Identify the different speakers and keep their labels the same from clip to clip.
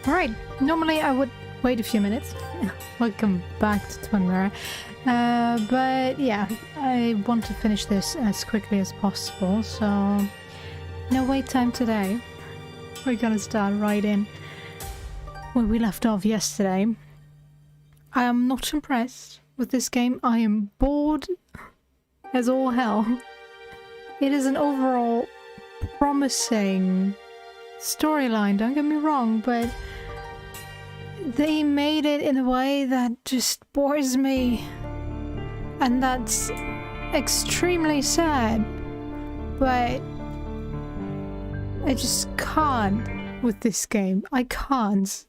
Speaker 1: Alright, normally I would wait a few minutes. Welcome back to Twin Mirror. But yeah, I want to finish this as quickly as possible, so no wait time today. We're gonna start right in where we left off yesterday. I am not impressed with this game. I am bored as all hell. It is an overall promising storyline, don't get me wrong, but they made it in a way that just bores me. And that's extremely sad. But I just can't with this game. I can't.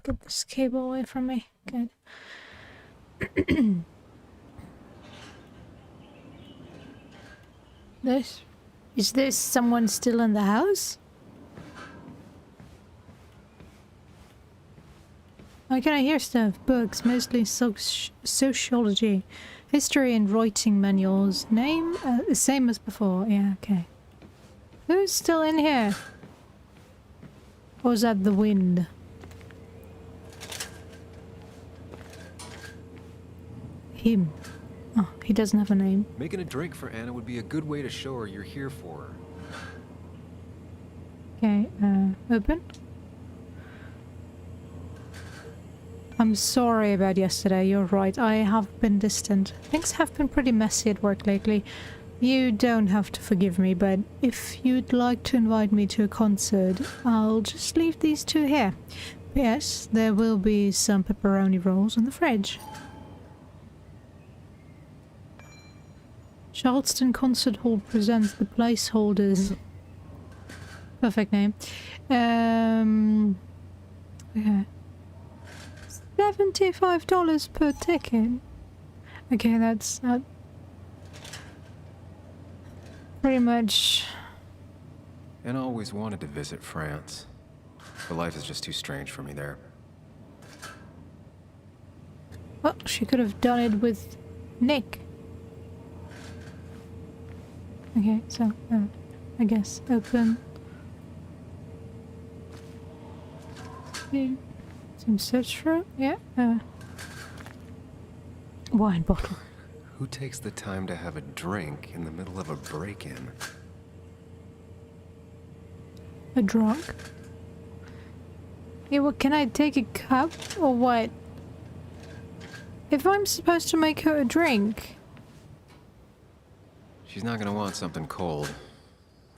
Speaker 1: Get this cable away from me. Good. Is this someone still in the house? Why can I hear stuff? Books, mostly sociology, history and writing manuals. Name? The same as before. Yeah, okay. Who's still in here? Or is that the wind? Him. Oh, he doesn't have a name.
Speaker 2: Making a drink for Anna would be a good way to show her you're here for her.
Speaker 1: Okay, open. I'm sorry about yesterday, you're right. I have been distant. Things have been pretty messy at work lately. You don't have to forgive me, but if you'd like to invite me to a concert, I'll just leave these two here. Yes, there will be some pepperoni rolls in the fridge. Charleston Concert Hall presents the placeholders. Perfect name. Okay. $75 per ticket. Okay, that's not pretty much.
Speaker 2: Anna always wanted to visit France, but life is just too strange for me there.
Speaker 1: Well, she could have done it with Nick. Okay, so I guess open. Some search for it. Yeah. Wine bottle.
Speaker 2: Who takes the time to have a drink in the middle of a break-in?
Speaker 1: A drunk? Yeah, well, can I take a cup or what? If I'm supposed to make her a drink.
Speaker 2: She's not gonna want something cold.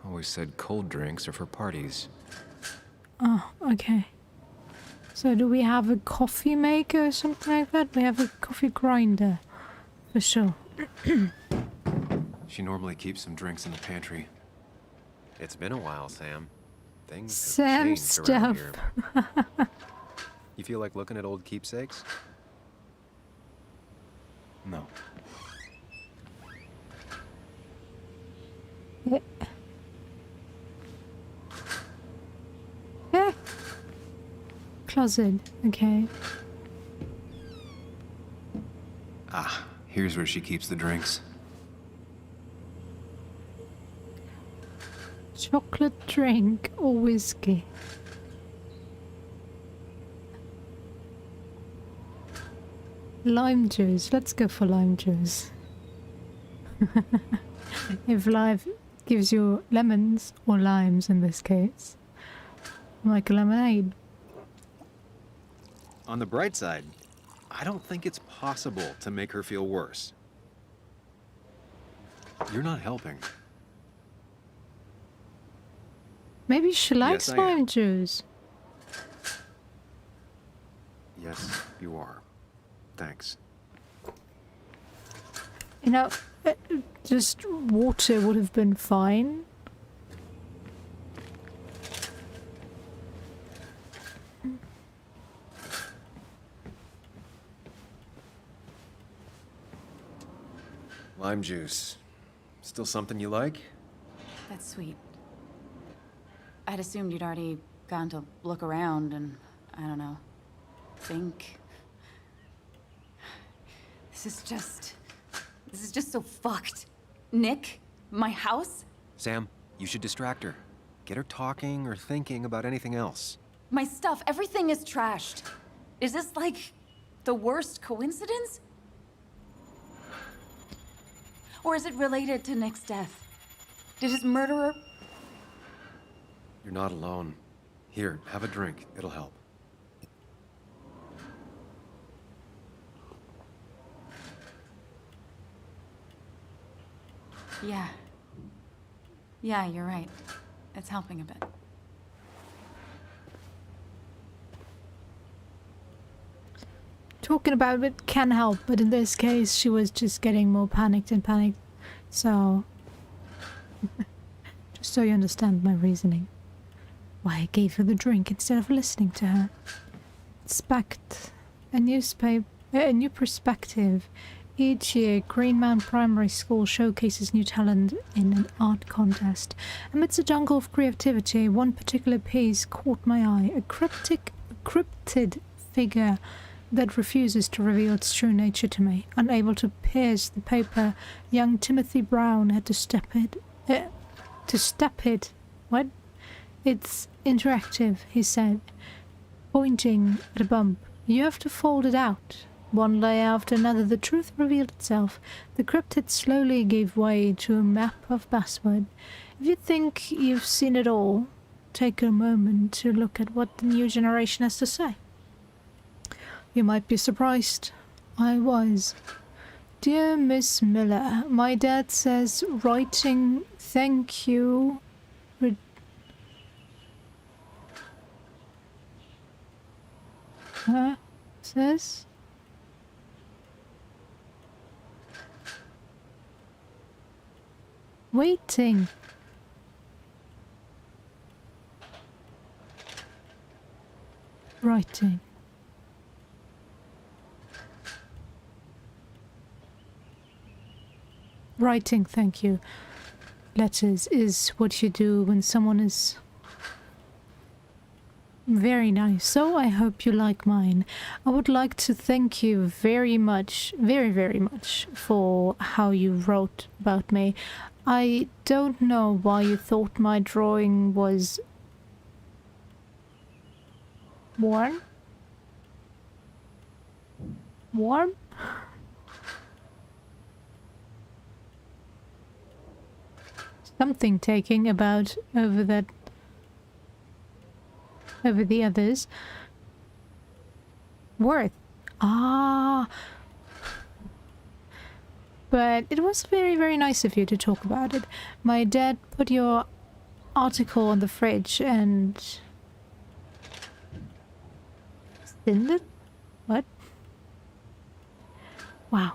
Speaker 2: Always said cold drinks are for parties.
Speaker 1: Oh, okay. So do we have a coffee maker or something like that? We have a coffee grinder. For sure.
Speaker 2: She normally keeps some drinks in the pantry. It's been a while, Sam. Things have
Speaker 1: Sam
Speaker 2: changed around
Speaker 1: stuff.
Speaker 2: here. You feel like looking at old keepsakes? No.
Speaker 1: Yeah. Closet. Okay.
Speaker 2: Ah, here's where she keeps the drinks.
Speaker 1: Chocolate drink or whiskey? Lime juice. Let's go for lime juice. If life gives you lemons or limes in this case. Like a lemonade.
Speaker 3: On the bright side, I don't think it's possible to make her feel worse.
Speaker 2: You're not helping.
Speaker 1: Maybe she likes
Speaker 3: Yes, I am.
Speaker 1: lime juice.
Speaker 2: Yes, you are. Thanks.
Speaker 1: You know, just water would have been fine.
Speaker 2: Lime juice. Still something you like?
Speaker 4: That's sweet. I'd assumed you'd already gone to look around and, I don't know, think. This is just so fucked. Nick? My house?
Speaker 3: Sam, you should distract her. Get her talking or thinking about anything else.
Speaker 4: My stuff, everything is trashed. Is this like the worst coincidence? Or is it related to Nick's death? Did his murderer...
Speaker 3: You're not alone. Here, have a drink. It'll help.
Speaker 4: Yeah. Yeah, you're right. It's helping a bit.
Speaker 1: Talking about it can help, but in this case, she was just getting more panicked and panicked. So, just so you understand my reasoning. Why I gave her the drink instead of listening to her. Expect a new perspective. Each year, Greenmount Primary School showcases new talent in an art contest. Amidst a jungle of creativity, one particular piece caught my eye. A cryptid figure that refuses to reveal its true nature to me. Unable to pierce the paper, young Timothy Brown had to step it. What? It's interactive, he said, pointing at a bump. You have to fold it out. One layer after another, the truth revealed itself. The cryptid slowly gave way to a map of basswood. If you think you've seen it all, take a moment to look at what the new generation has to say. You might be surprised. I was. Dear Miss Miller, my dad says writing thank you says waiting. Writing. Writing, thank you. Letters is what you do when someone is very nice. So I hope you like mine. I would like to thank you very much, very much for how you wrote about me. I don't know why you thought my drawing was warm? Warm? Something taking about over the others. Worth. Ah. But it was very nice of you to talk about it. My dad put your article on the fridge and thinned it? What? Wow.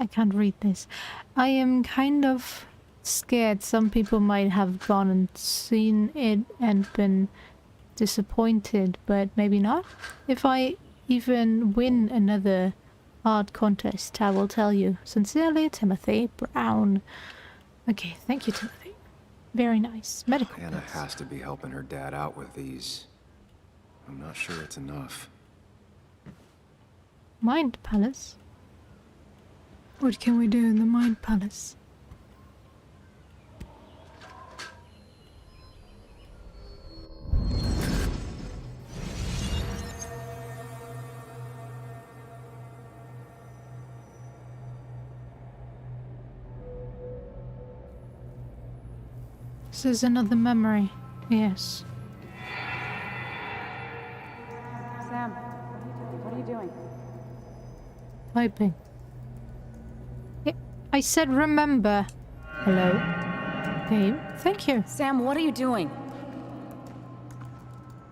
Speaker 1: I can't read this. I am kind of scared some people might have gone and seen it and been disappointed, but maybe not. If I even win another art contest, I will tell you. Sincerely, Timothy Brown. Okay, thank you, Timothy. Very nice. Medical
Speaker 2: Hannah
Speaker 1: bills.
Speaker 2: has to be helping her dad out with these. I'm not sure it's enough.
Speaker 1: Mind Palace? What can we do in the Mind Palace? This is another memory. Yes.
Speaker 4: Sam, what are you doing?
Speaker 1: Typing. Yeah, I said remember. Hello. Okay, thank you.
Speaker 4: Sam, what are you doing?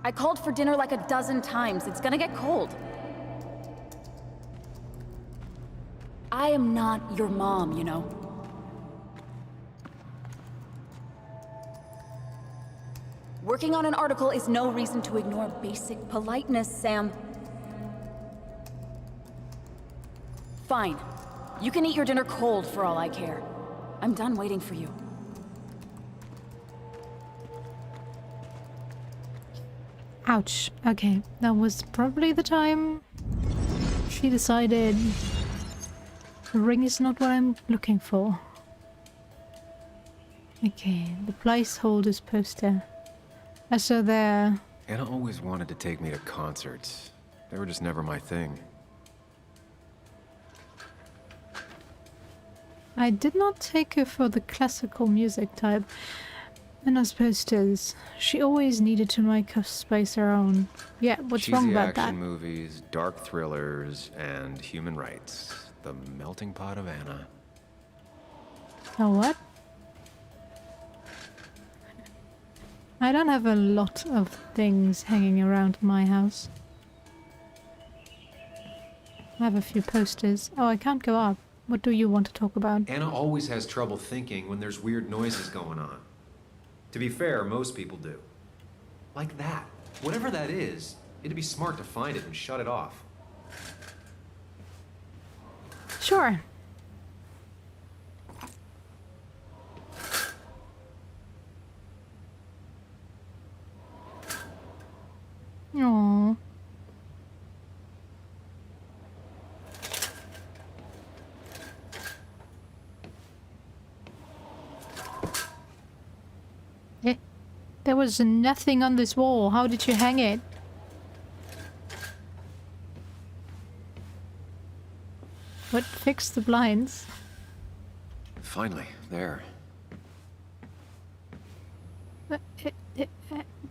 Speaker 4: I called for dinner like a dozen times. It's gonna get cold. I am not your mom, you know. Working on an article is no reason to ignore basic politeness, Sam. Fine. You can eat your dinner cold for all I care. I'm done waiting for you.
Speaker 1: Ouch. Okay, that was probably the time she decided The ring is not what I'm looking for. Okay, the placeholders poster. I saw there.
Speaker 2: Anna always wanted to take me to concerts. They were just never my thing.
Speaker 1: I did not take her for the classical music type. And those posters. She always needed to make her space her own. Yeah, what's wrong about that?
Speaker 2: Cheesy action movies, dark thrillers, and human rights. The melting pot of Anna.
Speaker 1: Oh, what? I don't have a lot of things hanging around my house. I have a few posters. Oh, I can't go up. What do you want to talk about?
Speaker 3: Anna always has trouble thinking when there's weird noises going on. To be fair, most people do. Like that. Whatever that is, it'd be smart to find it and shut it off.
Speaker 1: Sure. Aww. There was nothing on this wall. How did you hang it? What fixed the blinds?
Speaker 2: Finally, there.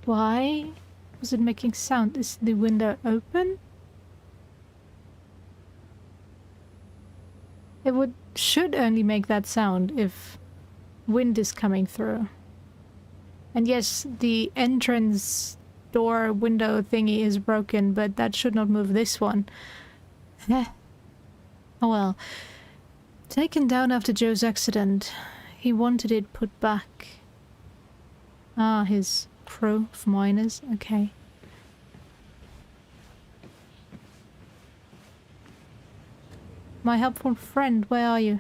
Speaker 1: Why was it making sound? Is the window open? It should only make that sound if wind is coming through. And yes, the entrance door window thingy is broken, but that should not move this one. Oh well. Taken down after Joe's accident. He wanted it put back. Ah, his pro of miners. Okay. My helpful friend, where are you?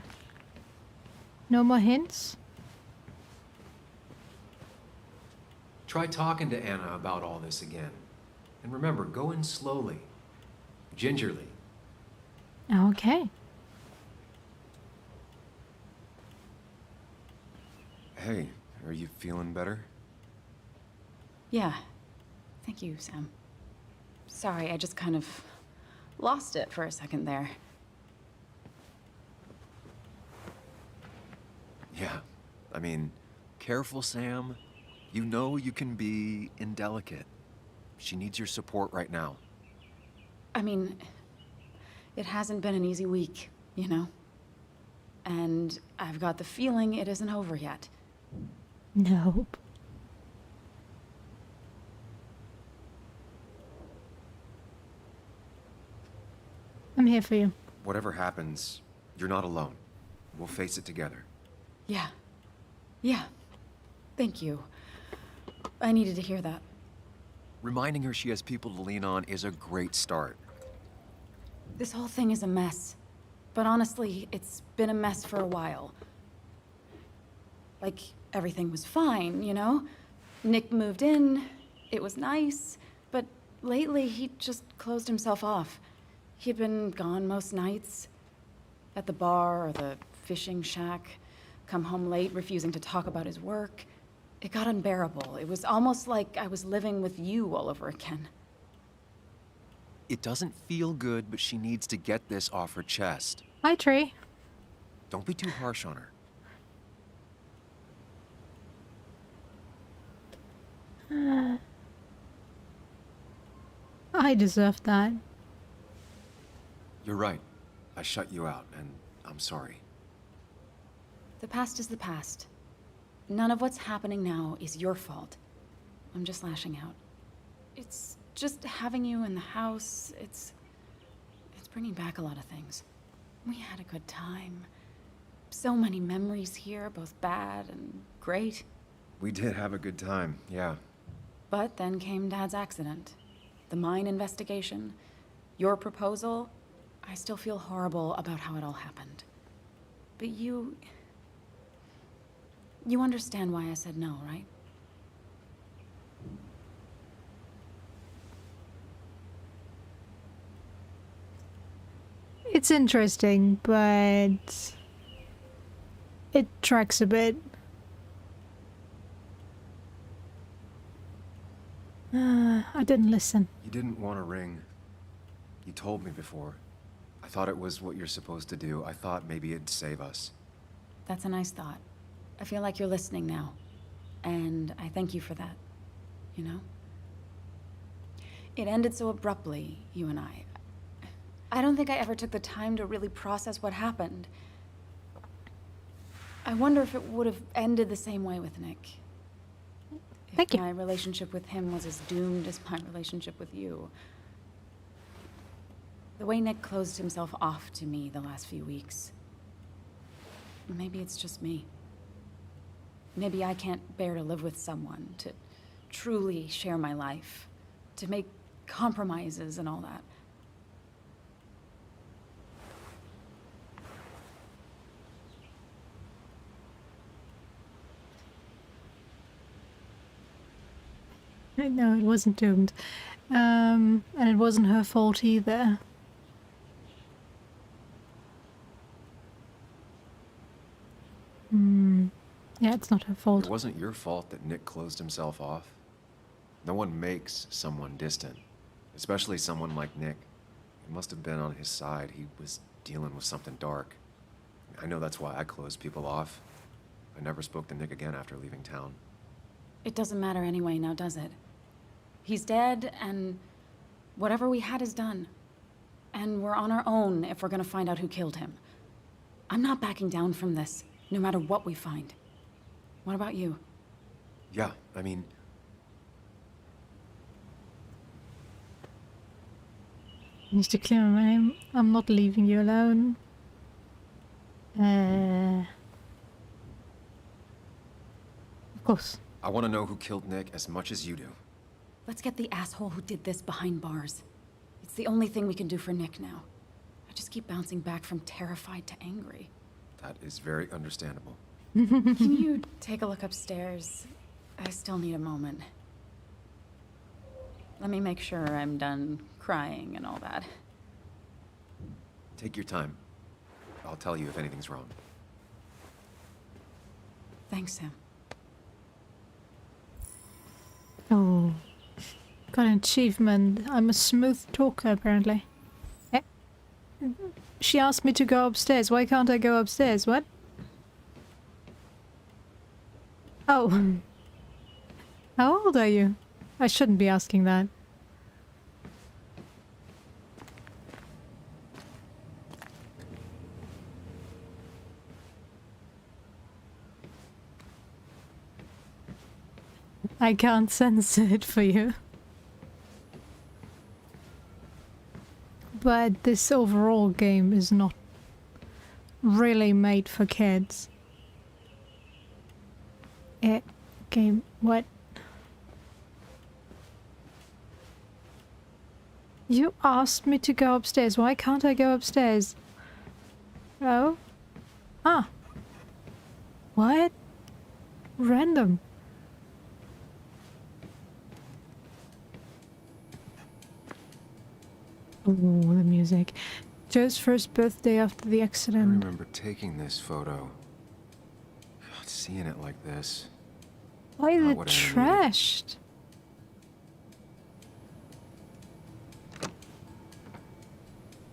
Speaker 1: No more hints?
Speaker 3: Try talking to Anna about all this again. And remember, go in slowly. Gingerly.
Speaker 1: Okay.
Speaker 2: Hey, are you feeling better?
Speaker 4: Yeah. Thank you, Sam. Sorry, I just kind of lost it for a second there.
Speaker 2: Yeah. I mean, careful, Sam. You know you can be indelicate. She needs your support right now.
Speaker 4: I mean, it hasn't been an easy week, you know? And I've got the feeling it isn't over yet.
Speaker 1: Nope. I'm here for you.
Speaker 2: Whatever happens, you're not alone. We'll face it together.
Speaker 4: Yeah. Yeah. Thank you. I needed to hear that.
Speaker 2: Reminding her she has people to lean on is a great start.
Speaker 4: This whole thing is a mess. But honestly, it's been a mess for a while. Like, everything was fine, you know? Nick moved in, it was nice, but lately he just closed himself off. He'd been gone most nights. At the bar or the fishing shack. Come home late, refusing to talk about his work. It got unbearable. It was almost like I was living with you all over again.
Speaker 2: It doesn't feel good, but she needs to get this off her chest.
Speaker 1: Hi, Tree.
Speaker 2: Don't be too harsh on her.
Speaker 1: I deserve that.
Speaker 2: You're right. I shut you out, and I'm sorry.
Speaker 4: The past is the past. None of what's happening now is your fault. I'm just lashing out. It's just having you in the house, it's bringing back a lot of things. We had a good time. So many memories here, both bad and great.
Speaker 2: We did have a good time, yeah.
Speaker 4: But then came Dad's accident. The mine investigation. Your proposal. I still feel horrible about how it all happened. But you understand why I said no, right?
Speaker 1: It's interesting, but it tracks a bit. I didn't listen.
Speaker 2: You didn't want to ring. You told me before. I thought it was what you're supposed to do. I thought maybe it'd save us.
Speaker 4: That's a nice thought. I feel like you're listening now. And I thank you for that. You know? It ended so abruptly, you and I. I don't think I ever took the time to really process what happened. I wonder if it would have ended the same way with Nick.
Speaker 1: Thank you.
Speaker 4: My relationship with him was as doomed as my relationship with you. The way Nick closed himself off to me the last few weeks. Maybe it's just me. Maybe I can't bear to live with someone, to truly share my life, to make compromises and all that.
Speaker 1: No, it wasn't doomed. And it wasn't her fault either. Yeah, it's not her fault.
Speaker 2: It wasn't your fault that Nick closed himself off. No one makes someone distant, especially someone like Nick. It must have been on his side. He was dealing with something dark. I know that's why I closed people off. I never spoke to Nick again after leaving town.
Speaker 4: It doesn't matter anyway now, does it? He's dead, and whatever we had is done. And we're on our own if we're gonna find out who killed him. I'm not backing down from this, no matter what we find. What about you?
Speaker 2: Yeah, I mean...
Speaker 1: Mr. Clearman, I'm not leaving you alone. Of course.
Speaker 2: I want to know who killed Nick as much as you do.
Speaker 4: Let's get the asshole who did this behind bars. It's the only thing we can do for Nick now. I just keep bouncing back from terrified to angry.
Speaker 2: That is very understandable.
Speaker 4: Can you take a look upstairs? I still need a moment. Let me make sure I'm done crying and all that.
Speaker 2: Take your time. I'll tell you if anything's wrong.
Speaker 4: Thanks, Sam.
Speaker 1: Oh. Got an achievement. I'm a smooth talker, apparently. Eh? She asked me to go upstairs. Why can't I go upstairs? What? Oh. How old are you? I shouldn't be asking that. I can't censor it for you. But this overall game is not really made for kids. Game, what? You asked me to go upstairs. Why can't I go upstairs? Oh? Ah. What? Random. Oh, the music. Joe's first birthday after the
Speaker 2: I
Speaker 1: accident.
Speaker 2: remember taking this photo. God, seeing it like this.
Speaker 1: Why is
Speaker 2: Not
Speaker 1: it
Speaker 2: what I needed.
Speaker 1: trashed?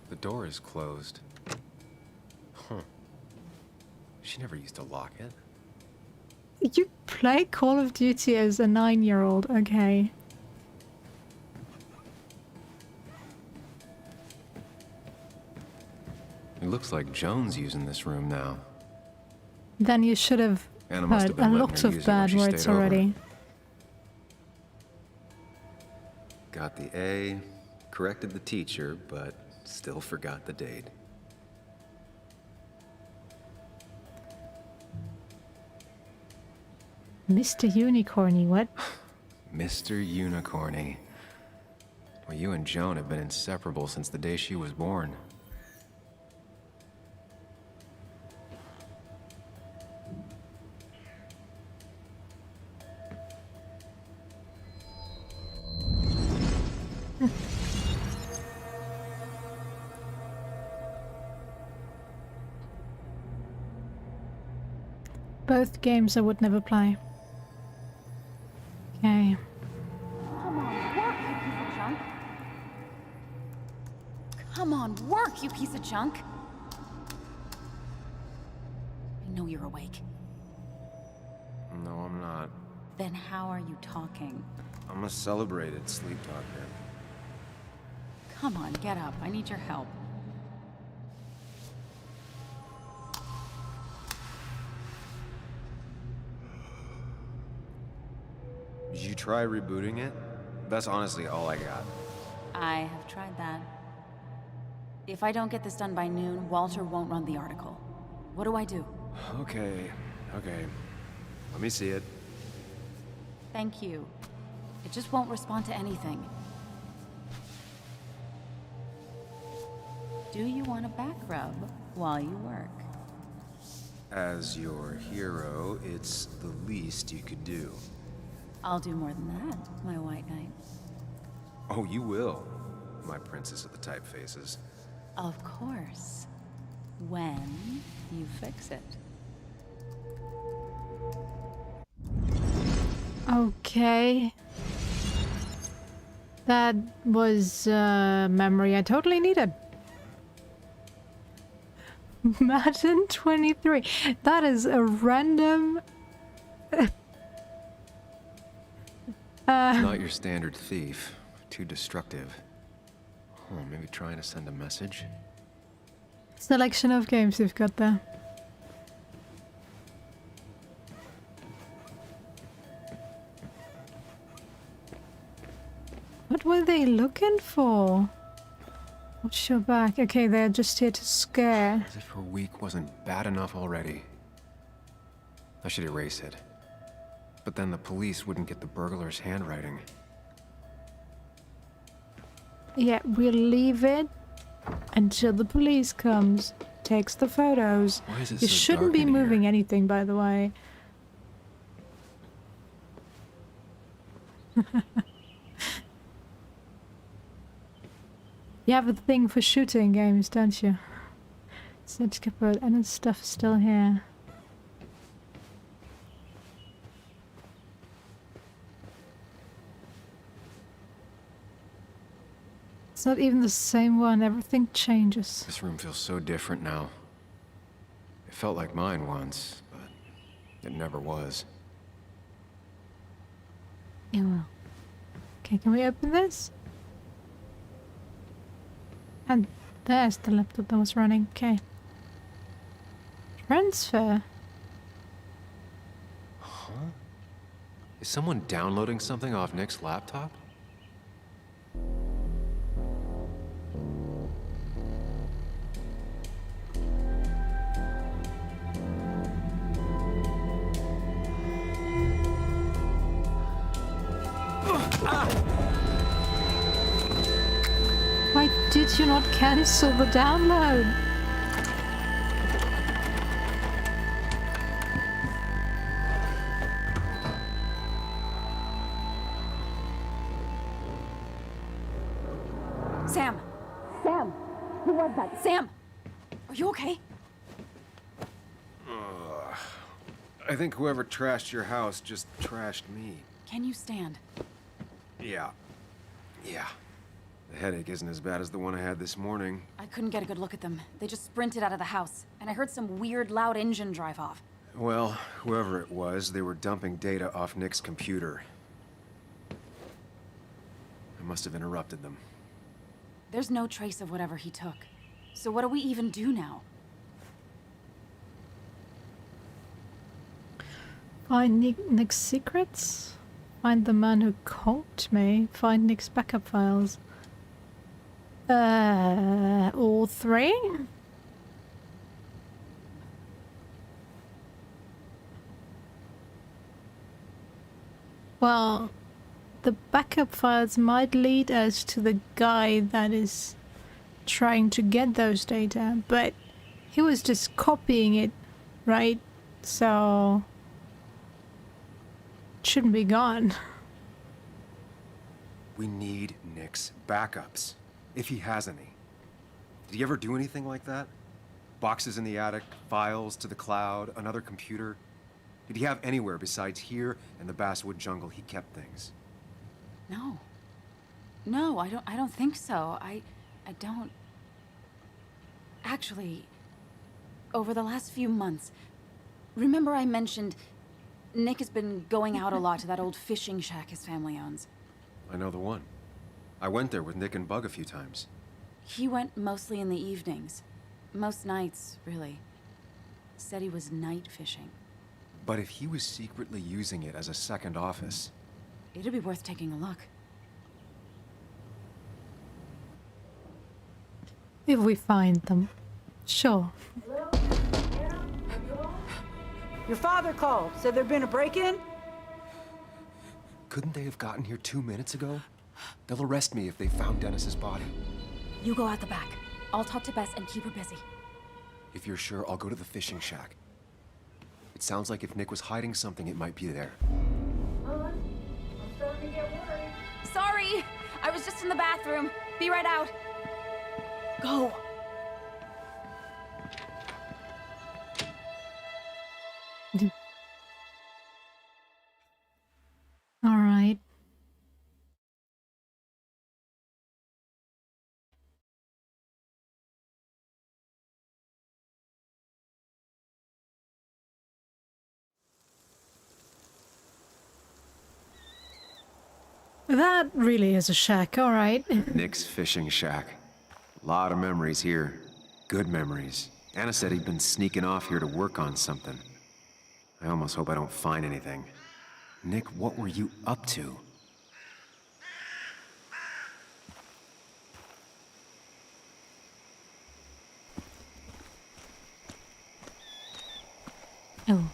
Speaker 2: The door is closed. Huh. She never used to lock it.
Speaker 1: You play Call of Duty as a 9-year-old, okay.
Speaker 2: It looks like Joan's using this room now.
Speaker 1: Then you should have
Speaker 2: Anna must
Speaker 1: heard
Speaker 2: have been
Speaker 1: a
Speaker 2: letting
Speaker 1: lot
Speaker 2: her
Speaker 1: of
Speaker 2: use it when
Speaker 1: bad
Speaker 2: she
Speaker 1: words
Speaker 2: stayed over.
Speaker 1: already.
Speaker 2: Got the A, corrected the teacher, but still forgot the date.
Speaker 1: Mr. Unicorny, what?
Speaker 2: Mr. Unicorny. Well, you and Joan have been inseparable since the day she was born.
Speaker 1: Both games I would never play. Okay.
Speaker 4: Come on, work, you piece of junk. Come on, work, you piece of junk. I know you're awake.
Speaker 2: No, I'm not.
Speaker 4: Then how are you talking?
Speaker 2: I'm a celebrated sleep talker.
Speaker 4: Come on, get up. I need your help.
Speaker 2: Did you try rebooting it? That's honestly all I got.
Speaker 4: I have tried that. If I don't get this done by noon, Walter won't run the article. What do I do?
Speaker 2: Okay. Let me see it.
Speaker 4: Thank you. It just won't respond to anything. Do you want a back rub while you work?
Speaker 2: As your hero, it's the least you could do.
Speaker 4: I'll do more than that, my white knight.
Speaker 2: Oh, you will, my princess of the typefaces.
Speaker 4: Of course. When you fix it.
Speaker 1: Okay. That was memory I totally needed. Madden 23. That is a random...
Speaker 2: Not your standard thief. Too destructive. Oh, maybe trying to send a message?
Speaker 1: Selection of games you've got there. What were they looking for? Watch your back. Okay, they're just here to scare.
Speaker 2: As if her week wasn't bad enough already. I should erase it. But then the police wouldn't get the burglar's handwriting.
Speaker 1: Yeah, we'll leave it until the police comes, takes the photos.
Speaker 2: Why is it
Speaker 1: You
Speaker 2: so
Speaker 1: shouldn't
Speaker 2: dark
Speaker 1: be
Speaker 2: in here?
Speaker 1: moving anything, by the way. You have a thing for shooting games, don't you? Such good, and its stuff is still here. It's not even the same one. Everything changes.
Speaker 2: This room feels so different now. It felt like mine once, but it never was.
Speaker 1: Yeah, well. Okay, can we open this? And there's the laptop that was running. Okay. Transfer.
Speaker 2: Huh? Is someone downloading something off Nick's laptop?
Speaker 1: Why did you not cancel the download?
Speaker 4: Sam! Sam! Who was that? Sam! Are you okay?
Speaker 2: I think whoever trashed your house just trashed me.
Speaker 4: Can you stand?
Speaker 2: Yeah. The headache isn't as bad as the one I had this morning.
Speaker 4: I couldn't get a good look at them. They just sprinted out of the house, and I heard some weird, loud engine drive off.
Speaker 2: Well, whoever it was, they were dumping data off Nick's computer. I must have interrupted them.
Speaker 4: There's no trace of whatever he took. So what do we even do now?
Speaker 1: Find Nick's secrets? Find the man who called me? Find Nick's backup files? All three? Well, the backup files might lead us to the guy that is trying to get those data, but he was just copying it, right? So it shouldn't be gone.
Speaker 2: We need Nick's backups, if he has any. Did he ever do anything like that? Boxes in the attic, files to the cloud, another computer? Did he have anywhere besides here and the basswood jungle he kept things?
Speaker 4: No. No, I don't think so. I don't... Actually, over the last few months, remember I mentioned Nick has been going out a lot to that old fishing shack his family owns.
Speaker 2: I know the one. I went there with Nick and Bug a few times.
Speaker 4: He went mostly in the evenings. Most nights, really. Said he was night fishing.
Speaker 2: But if he was secretly using it as a second office...
Speaker 4: It'd be worth taking a look.
Speaker 1: If we find them. Sure.
Speaker 5: Your father called. Said there'd been a break-in?
Speaker 2: Couldn't they have gotten here 2 minutes ago? They'll arrest me if they found Dennis's body.
Speaker 4: You go out the back. I'll talk to Bess and keep her busy.
Speaker 2: If you're sure, I'll go to the fishing shack. It sounds like if Nick was hiding something, it might be there.
Speaker 5: I'm starting to get worried.
Speaker 4: Sorry! I was just in the bathroom. Be right out. Go.
Speaker 1: All right. That really is a shack, all right.
Speaker 2: Nick's fishing shack. Lot of memories here. Good memories. Anna said he'd been sneaking off here to work on something. I almost hope I don't find anything. Nick, what were you up to?
Speaker 1: Oh,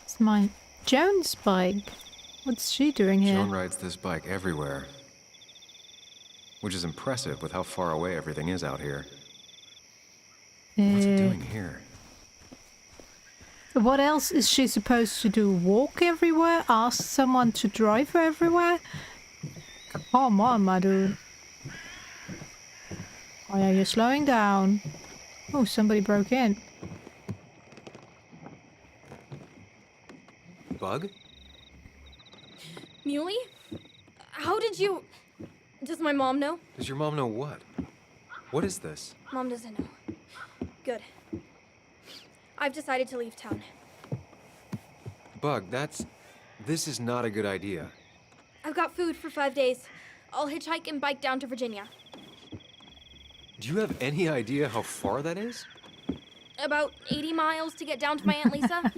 Speaker 1: it's my Joan's bike. What's she doing here?
Speaker 2: Joan rides this bike everywhere. Which is impressive with how far away everything is out here. What's it doing here?
Speaker 1: What else is she supposed to do? Walk everywhere? Ask someone to drive her everywhere? Come on, my dude. Oh yeah, you're slowing down. Oh, somebody broke in.
Speaker 2: Bug?
Speaker 6: Muley? How did you... Does my mom know?
Speaker 2: Does your mom know what? What is this?
Speaker 6: Mom doesn't know. Good. I've decided to leave town.
Speaker 2: Bug, this is not a good idea.
Speaker 6: I've got food for 5 days. I'll hitchhike and bike down to Virginia.
Speaker 2: Do you have any idea how far that is?
Speaker 6: About 80 miles to get down to my Aunt Lisa.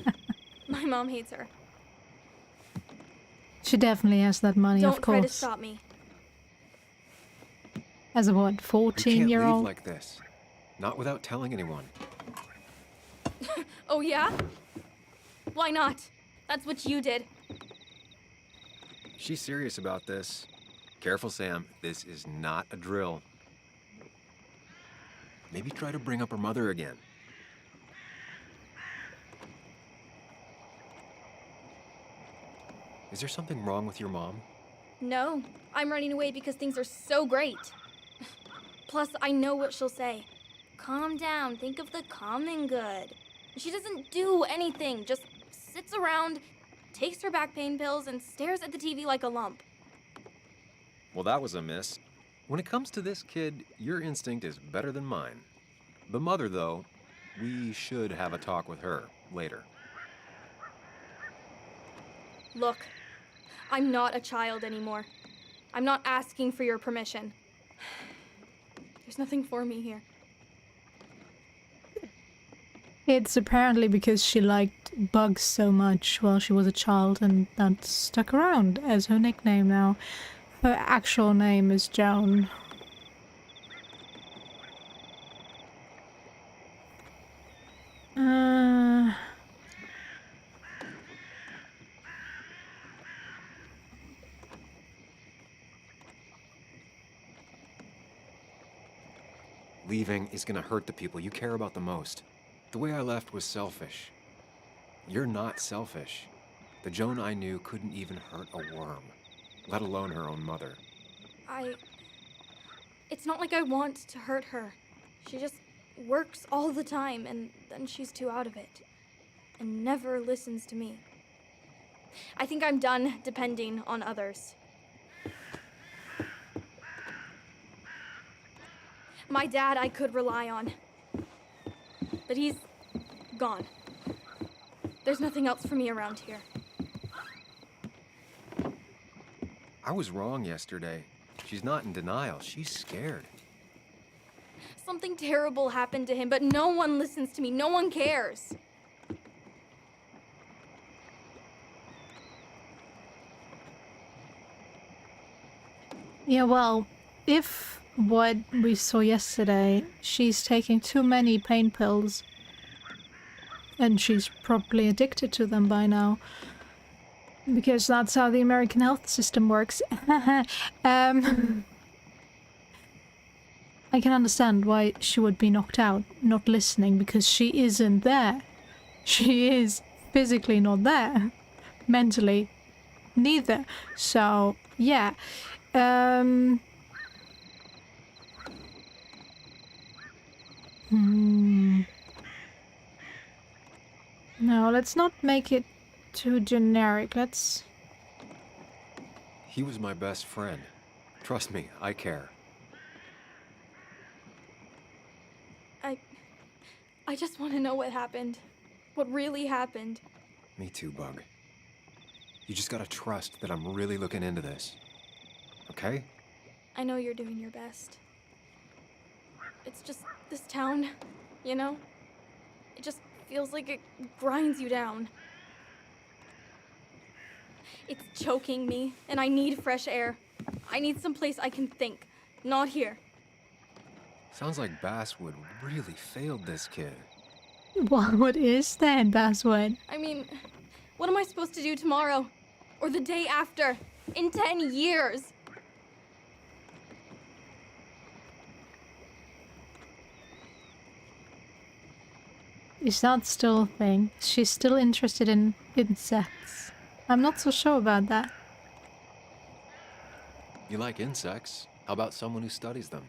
Speaker 6: My mom hates her.
Speaker 1: She definitely has that money,
Speaker 6: Don't
Speaker 1: of
Speaker 6: try to
Speaker 1: course.
Speaker 6: stop me.
Speaker 1: As a what,
Speaker 2: You can't
Speaker 1: 14-year-old?
Speaker 2: leave like this. Not without telling anyone.
Speaker 6: Oh yeah? Why not? That's what you did.
Speaker 2: She's serious about this. Careful, Sam. This is not a drill. Maybe try to bring up her mother again. Is there something wrong with your mom?
Speaker 6: No, I'm running away because things are so great. Plus, I know what she'll say. Calm down, think of the common good. She doesn't do anything, just sits around, takes her back pain pills, and stares at the TV like a lump.
Speaker 2: Well, that was a miss. When it comes to this kid, your instinct is better than mine. The mother, though, we should have a talk with her later.
Speaker 6: Look, I'm not a child anymore. I'm not asking for your permission. There's nothing for me here.
Speaker 1: It's apparently because she liked bugs so much while she was a child, and that stuck around as her nickname now. Her actual name is Joan.
Speaker 2: Leaving is gonna hurt the people you care about the most. The way I left was selfish. You're not selfish. The Joan I knew couldn't even hurt a worm, let alone her own mother.
Speaker 6: It's not like I want to hurt her. She just works all the time, and then she's too out of it. And never listens to me. I think I'm done depending on others. My dad I could rely on. But he's gone. There's nothing else for me around here.
Speaker 2: I was wrong yesterday. She's not in denial. She's scared.
Speaker 6: Something terrible happened to him, but no one listens to me. No one cares.
Speaker 1: Yeah, well, if what we saw yesterday, she's taking too many pain pills, and she's probably addicted to them by now, because that's how the American health system works. I can understand why she would be knocked out, not listening, because she isn't there. She is physically not there. Mentally, neither. So, yeah. No, let's not make it too generic. Let's...
Speaker 2: He was my best friend. Trust me, I care.
Speaker 6: I just want to know what happened. What really happened.
Speaker 2: Me too, Bug. You just gotta trust that I'm really looking into this. Okay?
Speaker 6: I know you're doing your best. It's just this town, you know? It just feels like it grinds you down. It's choking me, and I need fresh air. I need someplace I can think, not here.
Speaker 2: Sounds like Basswood really failed this kid.
Speaker 1: What is that, Basswood?
Speaker 6: I mean, what am I supposed to do tomorrow? Or the day after? In 10 years?
Speaker 1: Is that still a thing? She's still interested in insects. I'm not so sure about that.
Speaker 2: You like insects? How about someone who studies them?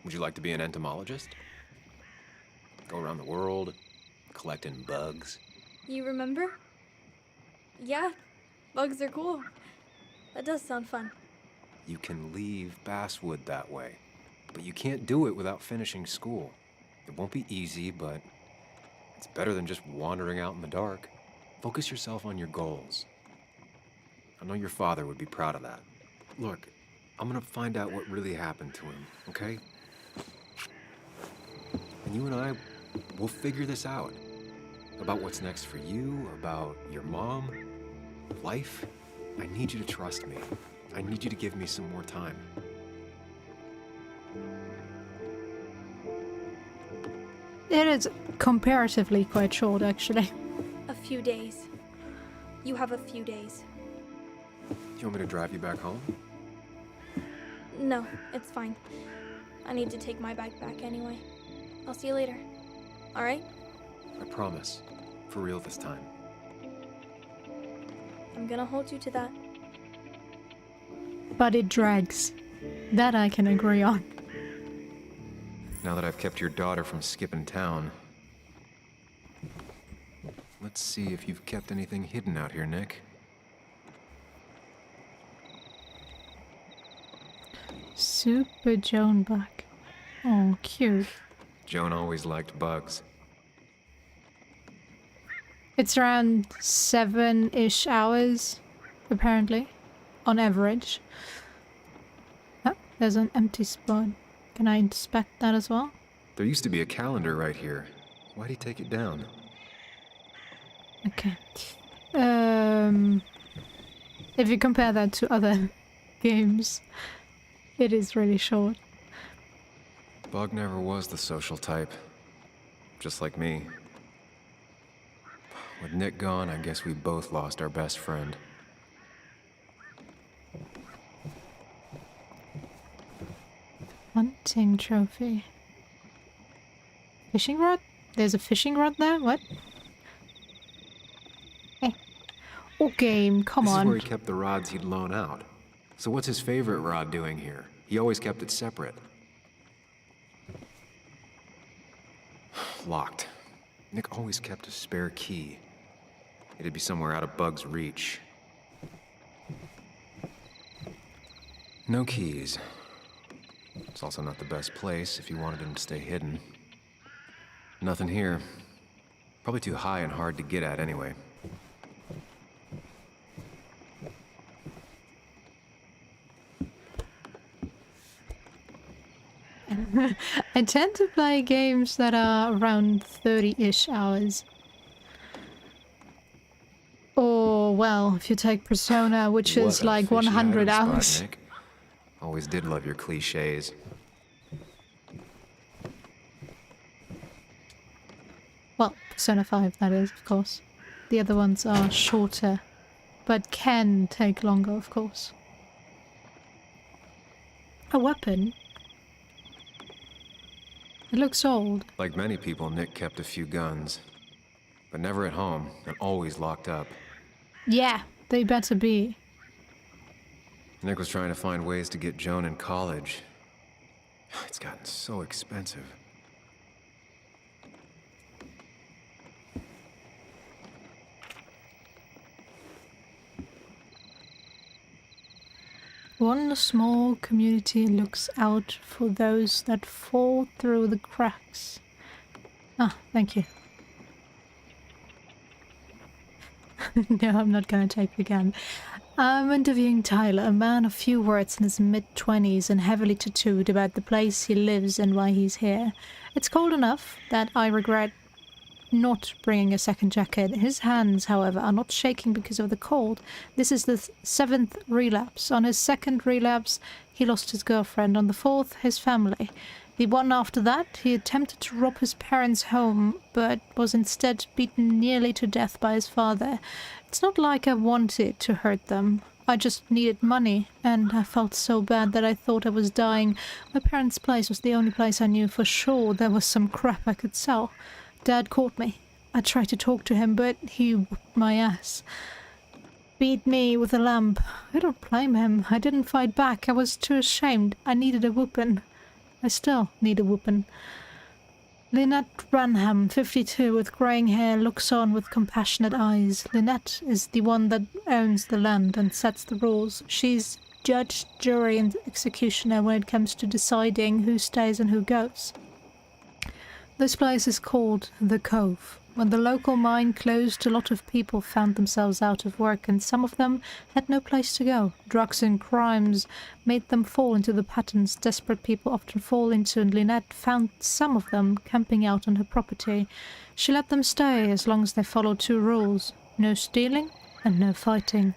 Speaker 2: Would you like to be an entomologist? Go around the world, collecting bugs.
Speaker 6: You remember? Yeah, bugs are cool. That does sound fun.
Speaker 2: You can leave Basswood that way, but you can't do it without finishing school. It won't be easy, but it's better than just wandering out in the dark. Focus yourself on your goals. I know your father would be proud of that. Look, I'm gonna find out what really happened to him, okay? And you and I, we'll figure this out. About what's next for you, about your mom, life. I need you to trust me. I need you to give me some more time.
Speaker 1: It is comparatively quite short, actually.
Speaker 6: A few days. You have a few days.
Speaker 2: Do you want me to drive you back home?
Speaker 6: No, it's fine. I need to take my bike back anyway. I'll see you later. All right?
Speaker 2: I promise. For real this time.
Speaker 6: I'm gonna hold you to that.
Speaker 1: But it drags. That I can agree on.
Speaker 2: Now that I've kept your daughter from skipping town, let's see if you've kept anything hidden out here, Nick.
Speaker 1: Super Joan bug. Oh, cute.
Speaker 2: Joan always liked bugs.
Speaker 1: It's around 7-ish hours, apparently, on average. Oh, there's an empty spot. Can I inspect that as well?
Speaker 2: There used to be a calendar right here. Why'd he take it down?
Speaker 1: Okay. If you compare that to other games, it is really short.
Speaker 2: Bug never was the social type. Just like me. With Nick gone, I guess we both lost our best friend.
Speaker 1: Hunting trophy. Fishing rod? There's a fishing rod there? What? Hey. Oh, game, come
Speaker 2: This
Speaker 1: on.
Speaker 2: is where he kept the rods he'd loan out. So what's his favorite rod doing here? He always kept it separate. Locked. Nick always kept a spare key. It'd be somewhere out of Bug's reach. No keys. It's also not the best place if you wanted him to stay hidden. Nothing here. Probably too high and hard to get at anyway.
Speaker 1: I tend to play games that are around 30-ish hours. Or, well, if you take Persona, which
Speaker 2: What
Speaker 1: is
Speaker 2: a
Speaker 1: like
Speaker 2: fishy
Speaker 1: 100
Speaker 2: hiding spot,
Speaker 1: hours.
Speaker 2: Nick. Always did love your cliches.
Speaker 1: Well, Persona 5, that is, of course. The other ones are shorter, but can take longer, of course. A weapon? It looks old.
Speaker 2: Like many people, Nick kept a few guns. But never at home, and always locked up.
Speaker 1: Yeah, they better be.
Speaker 2: Nick was trying to find ways to get Joan in college. It's gotten so expensive.
Speaker 1: One small community looks out for those that fall through the cracks. Ah, thank you. No, I'm not going to take the gun. I'm interviewing Tyler, a man of few words in his mid-20s and heavily tattooed about the place he lives and why he's here. It's cold enough that I regret not bringing a second jacket. His hands, however, are not shaking because of the cold. This is the seventh relapse. On his second relapse, he lost his girlfriend. On the fourth, his family. The one after that, he attempted to rob his parents' home, but was instead beaten nearly to death by his father. It's not like I wanted to hurt them. I just needed money, and I felt so bad that I thought I was dying. My parents' place was the only place I knew for sure there was some crap I could sell. Dad caught me. I tried to talk to him, but he whooped my ass. Beat me with a lamp. I don't blame him. I didn't fight back. I was too ashamed. I needed a whooping. I still need a whooping. Lynette Branham, 52, with greying hair, looks on with compassionate eyes. Lynette is the one that owns the land and sets the rules. She's judge, jury, and executioner when it comes to deciding who stays and who goes. This place is called The Cove. When the local mine closed, a lot of people found themselves out of work, and some of them had no place to go. Drugs and crimes made them fall into the patterns desperate people often fall into, and Lynette found some of them camping out on her property. She let them stay as long as they followed two rules: no stealing and no fighting.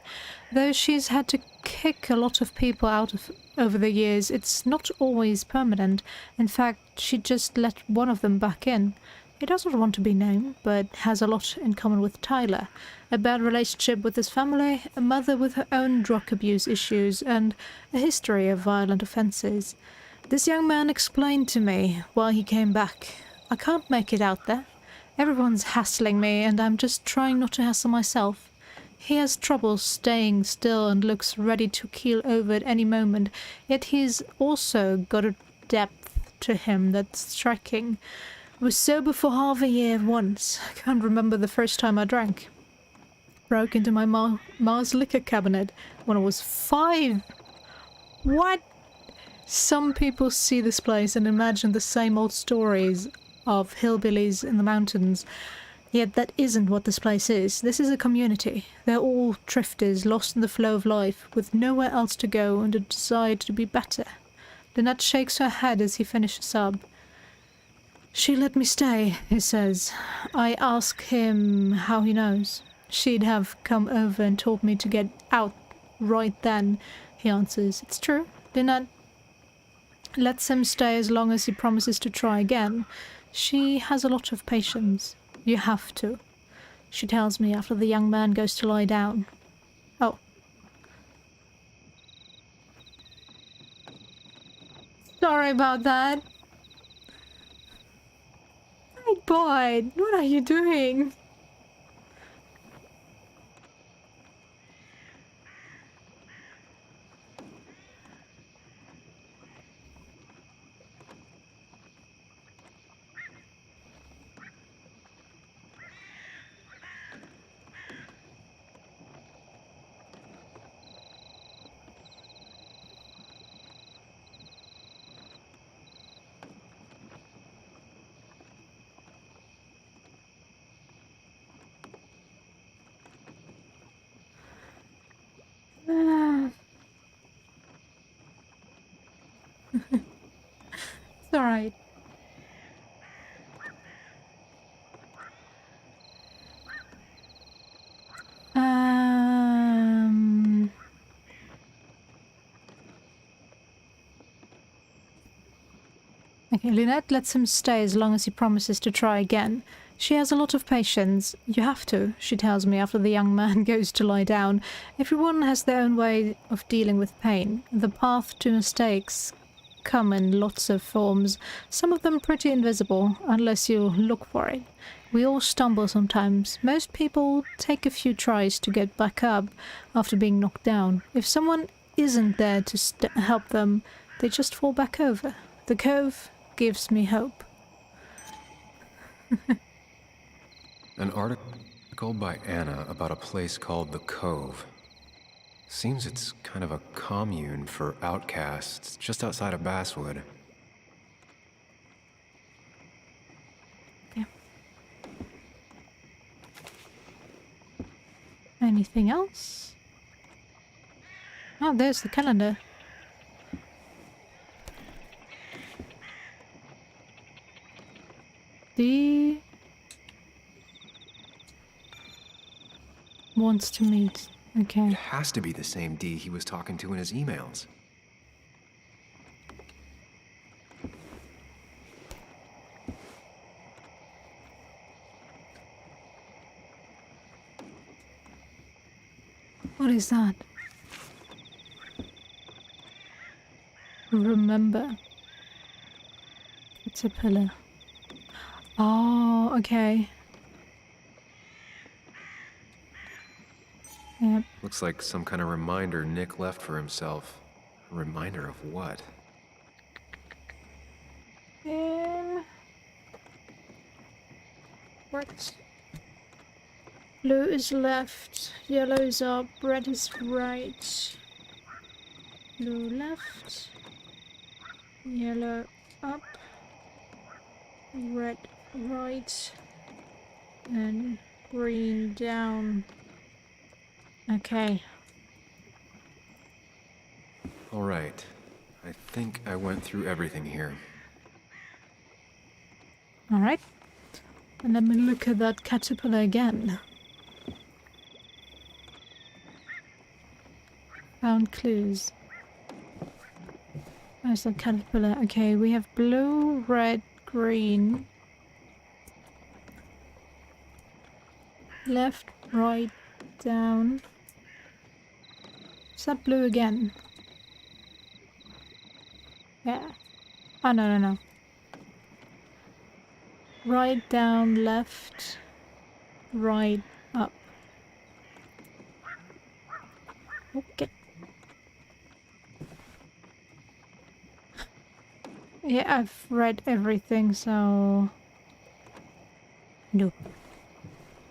Speaker 1: Though she's had to kick a lot of people out of over the years, it's not always permanent. In fact, she just let one of them back in. He doesn't want to be named, but has a lot in common with Tyler. A bad relationship with his family, a mother with her own drug abuse issues, and a history of violent offences. This young man explained to me why he came back. I can't make it out there. Everyone's hassling me, and I'm just trying not to hassle myself. He has trouble staying still and looks ready to keel over at any moment, yet he's also got a depth to him that's striking. I was sober for half a year once. I can't remember the first time I drank. Broke into my Ma's liquor cabinet when I was 5. What? Some people see this place and imagine the same old stories of hillbillies in the mountains. Yet that isn't what this place is. This is a community. They're all drifters, lost in the flow of life, with nowhere else to go and a desire to be better. Lynette shakes her head as he finishes up. She let me stay, he says. I ask him how he knows. She'd have come over and told me to get out right then, he answers. It's true. Lynette lets him stay as long as he promises to try again. She has a lot of patience. You have to, she tells me after the young man goes to lie down. Oh. Sorry about that. My boy, what are you doing? It's alright. Okay, Lynette lets him stay as long as he promises to try again. She has a lot of patience. You have to, she tells me after the young man goes to lie down. Everyone has their own way of dealing with pain. The path to mistakes come in lots of forms, some of them pretty invisible, unless you look for it. We all stumble sometimes. Most people take a few tries to get back up after being knocked down. If someone isn't there to help them, they just fall back over. The Cove gives me hope.
Speaker 2: An article by Anna about a place called the Cove. Seems it's kind of a commune for outcasts just outside of Basswood.
Speaker 1: Yeah. Anything else? Oh, there's the calendar. D wants to meet. Okay.
Speaker 2: It has to be the same D he was talking to in his emails.
Speaker 1: What is that? Remember. Caterpillar. Oh, okay. Yep.
Speaker 2: Looks like some kind of reminder Nick left for himself. A reminder of what?
Speaker 1: What? Blue is left, yellow is up, red is right. Blue left, yellow up, red right, and green down. Okay.
Speaker 2: All right. I think I went through everything here.
Speaker 1: Alright. And let me look at that caterpillar again. Found clues. Where's that caterpillar? Okay, we have blue, red, green. Left, right, down. Is that blue again? Yeah. Oh, no. Right, down, left, right, up. Okay. Yeah, I've read everything, so... Nope.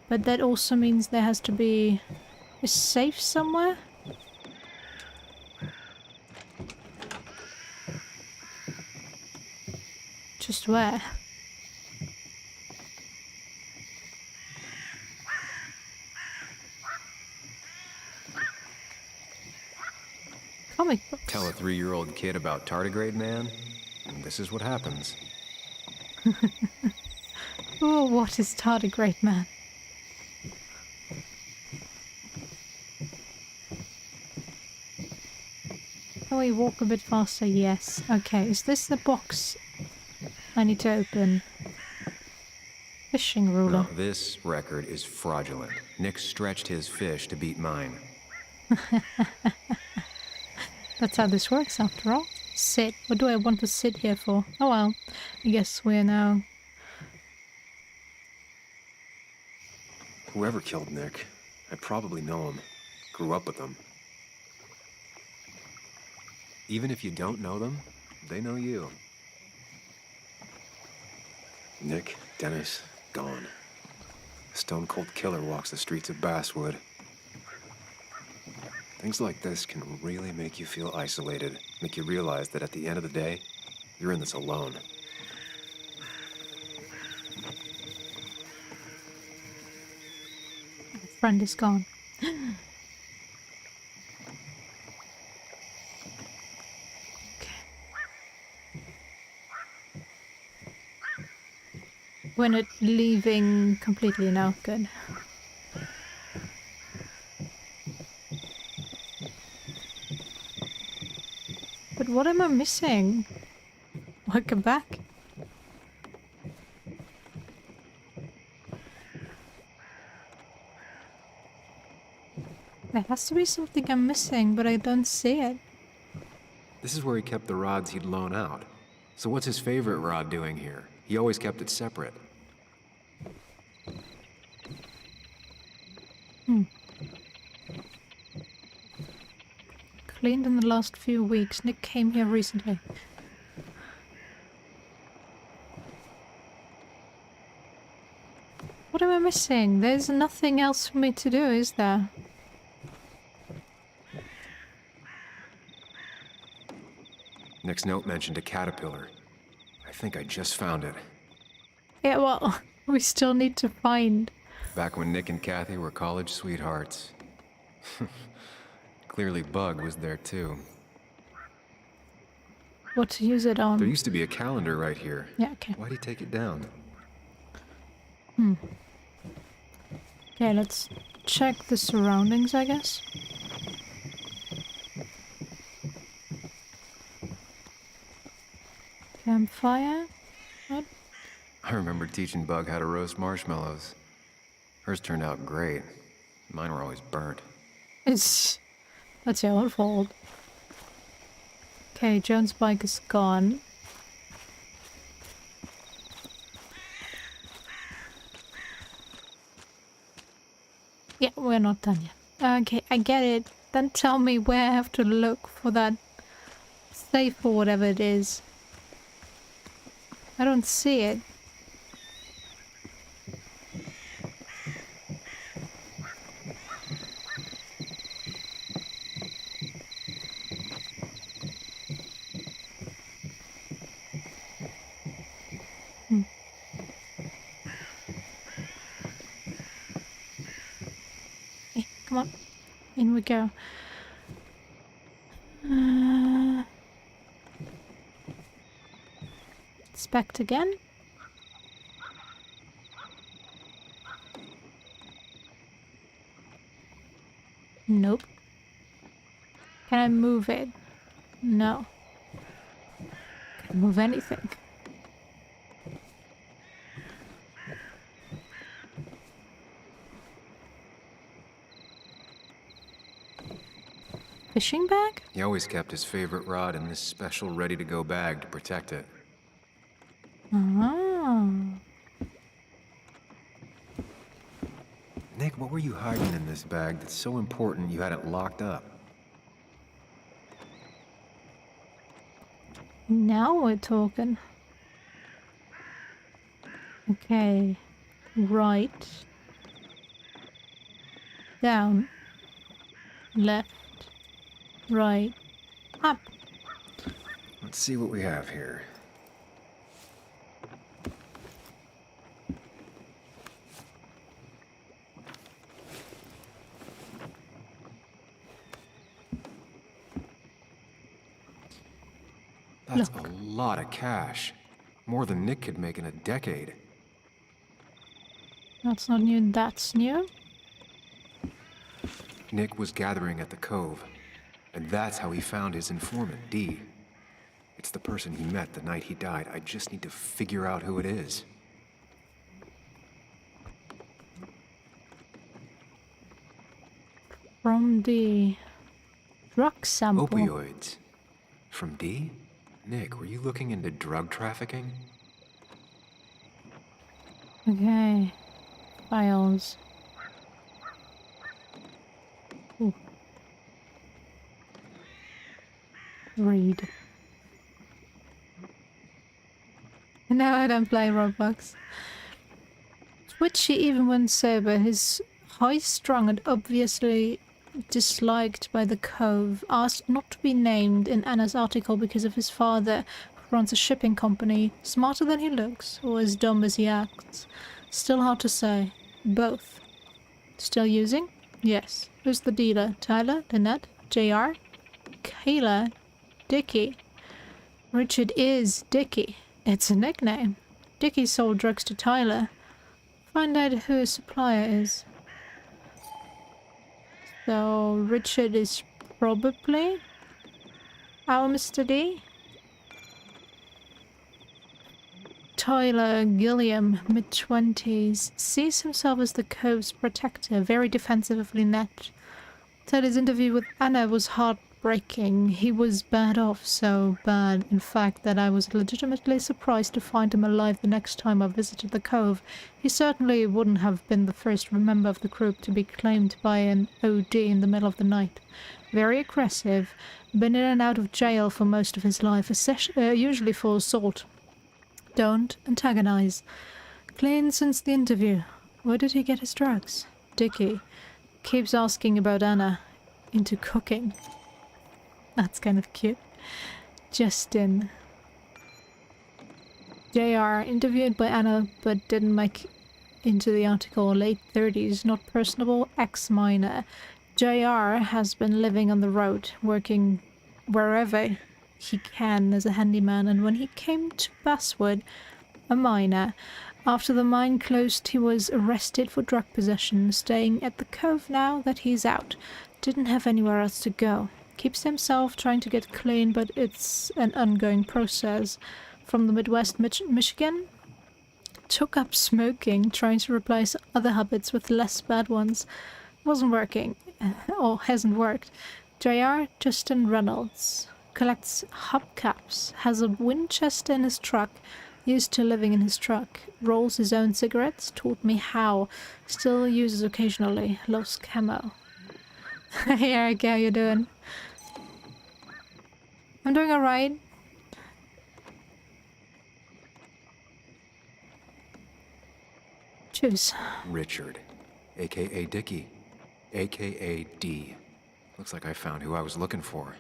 Speaker 1: But that also means there has to be a safe somewhere? Just where? Comic books.
Speaker 2: Tell a 3-year-old kid about tardigrade man, and this is what happens.
Speaker 1: Oh, what is tardigrade man? Can we walk a bit faster? Yes. Okay, is this the box I need to open? Fishing ruler.
Speaker 2: No, this record is fraudulent. Nick stretched his fish to beat mine.
Speaker 1: That's how this works after all. Sit. What do I want to sit here for? Oh well. I guess we're now...
Speaker 2: Whoever killed Nick, I probably know him. Grew up with them. Even if you don't know them, they know you. Nick, Dennis, gone. A stone-cold killer walks the streets of Basswood. Things like this can really make you feel isolated, make you realize that at the end of the day, you're in this alone.
Speaker 1: My friend is gone. Okay. we're not leaving completely now. Good. But what am I missing? Welcome back. There has to be something I'm missing, but I don't see it.
Speaker 2: This is where he kept the rods he'd loan out. So what's his favorite rod doing here? He always kept it separate.
Speaker 1: Cleaned in the last few weeks. Nick came here recently. What am I missing? There's nothing else for me to do, is there?
Speaker 2: Nick's note mentioned a caterpillar. I think I just found it.
Speaker 1: Yeah, well, we still need to find.
Speaker 2: Back when Nick and Kathy were college sweethearts. Clearly Bug was there too.
Speaker 1: What to use it on?
Speaker 2: There used to be a calendar right here.
Speaker 1: Yeah, okay.
Speaker 2: Why'd he take it down?
Speaker 1: Okay, let's check the surroundings, I guess. Campfire? What?
Speaker 2: I remember teaching Bug how to roast marshmallows. Hers turned out great. Mine were always burnt.
Speaker 1: That's your own fault. Okay, Joan's bike is gone. Yeah, we're not done yet. Okay, I get it. Then tell me where I have to look for that safe or whatever it is. I don't see it. Hey, come on. In we go. Inspect again. Nope. Can I move it? No. Can I move anything? Fishing bag?
Speaker 2: He always kept his favorite rod in this special ready-to-go bag to protect it.
Speaker 1: Oh.
Speaker 2: Nick, what were you hiding in this bag that's so important you had it locked up?
Speaker 1: Now we're talking. Okay. Right. Down. Left. Right. Up.
Speaker 2: Let's see what we have here. That's a lot of cash. More than Nick could make in a decade.
Speaker 1: That's not new, that's new.
Speaker 2: Nick was gathering at the Cove, and that's how he found his informant, Dee. It's the person he met the night he died. I just need to figure out who it is.
Speaker 1: From the drug sample.
Speaker 2: Opioids. From Dee? Nick, were you looking into drug trafficking?
Speaker 1: Okay. Files. Ooh. Read. No, I don't play Roblox. Twitchy even when sober. He's high-strung and obviously disliked by the Cove. Asked not to be named in Anna's article because of his father, who runs a shipping company. Smarter than he looks, or as dumb as he acts. Still hard to say. Both. Still using? Yes. Who's the dealer? Tyler? Lynette? JR? Kayla? Dickie? Richard is Dickie. It's a nickname. Dickie sold drugs to Tyler. Find out who his supplier is. So, Richard is probably our Mr. D. Tyler Gilliam, mid-20s, sees himself as the Cove's protector, very defensive of Lynette. Said his interview with Anna was heartbreaking. He was bad off, so bad, in fact, that I was legitimately surprised to find him alive the next time I visited the Cove. He certainly wouldn't have been the first member of the group to be claimed by an OD in the middle of the night. Very aggressive, been in and out of jail for most of his life, usually for assault. Don't antagonize. Clean since the interview. Where did he get his drugs? Dickie. Keeps asking about Anna. Into cooking. That's kind of cute. Justin. JR. Interviewed by Anna but didn't make into the article. Late 30s. Not personable. Ex-minor. JR has been living on the road. Working wherever he can as a handyman, and when he came to Basswood, a miner. After the mine closed, he was arrested for drug possession, staying at the Cove now that he's out. Didn't have anywhere else to go. Keeps himself trying to get clean, but it's an ongoing process. From the Midwest, Michigan. Took up smoking, trying to replace other habits with less bad ones. Wasn't working, or hasn't worked. JR. Justin Reynolds. Collects hubcaps, has a Winchester in his truck, used to living in his truck, rolls his own cigarettes, taught me how, still uses occasionally, loves camo. Hey Eric, how you doing? I'm doing alright. Choose.
Speaker 2: Richard, aka Dickie, aka D. Looks like I found who I was looking for.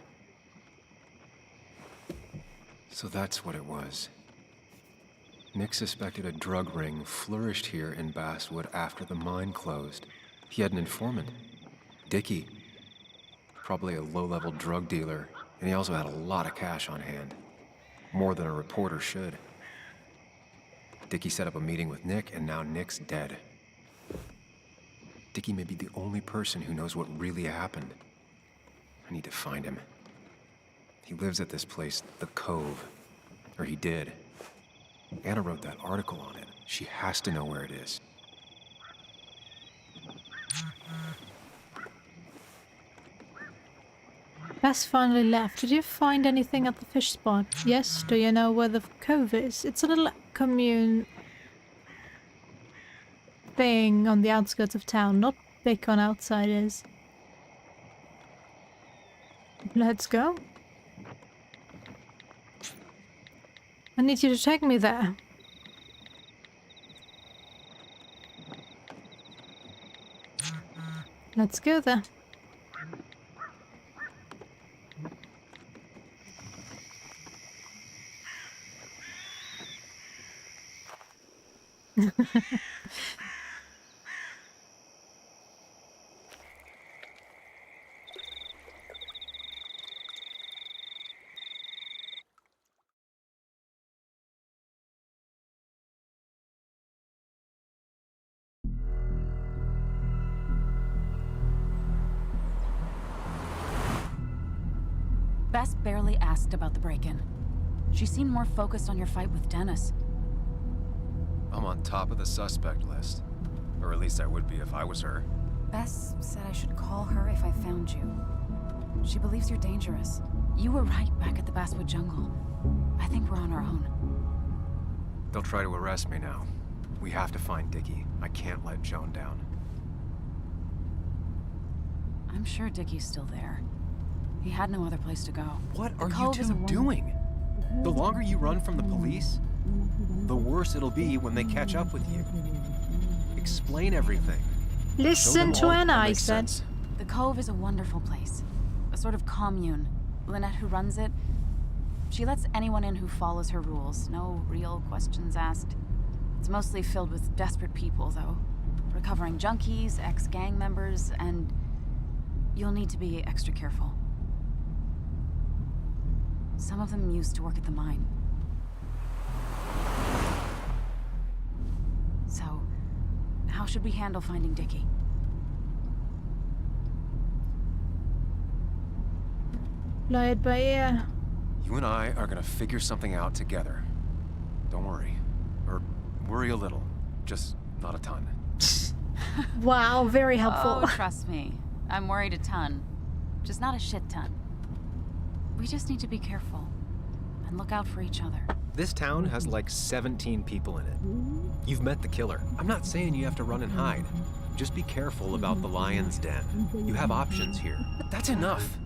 Speaker 2: So that's what it was. Nick suspected a drug ring flourished here in Basswood after the mine closed. He had an informant, Dickie. Probably a low-level drug dealer, and he also had a lot of cash on hand. More than a reporter should. Dickie set up a meeting with Nick, and now Nick's dead. Dickie may be the only person who knows what really happened. I need to find him. He lives at this place, the Cove. Or he did. Anna wrote that article on it. She has to know where it is.
Speaker 1: Bess finally left. Did you find anything at the fish spot? Yes. Do you know where the Cove is? It's a little commune thing on the outskirts of town. Not big on outsiders. Let's go. I need you to take me there. Let's go there.
Speaker 4: Bess barely asked about the break-in. She seemed more focused on your fight with Dennis.
Speaker 2: I'm on top of the suspect list. Or at least I would be if I was her.
Speaker 4: Bess said I should call her if I found you. She believes you're dangerous. You were right back at the Basswood jungle. I think we're on our own.
Speaker 2: They'll try to arrest me now. We have to find Dickie. I can't let Joan down.
Speaker 4: I'm sure Dickie's still there. He had no other place to go.
Speaker 2: What
Speaker 4: The
Speaker 2: are you
Speaker 4: Cove is a
Speaker 2: two
Speaker 4: woman.
Speaker 2: doing? The longer you run from the police, the worse it'll be when they catch up with you. Explain everything.
Speaker 1: Listen to Anna, I said.
Speaker 4: The Cove is a wonderful place. A sort of commune. Lynette, who runs it, she lets anyone in who follows her rules. No real questions asked. It's mostly filled with desperate people, though. Recovering junkies, ex-gang members, and you'll need to be extra careful. Some of them used to work at the mine. should we handle finding Dickie?
Speaker 1: Play it by ear.
Speaker 2: You and I are gonna figure something out together. Don't worry. Or worry a little. Just not a ton.
Speaker 1: Wow, very helpful.
Speaker 4: Oh, trust me. I'm worried a ton. Just not a shit ton. We just need to be careful. And look out for each other.
Speaker 3: This town has like 17 people in it. You've met the killer. I'm not saying you have to run and hide. Just be careful about the lion's den. You have options here.
Speaker 2: That's enough.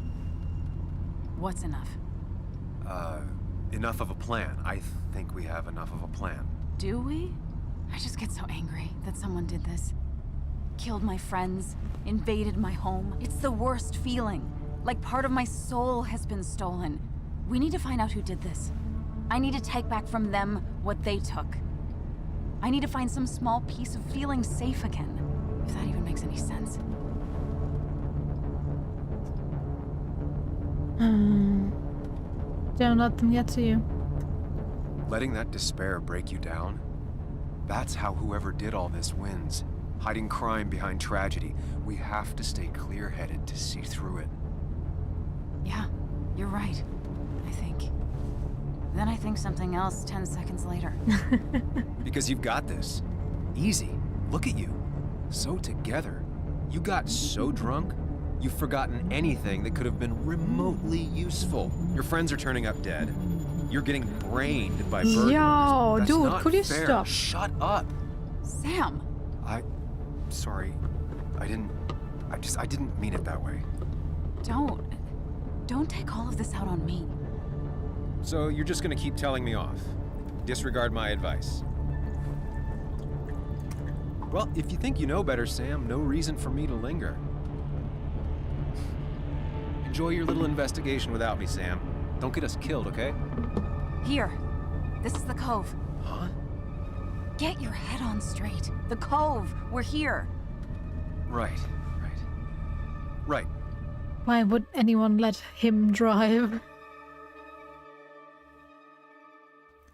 Speaker 4: What's enough?
Speaker 2: Enough of a plan. I think we have enough of a plan.
Speaker 4: Do we? I just get so angry that someone did this. Killed my friends, invaded my home. It's the worst feeling. Like part of my soul has been stolen. We need to find out who did this. I need to take back from them what they took. I need to find some small piece of feeling safe again. If that even makes any sense.
Speaker 1: Don't let them get to you.
Speaker 2: Letting that despair break you down? That's how whoever did all this wins. Hiding crime behind tragedy. We have to stay clear-headed to see through it.
Speaker 4: Yeah, you're right. I think. Then I think something else 10 seconds later.
Speaker 2: Because you've got this. Easy. Look at you. So together. You got so drunk, you've forgotten anything that could have been remotely useful. Your friends are turning up dead. You're getting brained by burglars.
Speaker 1: Yo,
Speaker 2: That's
Speaker 1: dude,
Speaker 2: not
Speaker 1: could you
Speaker 2: fair.
Speaker 1: stop?
Speaker 2: Shut up.
Speaker 4: Sam!
Speaker 2: Sorry. I didn't mean it that way.
Speaker 4: Don't take all of this out on me.
Speaker 3: So you're just gonna keep telling me off? Disregard my advice? Well, if you think you know better, Sam, no reason for me to linger. Enjoy your little investigation without me, Sam. Don't get us killed, okay?
Speaker 4: Here. This is the cove.
Speaker 2: Huh?
Speaker 4: Get your head on straight. The cove. We're here.
Speaker 2: Right.
Speaker 1: Why would anyone let him drive?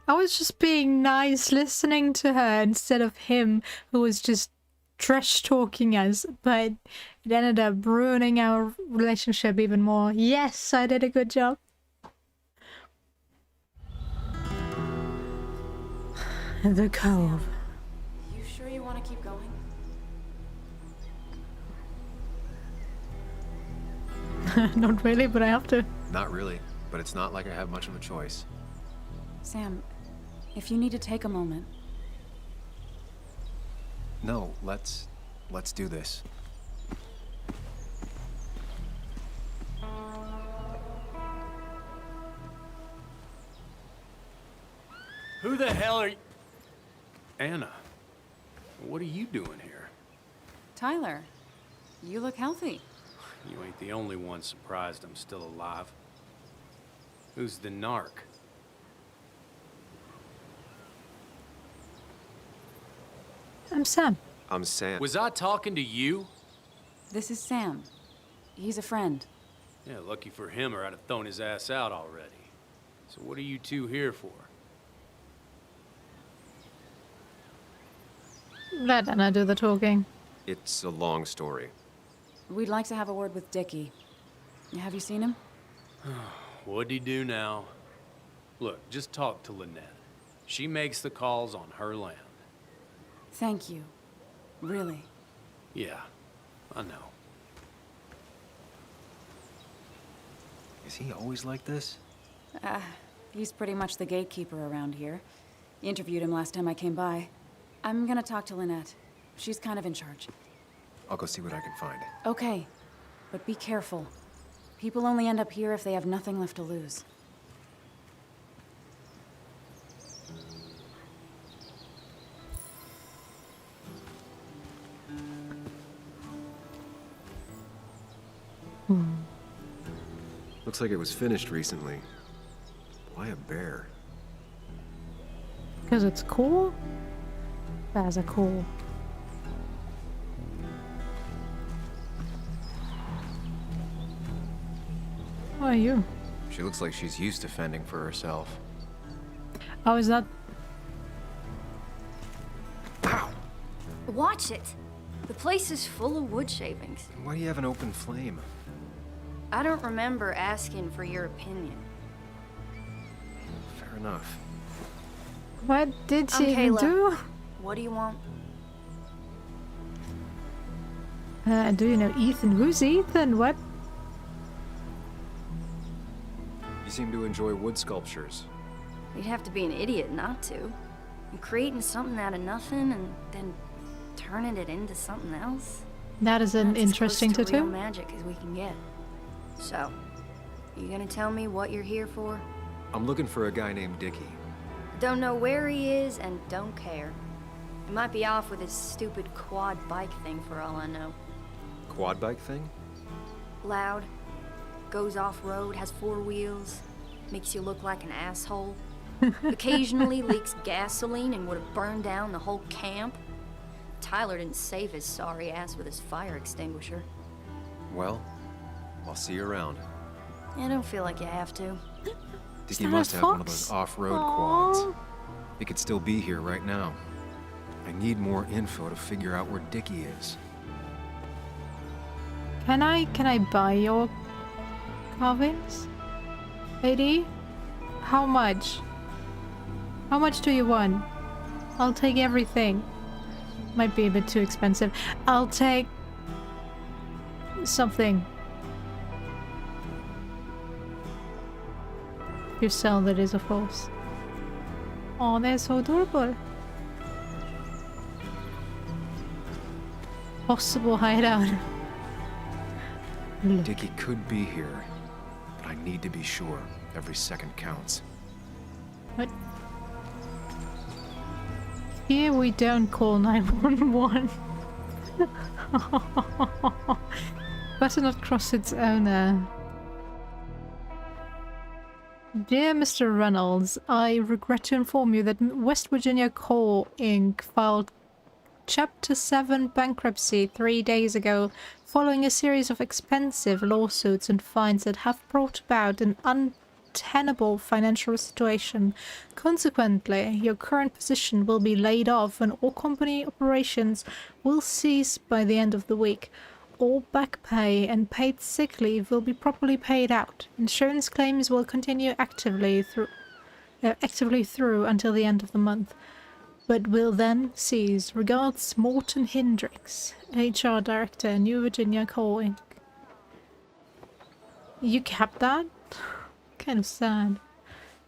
Speaker 1: I was just being nice, listening to her instead of him, who was just trash talking us, but it ended up ruining our relationship even more. Yes, I did a good job. The cove.
Speaker 4: You sure you want to keep going?
Speaker 1: Not really, but I have to.
Speaker 2: Not really, but it's not like I have much of a choice.
Speaker 4: Sam, if you need to take a moment.
Speaker 2: No, let's do this.
Speaker 7: Who the hell are you? Anna, what are you doing here?
Speaker 4: Tyler, you look healthy.
Speaker 7: You ain't the only one surprised I'm still alive. Who's the narc?
Speaker 1: I'm Sam.
Speaker 2: I'm Sam.
Speaker 7: Was I talking to you?
Speaker 4: This is Sam. He's a friend.
Speaker 7: Yeah, lucky for him or I'd have thrown his ass out already. So what are you two here for?
Speaker 1: Let Anna do the talking.
Speaker 2: It's a long story.
Speaker 4: We'd like to have a word with Dickie. Have you seen him?
Speaker 7: What'd he do now? Look, just talk to Lynette. She makes the calls on her land.
Speaker 4: Thank you. Really.
Speaker 7: Yeah, I know.
Speaker 2: Is he always like this?
Speaker 4: He's pretty much the gatekeeper around here. Interviewed him last time I came by. I'm gonna talk to Lynette. She's kind of in charge.
Speaker 2: I'll go see what I can find.
Speaker 4: Okay, but be careful. People only end up here if they have nothing left to lose.
Speaker 2: Looks like it was finished recently. Why a bear?
Speaker 1: Because it's cool? Bears are cool. Who are you?
Speaker 2: She looks like she's used to fending for herself.
Speaker 1: Oh, is that...
Speaker 2: Ow!
Speaker 8: Watch it. The place is full of wood shavings.
Speaker 2: Why do you have an open flame?
Speaker 8: I don't remember asking for your opinion.
Speaker 2: Fair enough.
Speaker 1: What did she even
Speaker 8: Kayla.
Speaker 1: do?
Speaker 8: What do you want?
Speaker 1: Do you know Ethan? Who's Ethan? What?
Speaker 2: You seem to enjoy wood sculptures.
Speaker 8: You'd have to be an idiot not to. And creating something out of nothing and then turning it into something else.
Speaker 1: That is an
Speaker 8: That's as
Speaker 1: interesting
Speaker 8: close to real
Speaker 1: tattoo.
Speaker 8: magic as we can get. So, you gonna tell me what you're here for?
Speaker 2: I'm looking for a guy named Dickie.
Speaker 8: Don't know where he is and don't care. He might be off with his stupid quad bike thing for all I know.
Speaker 2: Quad bike thing?
Speaker 8: Loud, goes off-road, has 4 wheels, makes you look like an asshole. Occasionally leaks gasoline and would have burned down the whole camp. Tyler didn't save his sorry ass with his fire extinguisher.
Speaker 2: Well, I'll see you around.
Speaker 8: I don't feel like you have to.
Speaker 2: Dickie
Speaker 1: that
Speaker 2: must
Speaker 1: a
Speaker 2: have one of
Speaker 1: fox?
Speaker 2: those off-road
Speaker 1: Aw.
Speaker 2: quads. He could still be here right now. I need more info to figure out where Dickie is.
Speaker 1: Can I buy your carvings? Lady? How much? How much do you want? I'll take everything. Might be a bit too expensive. I'll take something. You sell that is, of course. Oh, they're so adorable. Possible hideout. Look.
Speaker 2: Dickie could be here, but I need to be sure. Every second counts.
Speaker 1: What? Here we don't call 911. Better not cross its owner. Dear Mr. Reynolds, I regret to inform you that West Virginia Coal Inc. filed Chapter 7 bankruptcy 3 days ago, following a series of expensive lawsuits and fines that have brought about an untenable financial situation. Consequently, your current position will be laid off and all company operations will cease by the end of the week. All back pay and paid sick leave will be properly paid out. Insurance claims will continue actively through until the end of the month, but will then cease. Regards, Morton Hendricks, HR Director, New Virginia Coal Inc. You kept that? Kind of sad.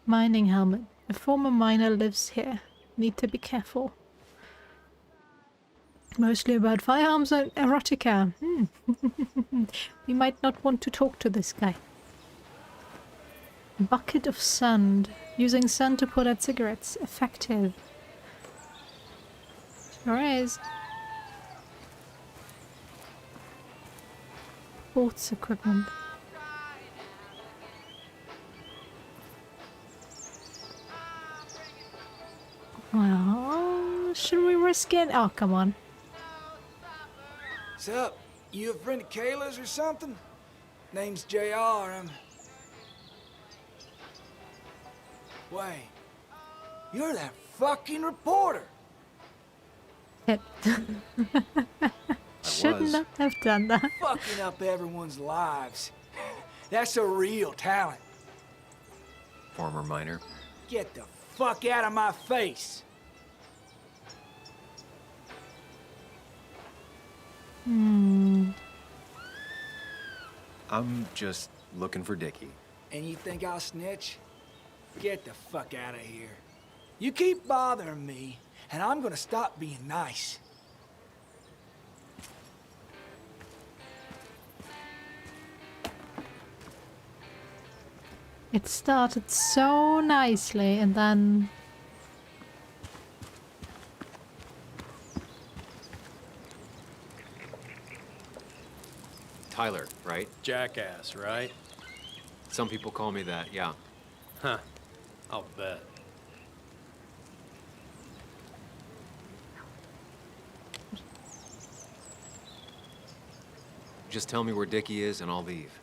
Speaker 1: Mining helmet. A former miner lives here. Need to be careful. Mostly about firearms and erotica. We might not want to talk to this guy. Bucket of sand. Using sand to put out cigarettes. Effective. Sure is. Sports equipment. Well, should we risk it? Oh, come on.
Speaker 9: What's up? You a friend of Kayla's or something? Name's JR. Wait. You're that fucking reporter.
Speaker 1: It. Should
Speaker 2: was.
Speaker 1: not have done that.
Speaker 9: Fucking up everyone's lives. That's a real talent.
Speaker 2: Former miner.
Speaker 9: Get the fuck out of my face.
Speaker 2: I'm just looking for Dickie.
Speaker 9: And you think I'll snitch? Get the fuck out of here. You keep bothering me, and I'm gonna stop being nice.
Speaker 1: It started so nicely and then...
Speaker 2: Tyler, right?
Speaker 7: Jackass, right?
Speaker 2: Some people call me that, yeah.
Speaker 7: Huh. I'll bet.
Speaker 2: Just tell me where Dickie is and I'll leave.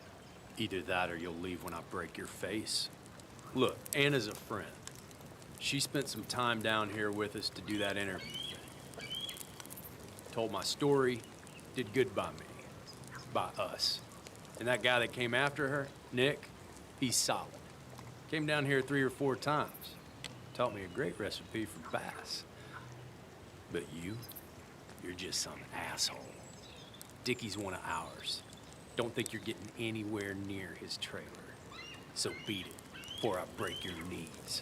Speaker 7: Either that or you'll leave when I break your face. Look, Anna's a friend. She spent some time down here with us to do that interview thing. told my story, did good by me. By us. And that guy that came after her, Nick, he's solid. Came down here 3 or 4 times. Taught me a great recipe for bass. But you're just some asshole. Dickie's one of ours. Don't think you're getting anywhere near his trailer. So beat it before I break your knees.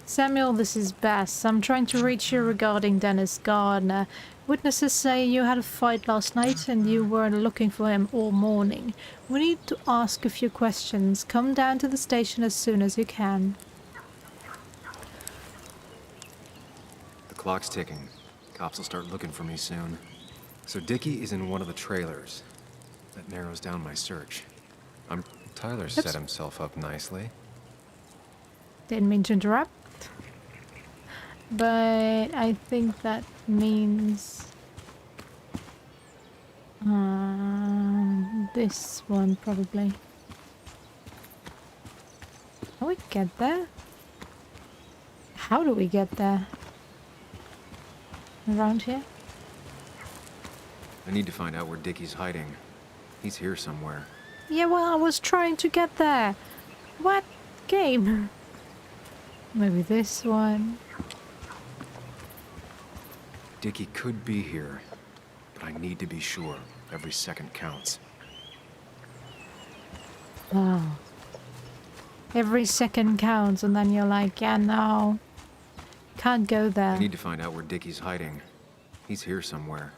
Speaker 1: Samuel, this is Bess. I'm trying to reach you regarding Dennis Gardner. Witnesses say you had a fight last night and you were looking for him all morning. We need to ask a few questions. Come down to the station as soon as you can.
Speaker 2: The clock's ticking. Cops will start looking for me soon. So Dickie is in one of the trailers. That narrows down my search. Tyler set himself up nicely.
Speaker 1: Didn't mean to interrupt. But I think that means this one probably. How do we get there? How do we get there? Around here?
Speaker 2: I need to find out where Dickie's hiding. He's here somewhere.
Speaker 1: Yeah, well, I was trying to get there. What game? Maybe this one.
Speaker 2: Dickie could be here, but I need to be sure. Every second counts.
Speaker 1: Wow. Every second counts, and then you're like, yeah, no. Can't go there.
Speaker 2: I need to find out where Dickie's hiding. He's here somewhere.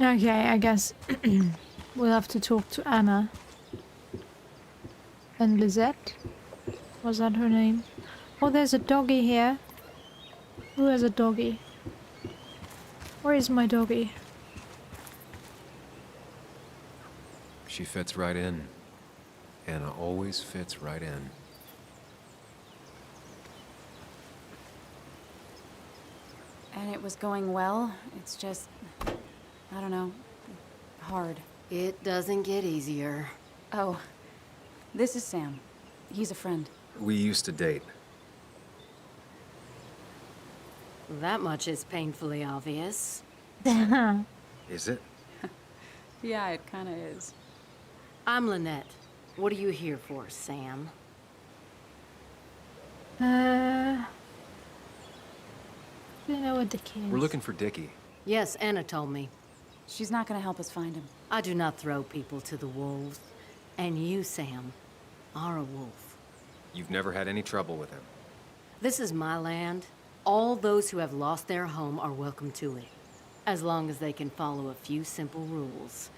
Speaker 1: Okay, I guess we'll have to talk to Anna. And Lizette? Was that her name? Oh, there's a doggy here. Who has a doggy? Where is my doggy?
Speaker 2: She fits right in. Anna always fits right in.
Speaker 4: And it was going well. It's just, I don't know, hard.
Speaker 10: It doesn't get easier.
Speaker 4: Oh, this is Sam. He's a friend.
Speaker 2: We used to date.
Speaker 10: That much is painfully obvious.
Speaker 2: Is it?
Speaker 4: Yeah, it kind of is.
Speaker 10: I'm Lynette. What are you here for, Sam?
Speaker 1: Do you know what Dickie is?
Speaker 2: We're looking for Dickie.
Speaker 10: Yes, Anna told me.
Speaker 4: She's not gonna help us find him.
Speaker 10: I do not throw people to the wolves. And you, Sam, are a wolf.
Speaker 2: You've never had any trouble with him.
Speaker 10: This is my land. All those who have lost their home are welcome to it, as long as they can follow a few simple rules.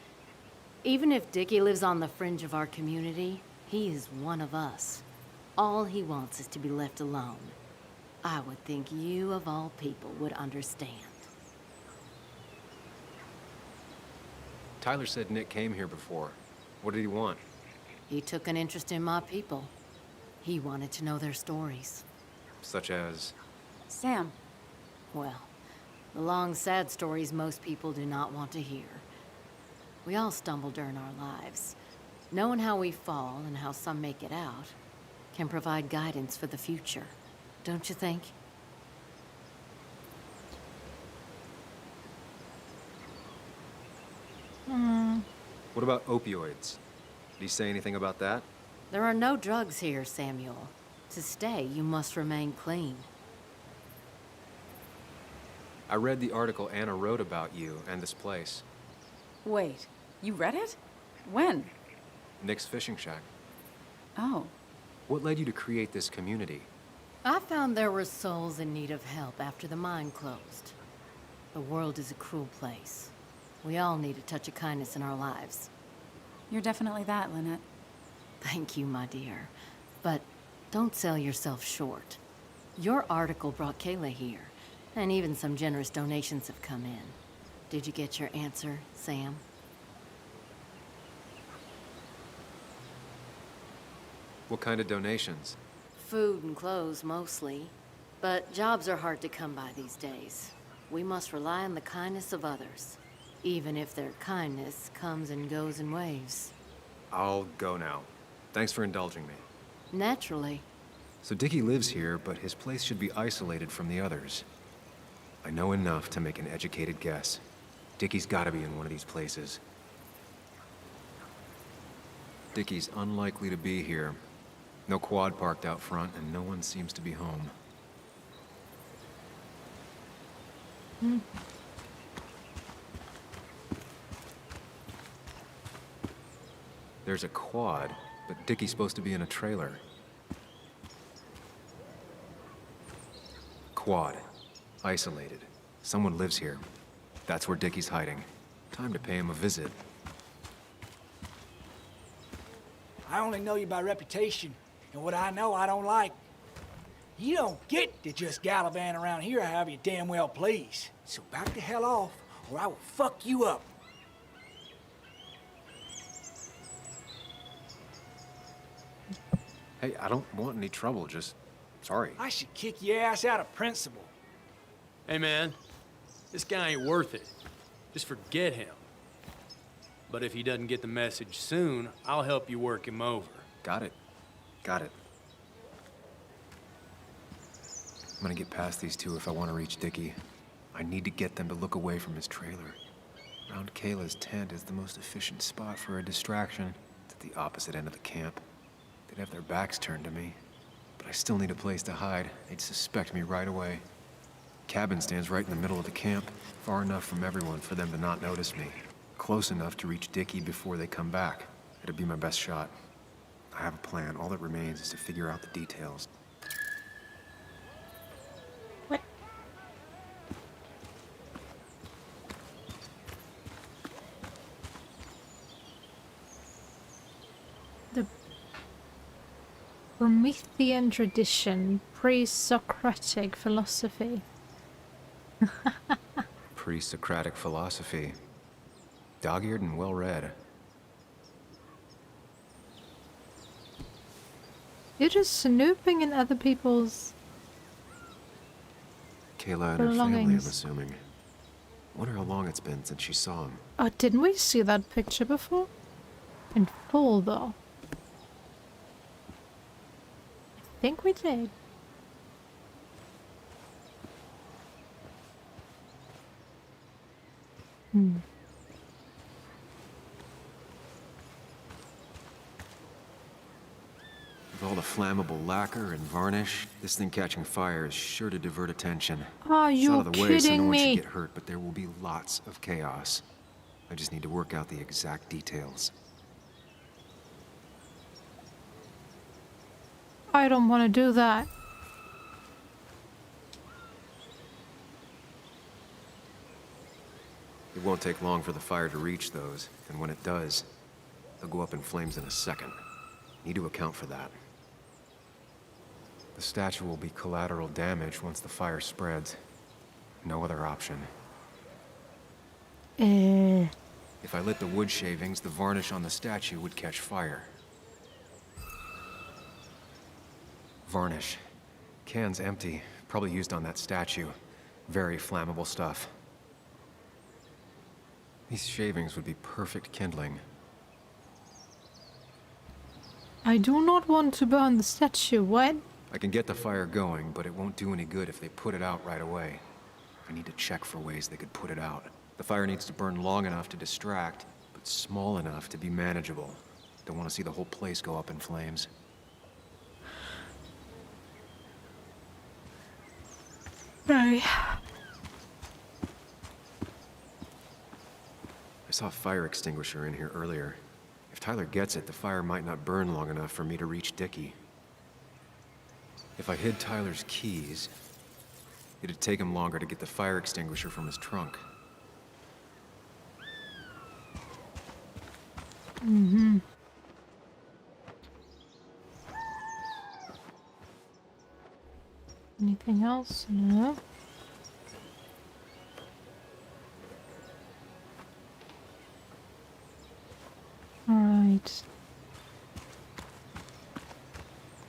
Speaker 10: Even if Dickie lives on the fringe of our community, he is one of us. All he wants is to be left alone. I would think you, of all people, would understand.
Speaker 2: Tyler said Nick came here before. What did he want?
Speaker 10: He took an interest in my people. He wanted to know their stories.
Speaker 2: Such as?
Speaker 4: Sam.
Speaker 10: Well, the long, sad stories most people do not want to hear. We all stumble during our lives. Knowing how we fall and how some make it out can provide guidance for the future, don't you think?
Speaker 2: What about opioids? Did he say anything about that?
Speaker 10: There are no drugs here, Samuel. To stay, you must remain clean.
Speaker 2: I read the article Anna wrote about you and this place.
Speaker 4: Wait, you read it? When?
Speaker 2: Nick's fishing shack.
Speaker 4: Oh.
Speaker 2: What led you to create this community?
Speaker 10: I found there were souls in need of help after the mine closed. The world is a cruel place. We all need a touch of kindness in our lives.
Speaker 4: You're definitely that, Lynette.
Speaker 10: Thank you, my dear. But don't sell yourself short. Your article brought Kayla here, and even some generous donations have come in. Did you get your answer, Sam?
Speaker 2: What kind of donations?
Speaker 10: Food and clothes, mostly. But jobs are hard to come by these days. We must rely on the kindness of others, even if their kindness comes and goes in waves.
Speaker 2: I'll go now. Thanks for indulging me.
Speaker 10: Naturally.
Speaker 3: So Dickie lives here, but his place should be isolated from the others. I know enough to make an educated guess. Dickie's gotta be in one of these places. Dickie's unlikely to be here. No quad parked out front, and no one seems to be home. There's a quad, but Dickie's supposed to be in a trailer. Quad. Isolated. Someone lives here. That's where Dickie's hiding. Time to pay him a visit.
Speaker 9: I only know you by reputation, and what I know I don't like. You don't get to just gallivant around here however you damn well please. So back the hell off, or I will fuck you up.
Speaker 3: Hey, I don't want any trouble, just... sorry.
Speaker 9: I should kick your ass out of principle.
Speaker 7: Hey, man, this guy ain't worth it. Just forget him. But if he doesn't get the message soon, I'll help you work him over.
Speaker 3: Got it. Got it. I'm gonna get past these two if I want to reach Dickie. I need to get them to look away from his trailer. Around Kayla's tent is the most efficient spot for a distraction. It's at the opposite end of the camp. They'd have their backs turned to me. But I still need a place to hide. They'd suspect me right away. Cabin stands right in the middle of the camp, far enough from everyone for them to not notice me. Close enough to reach Dickie before they come back. It'd be my best shot. I have a plan. All that remains is to figure out the details.
Speaker 1: What? The Promethean tradition, pre-Socratic philosophy.
Speaker 3: Pre-Socratic philosophy. Dog-eared and well-read.
Speaker 1: You're just snooping in other people's
Speaker 3: Kayla and her family, I'm
Speaker 1: belongings.
Speaker 3: assuming. Wonder how long it's been since she saw him.
Speaker 1: Oh, didn't we see that picture before? In full, though. I think we did.
Speaker 3: With all the flammable lacquer and varnish, this thing catching fire is sure to divert attention.
Speaker 1: Are
Speaker 3: It's
Speaker 1: you
Speaker 3: out of the way so no
Speaker 1: kidding
Speaker 3: one should
Speaker 1: me?
Speaker 3: get hurt, but there will be lots of chaos. I just need to work out the exact details.
Speaker 1: I don't want to do that.
Speaker 3: It won't take long for the fire to reach those, and when it does, they'll go up in flames in a second. Need to account for that. The statue will be collateral damage once the fire spreads. No other option. If I lit the wood shavings, the varnish on the statue would catch fire. Varnish. Can's empty. Probably used on that statue. Very flammable stuff. These shavings would be perfect kindling.
Speaker 1: I do not want to burn the statue. What?
Speaker 3: I can get the fire going, but it won't do any good if they put it out right away. I need to check for ways they could put it out. The fire needs to burn long enough to distract, but small enough to be manageable. Don't want to see the whole place go up in flames.
Speaker 1: No.
Speaker 3: I saw a fire extinguisher in here earlier. If Tyler gets it, the fire might not burn long enough for me to reach Dickie. If I hid Tyler's keys, it'd take him longer to get the fire extinguisher from his trunk.
Speaker 1: Mm-hmm. Anything else? No. Alright.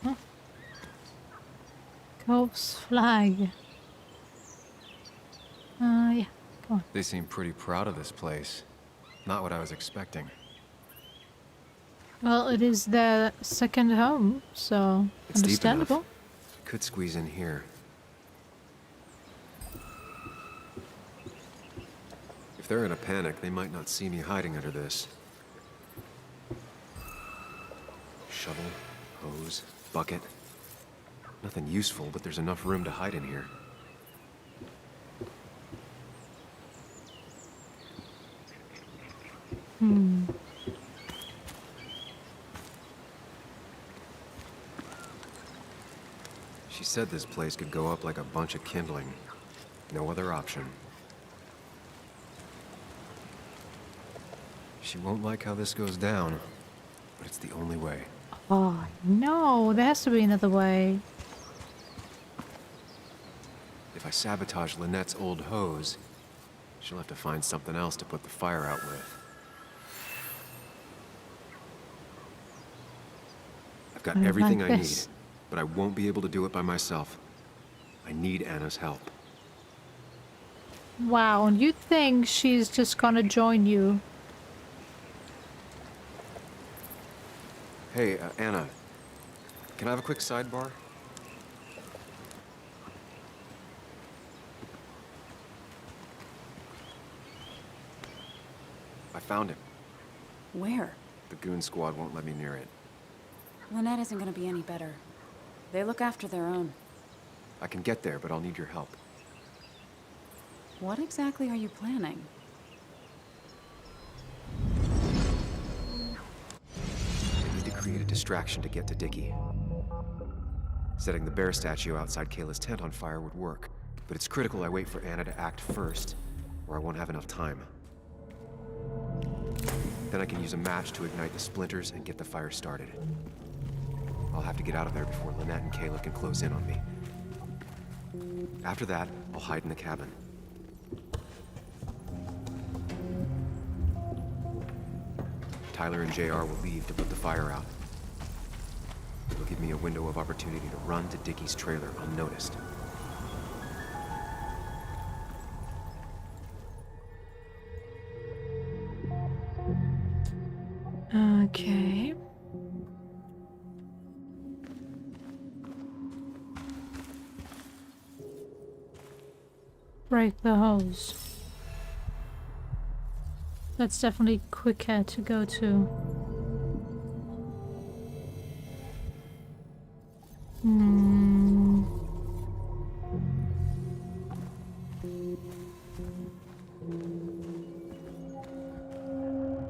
Speaker 1: Huh? Cove's flag. Yeah, come on.
Speaker 3: They seem pretty proud of this place. Not what I was expecting.
Speaker 1: Well, it is their second home, so
Speaker 2: It's deep enough.
Speaker 1: understandable.
Speaker 2: Could squeeze in here. If they're in a panic, they might not see me hiding under this. Shovel, hose, bucket. Nothing useful, but there's enough room to hide in here. She said this place could go up like a bunch of kindling. No other option. She won't like how this goes down, but it's the only way.
Speaker 1: Oh, no, there has to be another way.
Speaker 2: If I sabotage Lynette's old hose, she'll have to find something else to put the fire out with. I've got
Speaker 1: I don't
Speaker 2: everything
Speaker 1: like
Speaker 2: I
Speaker 1: this.
Speaker 2: need, but I won't be able to do it by myself. I need Anna's help.
Speaker 1: Wow, and you think she's just gonna join you?
Speaker 2: Hey, Anna, can I have a quick sidebar? I found him.
Speaker 4: Where?
Speaker 2: The goon squad won't let me near it.
Speaker 4: Lynette isn't gonna be any better. They look after their own.
Speaker 2: I can get there, but I'll need your help.
Speaker 4: What exactly are you planning?
Speaker 2: I need to create a distraction to get to Dickie. Setting the bear statue outside Kayla's tent on fire would work, but it's critical I wait for Anna to act first, or I won't have enough time. Then I can use a match to ignite the splinters and get the fire started. I'll have to get out of there before Lynette and Kayla can close in on me. After that, I'll hide in the cabin. Tyler and JR will leave to put the fire out. It'll give me a window of opportunity to run to Dickie's trailer unnoticed.
Speaker 1: Okay. Break the hose. That's definitely quicker to go to. Hmm.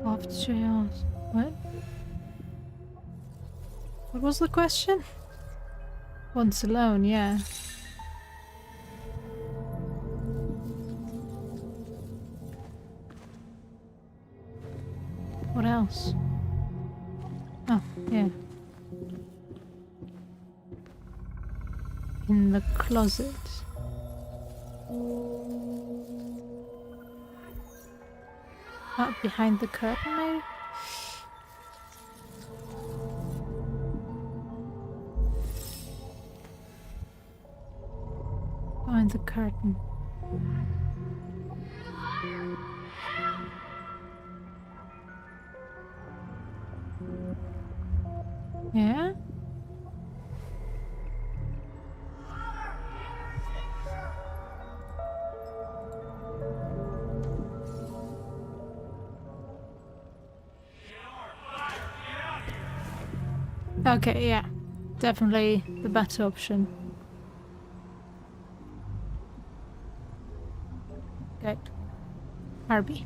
Speaker 1: Off trails. What? What was the question? Once alone, yeah. What else? Oh, yeah. In the closet. Oh, behind the curtain, maybe? Behind the curtain. Yeah? Okay, yeah. Definitely the better option. Good. RB.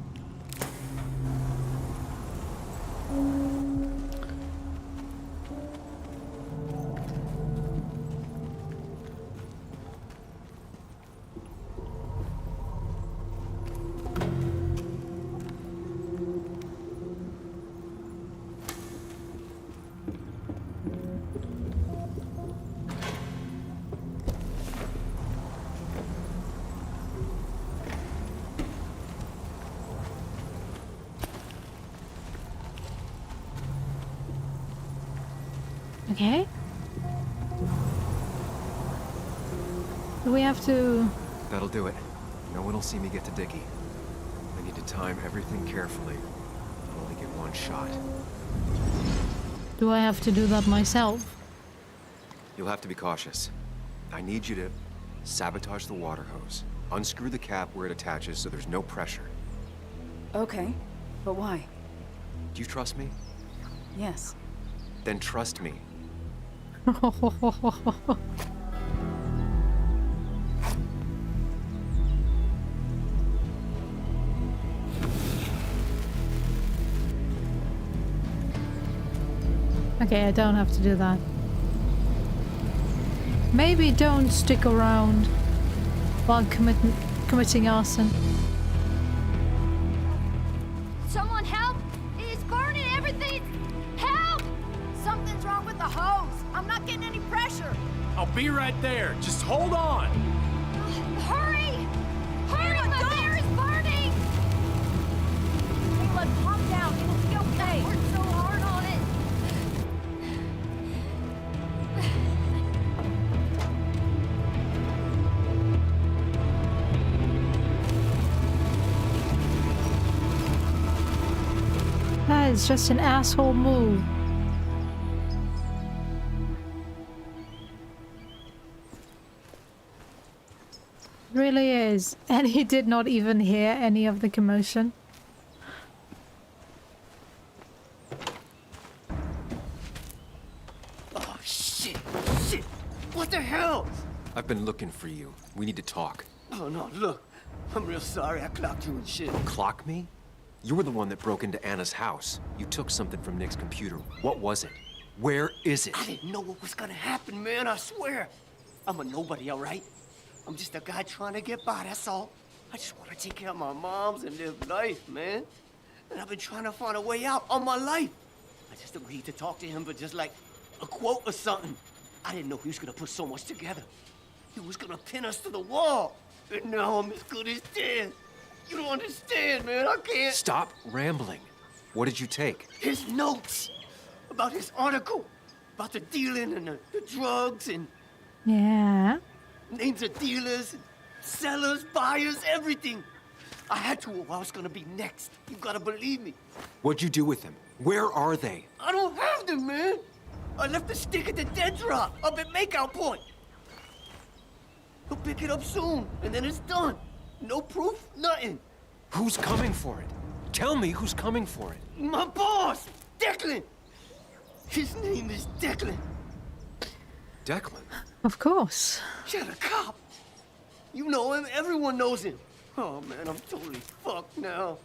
Speaker 1: Okay. Do we have to...
Speaker 2: That'll do it. No one will see me get to Dickie. I need to time everything carefully. I'll only get one shot.
Speaker 1: do I have to do that myself?
Speaker 2: You'll have to be cautious. I need you to sabotage the water hose. Unscrew the cap where it attaches so there's no pressure.
Speaker 4: Okay, but why?
Speaker 2: Do you trust me?
Speaker 4: Yes.
Speaker 2: Then trust me.
Speaker 1: Okay, I don't have to do that. Maybe don't stick around while committing arson.
Speaker 8: Someone help! It's burning everything! Help! Something's wrong with the hose. I'm not getting any pressure.
Speaker 7: I'll be right there. Just hold on.
Speaker 8: Hurry! Hurry! My hair is burning! Caleb, calm down. It'll be okay. I worked so hard on it.
Speaker 1: That is just an asshole move. Really is. And he did not even hear any of the commotion.
Speaker 11: Oh, shit! Shit! What the hell?
Speaker 2: I've been looking for you. We need to talk.
Speaker 11: Oh, no, look. I'm real sorry I clocked you and shit.
Speaker 2: Clock me? You were the one that broke into Anna's house. You took something from Nick's computer. What was it? Where is it?
Speaker 11: I didn't know what was gonna happen, man, I swear. I'm a nobody, all right? I'm just a guy trying to get by, that's all. I just want to take care of my moms and live life, man. And I've been trying to find a way out all my life. I just agreed to talk to him for just like a quote or something. I didn't know he was gonna put so much together. He was gonna pin us to the wall. And now I'm as good as dead. You don't understand, man. I can't.
Speaker 2: Stop rambling. What did you take?
Speaker 11: His notes about his article, about the dealing and the drugs and
Speaker 1: Yeah.
Speaker 11: names of dealers, sellers, buyers, everything. I had to or I was gonna be next. You gotta believe me.
Speaker 2: What'd you do with them? Where are they?
Speaker 11: I don't have them, man. I left the stick at the dead drop up at Makeout Point. He'll pick it up soon, and then it's done. No proof, nothing.
Speaker 2: Who's coming for it? Tell me who's coming for it.
Speaker 11: My boss, Declan. His name is Declan.
Speaker 2: Declan?
Speaker 1: Of course.
Speaker 11: You're a cop. You know him, everyone knows him. Oh man, I'm totally fucked now.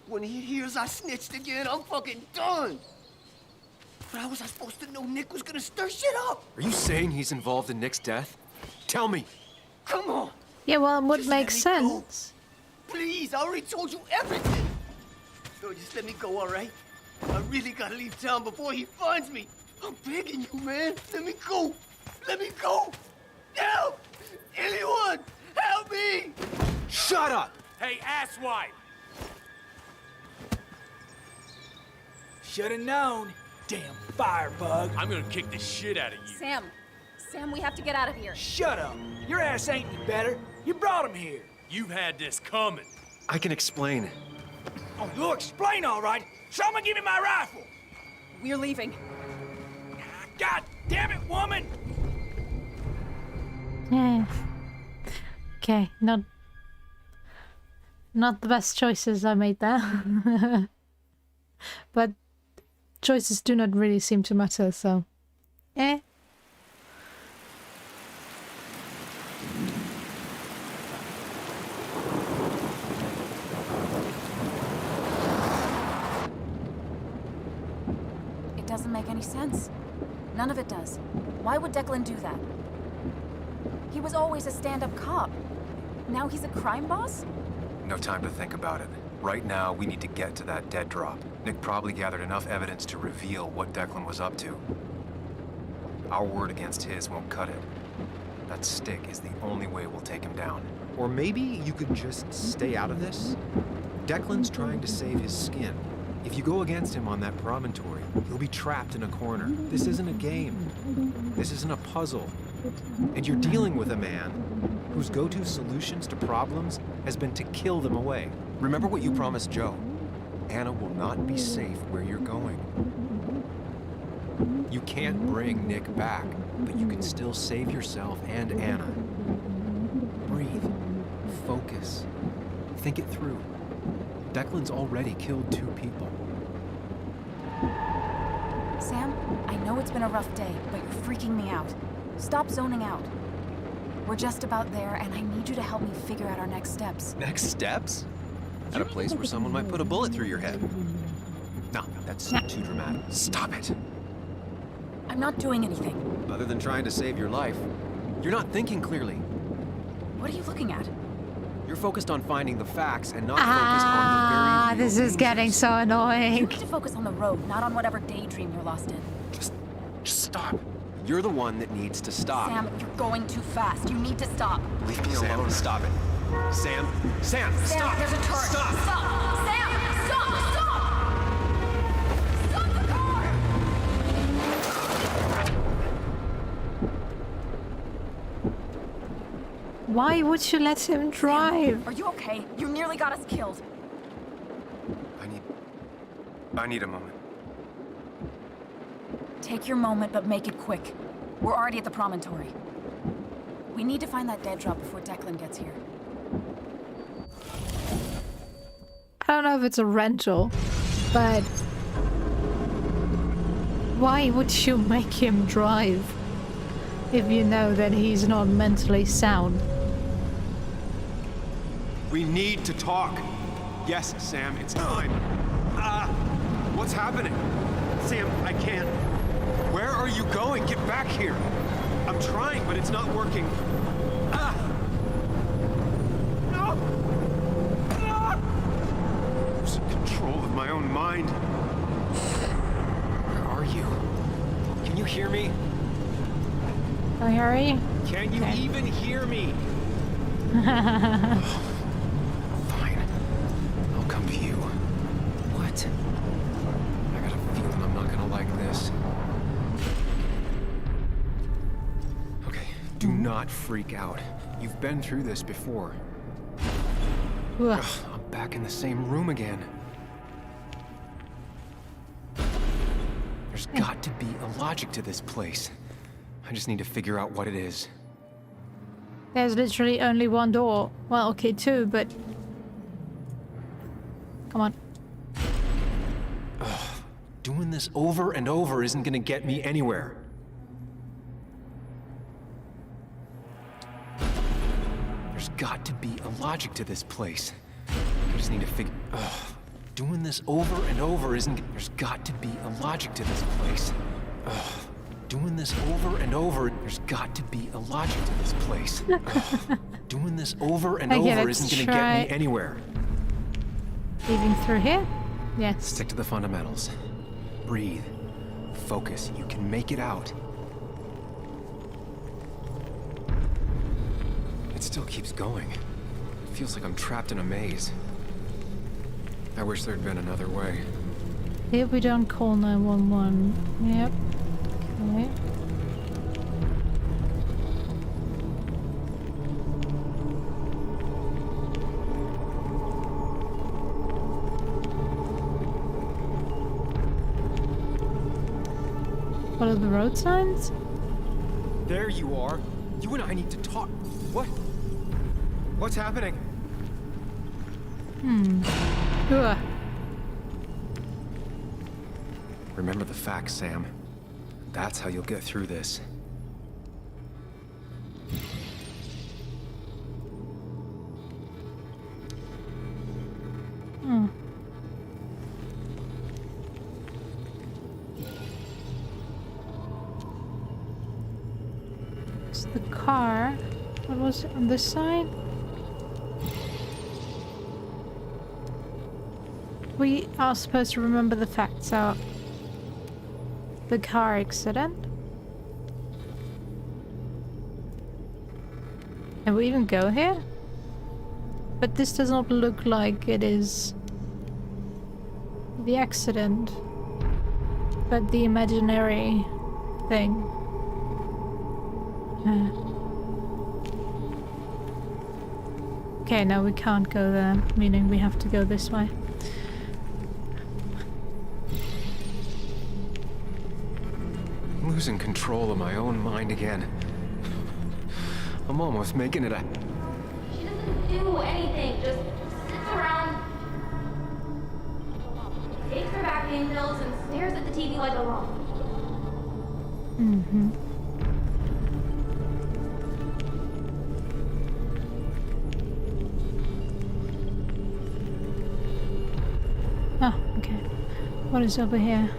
Speaker 11: When he hears I snitched again, I'm fucking done. But how was I supposed to know Nick was gonna stir shit up?
Speaker 2: Are you saying he's involved in Nick's death? Tell me.
Speaker 11: Come on.
Speaker 1: Yeah, well, it would
Speaker 11: Just
Speaker 1: make
Speaker 11: let me go.
Speaker 1: sense.
Speaker 11: Please, I already told you everything. So just let me go, all right? I really gotta leave town before he finds me. I'm begging you, man. Let me go. Let me go. Help! Anyone! Help me!
Speaker 2: Shut up!
Speaker 7: Hey, asswipe!
Speaker 9: Should've known. Damn firebug.
Speaker 7: I'm gonna kick the shit out of you.
Speaker 4: Sam, we have to get out of here.
Speaker 9: Shut up. Your ass ain't any better. You brought him here.
Speaker 7: You've had this coming.
Speaker 2: I can explain.
Speaker 9: Oh, you'll explain all right. Someone give me my rifle.
Speaker 4: We're leaving.
Speaker 9: God damn it, woman!
Speaker 1: Yeah. Okay, not the best choices I made there. But choices do not really seem to matter, so eh.
Speaker 4: It doesn't make any sense. None of it does. Why would Declan do that? He was always a stand-up cop. Now he's a crime boss?
Speaker 2: No time to think about it. Right now, we need to get to that dead drop. Nick probably gathered enough evidence to reveal what Declan was up to. Our word against his won't cut it. That stick is the only way we'll take him down. Or maybe you could just stay out of this? Declan's trying to save his skin. If you go against him on that promontory, he'll be trapped in a corner. This isn't a game. This isn't a puzzle. And you're dealing with a man whose go-to solutions to problems has been to kill them away. Remember what you promised Joe. Anna will not be safe where you're going. You can't bring Nick back, but you can still save yourself and Anna. Breathe. Focus. Think it through. Declan's already killed 2 people.
Speaker 4: Sam, I know it's been a rough day, but you're freaking me out. Stop zoning out. We're just about there, and I need you to help me figure out our next steps.
Speaker 2: Next steps? At a place where someone might put a bullet through your head. No, that's too dramatic. Stop it.
Speaker 4: I'm not doing anything.
Speaker 2: Other than trying to save your life, you're not thinking clearly.
Speaker 4: What are you looking at?
Speaker 2: You're focused on finding the facts and not focused on the very real
Speaker 1: This is getting
Speaker 2: dangers.
Speaker 1: so
Speaker 4: You
Speaker 1: annoying.
Speaker 4: need to focus on the road, not on whatever daydream you're lost in.
Speaker 2: Just stop. You're the one that needs to stop.
Speaker 4: Sam, you're going too fast. You need to stop.
Speaker 2: Leave me alone. Stop it. Sam,
Speaker 4: Sam,
Speaker 2: stop.
Speaker 4: there's a turret.
Speaker 2: Stop.
Speaker 4: Stop. Sam, stop. Stop. Stop the car.
Speaker 1: Why would you let him drive?
Speaker 4: Are you okay? You nearly got us killed.
Speaker 2: I need a moment.
Speaker 4: Take your moment, but make it quick. We're already at the promontory. We need to find that dead drop before Declan gets here.
Speaker 1: I don't know if it's a rental, but why would you make him drive if you know that he's not mentally sound?
Speaker 2: We need to talk. Yes, Sam, it's time. What's happening? Sam, I can't. Where are you going? Get back here. I'm trying, but it's not working. No! I'm losing control of my own mind. Where are you? Can you hear me?
Speaker 1: Oh, hurry.
Speaker 2: Can you even hear me? Fine. I'll come to you. What? I got a feeling I'm not gonna like this. Okay, do not freak out. You've been through this before.
Speaker 1: Ugh.
Speaker 2: Ugh, I'm back in the same room again. There's got to be a logic to this place. I just need to figure out what it is.
Speaker 1: There's literally only one door. Well, okay, 2, but... Come on.
Speaker 2: Ugh, doing this over and over isn't gonna get me anywhere. There's got to be a logic to this place. I just need to figure... Doing this over and over isn't... There's got to be a logic to this place. Doing this over and over... There's got to be a logic to this place. Doing this over and
Speaker 1: Okay,
Speaker 2: over
Speaker 1: let's
Speaker 2: isn't gonna
Speaker 1: try-
Speaker 2: get me anywhere.
Speaker 1: Leaving through here? Yes.
Speaker 2: Stick to the fundamentals. Breathe. Focus. You can make it out. It still keeps going. It feels like I'm trapped in a maze. I wish there'd been another way.
Speaker 1: Here we don't call 911. Yep. Okay. Follow the road signs?
Speaker 2: There you are. You and I need to talk. What? What's happening?
Speaker 1: Ugh.
Speaker 2: Remember the facts, Sam. That's how you'll get through this.
Speaker 1: It's the car. What was it on this side? We are supposed to remember the facts out. The car accident. Can we even go here? But this does not look like it is the accident, but the imaginary thing. Okay, no, we can't go there, meaning we have to go this way.
Speaker 3: losing control of my own mind again. I'm almost making it a...
Speaker 6: She doesn't do anything, just sits around, takes her back pain pills, and stares at the TV like a rock.
Speaker 1: Mm-hmm. Ah, okay. What is over here?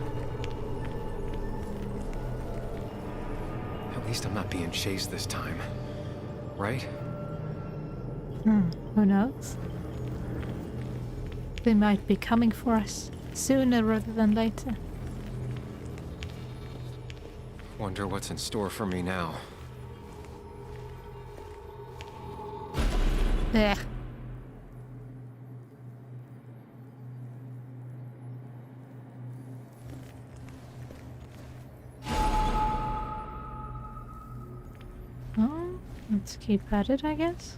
Speaker 3: At least I'm not being chased this time. Right?
Speaker 1: Who knows? They might be coming for us sooner rather than later.
Speaker 3: Wonder what's in store for me now.
Speaker 1: There. Oh, let's keep at it, I guess.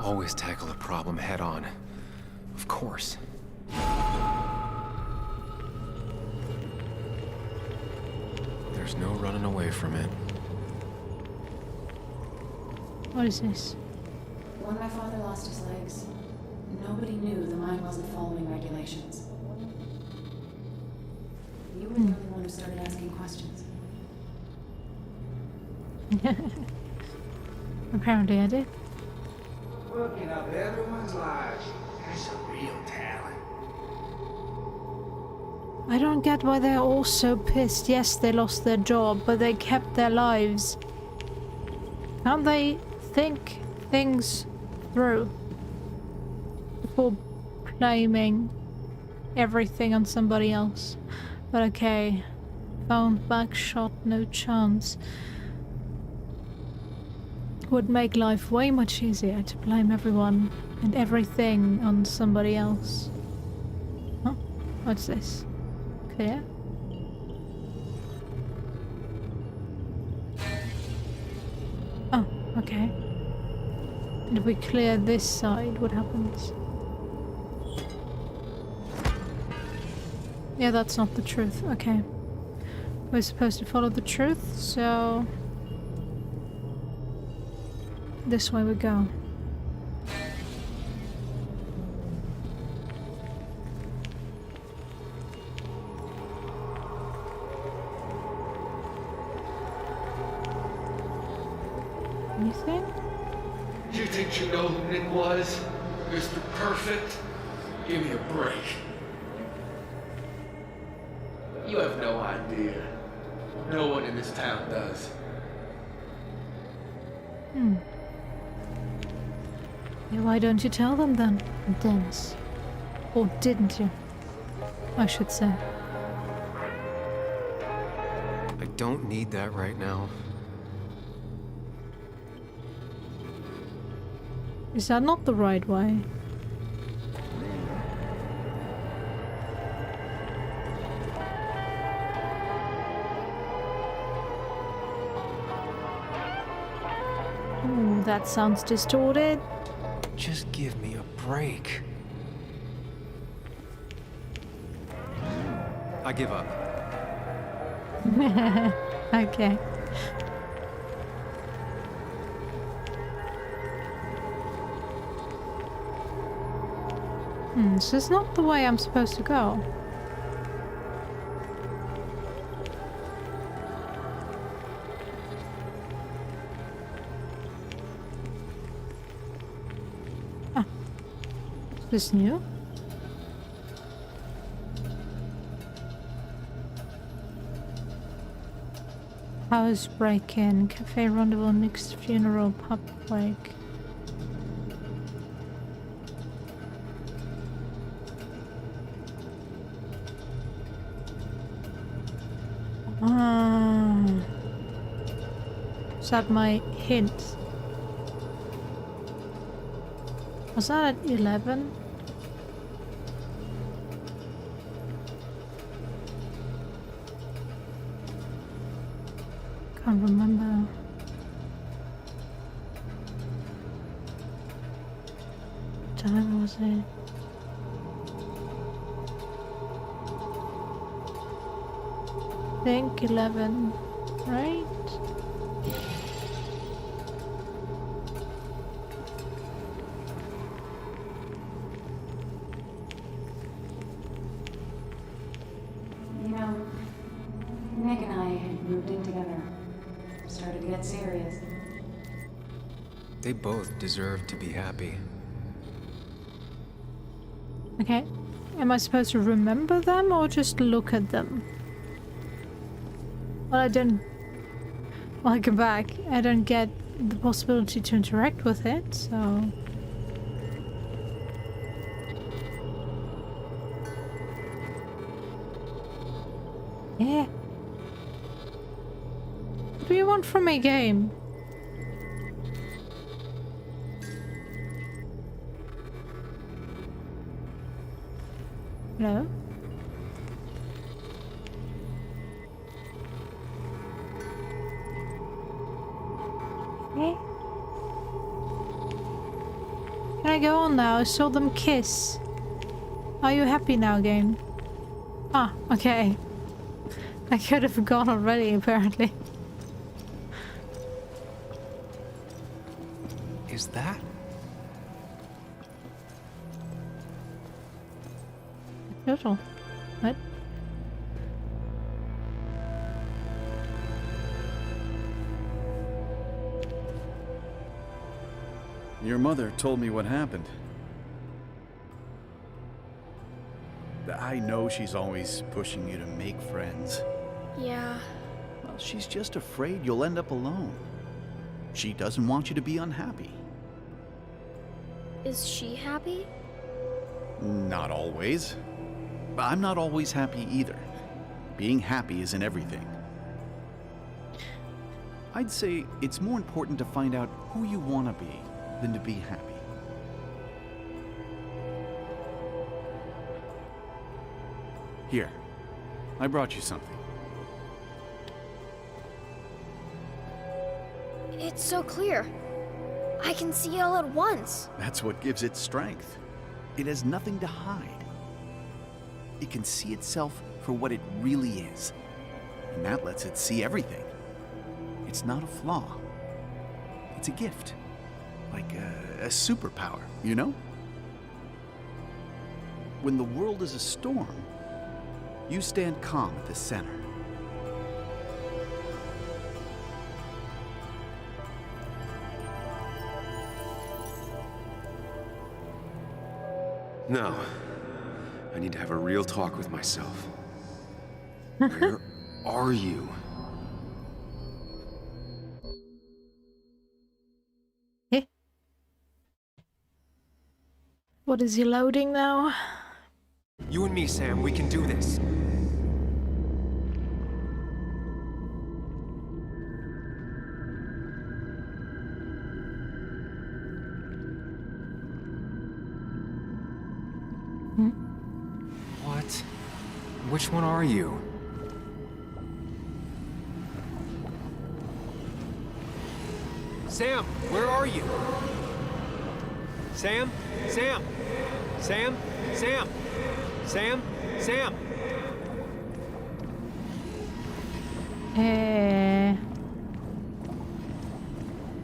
Speaker 3: Always tackle a problem head on. Of course. There's no running away from it.
Speaker 1: What is this?
Speaker 4: When my father lost his legs, nobody knew the mine wasn't following regulations. You were the only one who started asking questions.
Speaker 1: Apparently I did.
Speaker 9: Fucking up everyone's lives. That's a real talent.
Speaker 1: I don't get why they're all so pissed. Yes, they lost their job, but they kept their lives. Can't they think things through before blaming everything on somebody else? But okay. Found back shot, no chance. Would make life way much easier to blame everyone and everything on somebody else. Huh? What's this? Clear? Oh, okay. And if we clear this side, what happens? Yeah, that's not the truth. Okay. We're supposed to follow the truth, so... this way we go. Anything?
Speaker 12: You think you know who Nick was? Mr. Perfect? Give me a break. You have no idea. No one in this town does.
Speaker 1: Yeah, why don't you tell them then, Dennis? Or didn't you? I should say.
Speaker 3: I don't need that right now.
Speaker 1: Is that not the right way? Ooh, that sounds distorted.
Speaker 3: Just give me a break. I give up.
Speaker 1: Okay. This is not the way I'm supposed to go. Ah. Is this new? House break-in, cafe rendezvous, mixed funeral, pub break. Is that my hint? Was that at 11? Can't remember. What time was it? think 11, right?
Speaker 4: You know, Nick and I had moved in together. Started to get serious.
Speaker 3: They both deserve to be happy.
Speaker 1: Okay. Am I supposed to remember them or just look at them? Well, I don't... When I come back, I don't get the possibility to interact with it, so... Yeah. What do you want from a game? Hello? Eh? Can I go on now? I saw them kiss. Are you happy now, game? Ah, okay. I could have gone already, apparently.
Speaker 3: Is that?
Speaker 1: Total. What?
Speaker 13: Your mother told me what happened. I know she's always pushing you to make friends.
Speaker 6: Yeah.
Speaker 13: Well, she's just afraid you'll end up alone. She doesn't want you to be unhappy.
Speaker 6: Is she happy?
Speaker 13: Not always. I'm not always happy either. Being happy isn't everything. I'd say it's more important to find out who you want to be than to be happy. Here, I brought you something.
Speaker 6: It's so clear. I can see it all at once.
Speaker 13: That's what gives it strength. It has nothing to hide. It can see itself for what it really is. And that lets it see everything. It's not a flaw. It's a gift. Like a superpower, you know? When the world is a storm, you stand calm at the center.
Speaker 2: No. I need to have a real talk with myself. Where are you?
Speaker 1: Eh? What is he loading now?
Speaker 2: You and me, Sam, we can do this. What? Which one are you? Sam, where are you? Sam? Sam? Sam? Sam? Sam? Sam?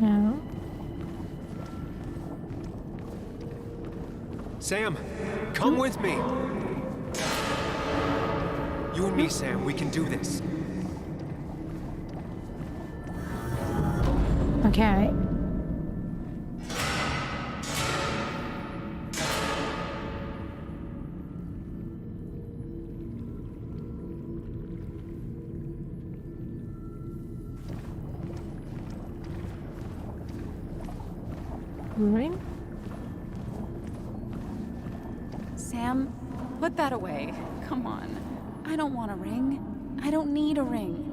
Speaker 1: No.
Speaker 2: Sam, come with me. You and me, Sam, we can do this.
Speaker 1: Okay. Ring?
Speaker 4: Sam, put that away. Come on. I don't want a ring. I don't need a ring.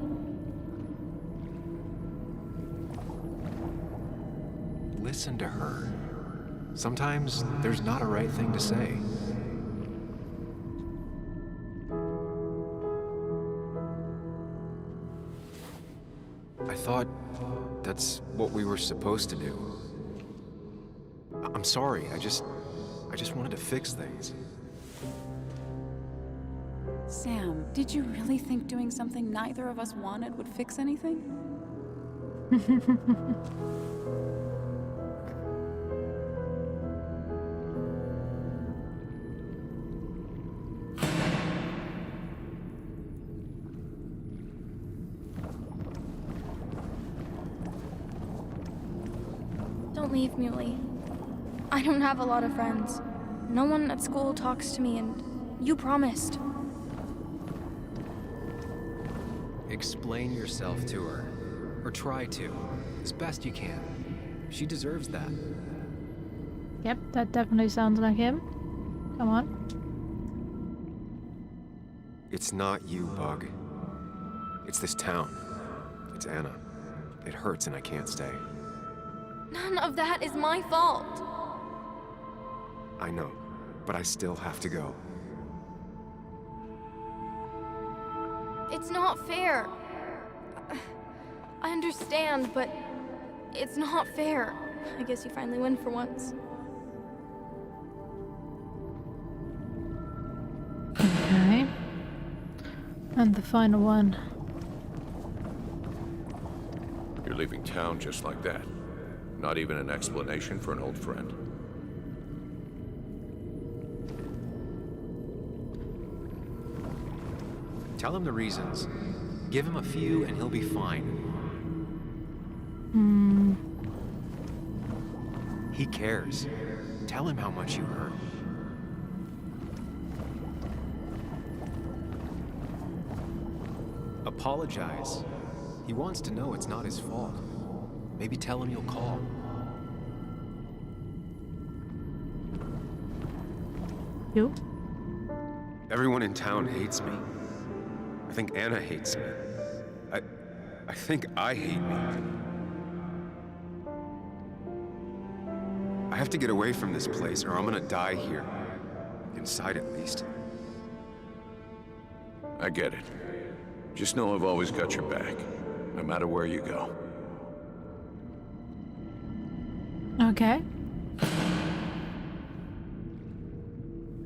Speaker 2: Listen to her. Sometimes there's not a right thing to say. I thought that's what we were supposed to do. I'm sorry, I just wanted to fix things.
Speaker 4: Sam, did you really think doing something neither of us wanted would fix anything?
Speaker 6: Don't leave, Muley. I don't have a lot of friends. No one at school talks to me, and you promised.
Speaker 3: Explain yourself to her. Or try to. As best you can. She deserves that.
Speaker 1: Yep, that definitely sounds like him. Come on.
Speaker 2: It's not you, Bug. It's this town. It's Anna. It hurts and I can't stay.
Speaker 6: None of that is my fault.
Speaker 2: I know, but I still have to go.
Speaker 6: It's not fair. I understand, but it's not fair. I guess you finally win for once.
Speaker 1: Okay. And the final one.
Speaker 14: You're leaving town just like that. Not even an explanation for an old friend.
Speaker 3: Tell him the reasons. Give him a few and he'll be fine. He cares. Tell him how much you hurt. Apologize. He wants to know it's not his fault. Maybe tell him you'll call.
Speaker 1: You?
Speaker 2: Everyone in town hates me. I think Anna hates me. I think I hate me. I have to get away from this place or I'm gonna die here. Inside at least.
Speaker 14: I get it. Just know I've always got your back, no matter where you go.
Speaker 1: Okay.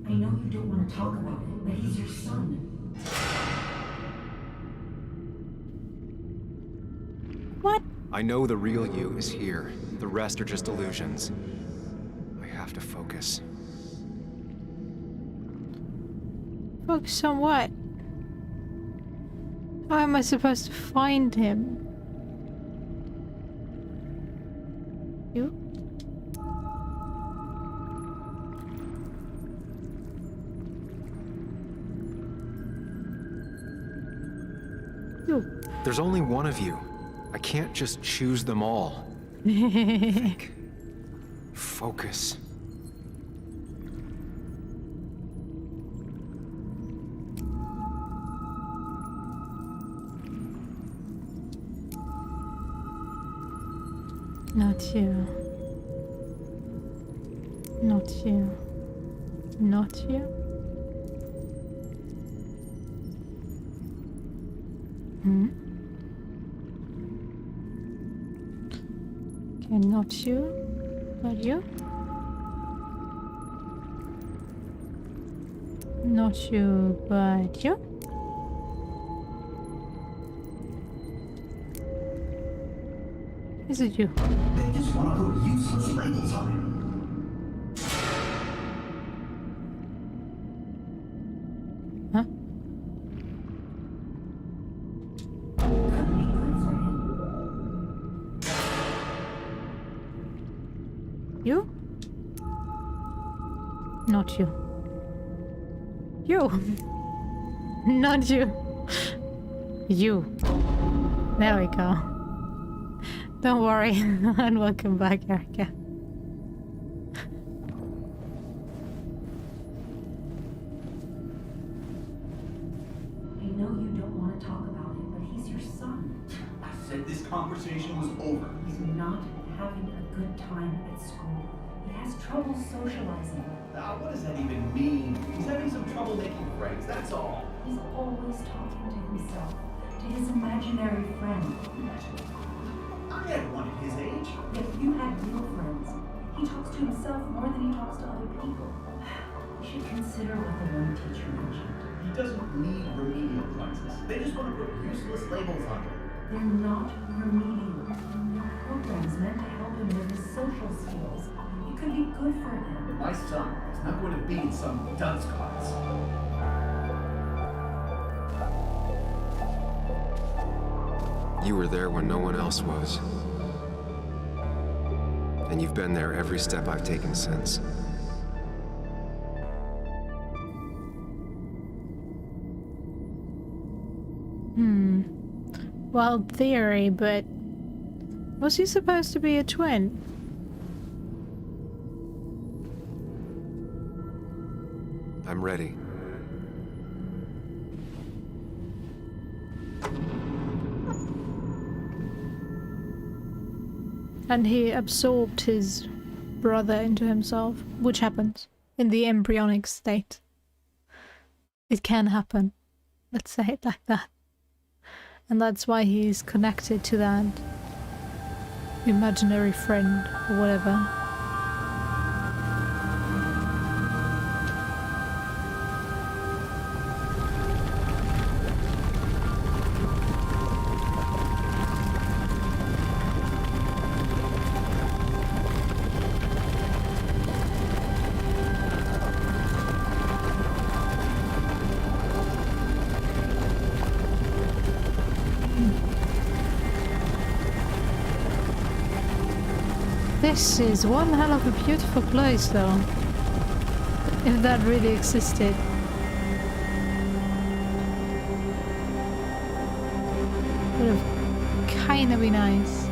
Speaker 5: I know you don't want to talk about it, but he's your son.
Speaker 1: What?
Speaker 3: I know the real you is here. The rest are just illusions. I have to focus.
Speaker 1: Focus on what? How am I supposed to find him? You? You.
Speaker 3: There's only one of you. I can't just choose them all. Think. Focus.
Speaker 1: Not you. Not you. Not you. Hmm? Okay, not you. Not you. Not you, but you. Is it you?
Speaker 15: They just want to put useless labels on him.
Speaker 1: Huh? You? Not you. You. Not you. You. There we go. Don't worry. And welcome back, Erica.
Speaker 5: I know you don't want to talk about it, but he's your son.
Speaker 15: I said this conversation was over.
Speaker 5: He's not having a good time at school. He has trouble socializing.
Speaker 15: What does that even mean? He's having some trouble making friends, that's all.
Speaker 5: He's always talking to himself, to his imaginary friend.
Speaker 15: I had one at his age.
Speaker 5: If you had real friends, he talks to himself more than he talks to other people. You should consider what the one teacher mentioned.
Speaker 15: He doesn't need remedial classes. They just want to put useless labels on him.
Speaker 5: They're not remedial. A program's meant to help him with his social skills. It could be good for him.
Speaker 15: My son is not going to be in some dunce class.
Speaker 2: You were there when no one else was. And you've been there every step I've taken since.
Speaker 1: Wild theory, but was he supposed to be a twin?
Speaker 2: I'm ready.
Speaker 1: And he absorbed his brother into himself, which happens in the embryonic state. It can happen. Let's say it like that. And that's why he's connected to that imaginary friend or whatever. This is one hell of a beautiful place, though. If that really existed. Would have kinda be nice.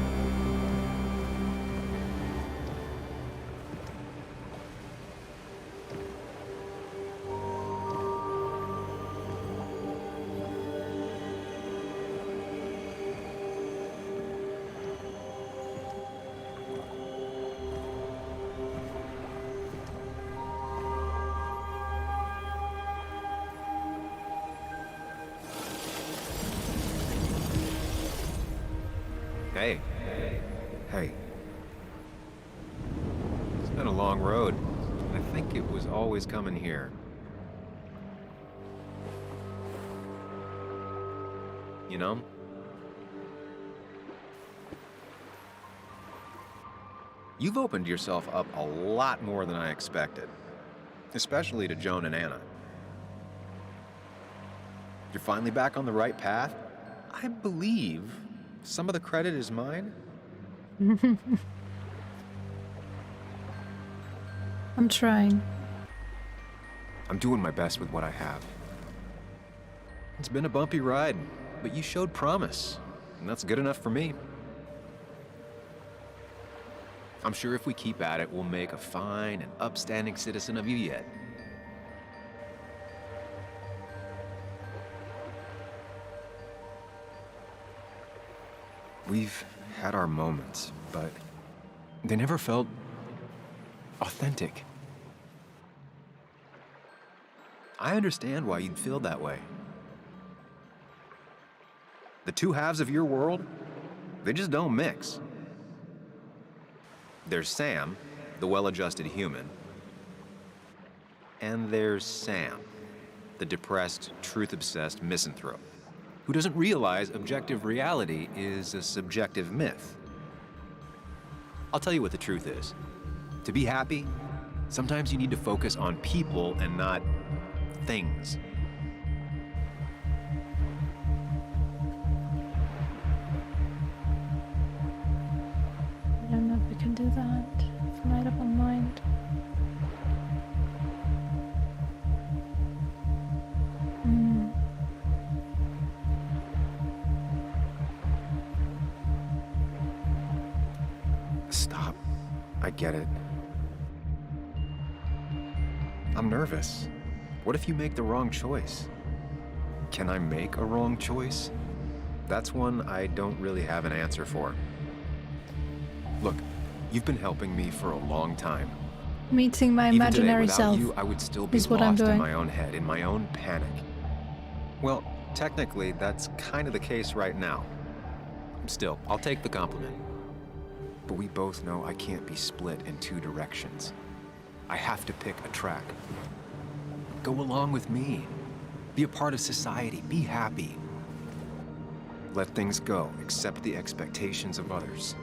Speaker 2: Hey. Hey. It's been a long road. I think it was always coming here. You know? You've opened yourself up a lot more than I expected. Especially to Joan and Anna. You're finally back on the right path. I believe some of the credit is mine.
Speaker 1: I'm trying.
Speaker 2: I'm doing my best with what I have. It's been a bumpy ride, but you showed promise, and that's good enough for me. I'm sure if we keep at it, we'll make a fine and upstanding citizen of you yet. We've had our moments, but they never felt authentic. I understand why you'd feel that way. The two halves of your world, they just don't mix. There's Sam, the well-adjusted human, and there's Sam, the depressed, truth-obsessed misanthrope, who doesn't realize objective reality is a subjective myth. I'll tell you what the truth is. To be happy, sometimes you need to focus on people and not things.
Speaker 1: I don't know if we can do that. I've made up my mind.
Speaker 2: Stop. I get it. I'm nervous. What if you make the wrong choice? Can I make a wrong choice? That's one I don't really have an answer for. Look, you've been helping me for a long time.
Speaker 1: Meeting my
Speaker 2: Even
Speaker 1: imaginary
Speaker 2: today, without
Speaker 1: self
Speaker 2: you, I would still be
Speaker 1: is what I'm
Speaker 2: lost in
Speaker 1: doing.
Speaker 2: my own head, in my own panic. Well, technically, that's kind of the case right now. Still, I'll take the compliment. But we both know I can't be split in two directions. I have to pick a track. Go along with me.
Speaker 3: Be a part of society. Be happy.
Speaker 2: Let things go. Accept the expectations of others.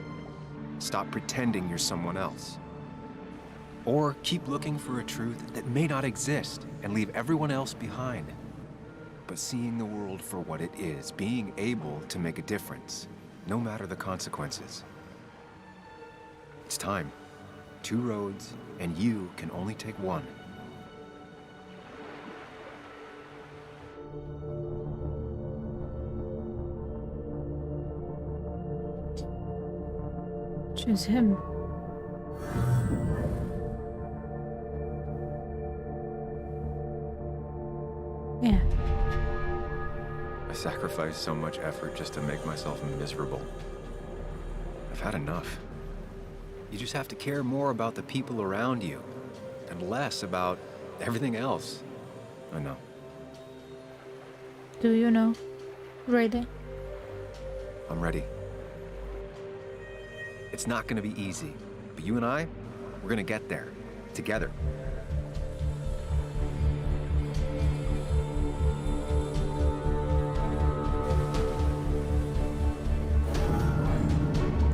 Speaker 2: Stop pretending you're someone else.
Speaker 3: Or keep looking for a truth that may not exist and leave everyone else behind.
Speaker 2: But seeing the world for what it is, being able to make a difference, no matter the consequences. It's time. 2 roads, and you can only take one.
Speaker 1: Choose him. Yeah.
Speaker 2: I sacrificed so much effort just to make myself miserable. I've had enough.
Speaker 3: You just have to care more about the people around you and less about everything else.
Speaker 2: I know.
Speaker 1: Do you know? Really?
Speaker 2: I'm ready.
Speaker 3: It's not gonna be easy, but you and I, we're gonna get there, together.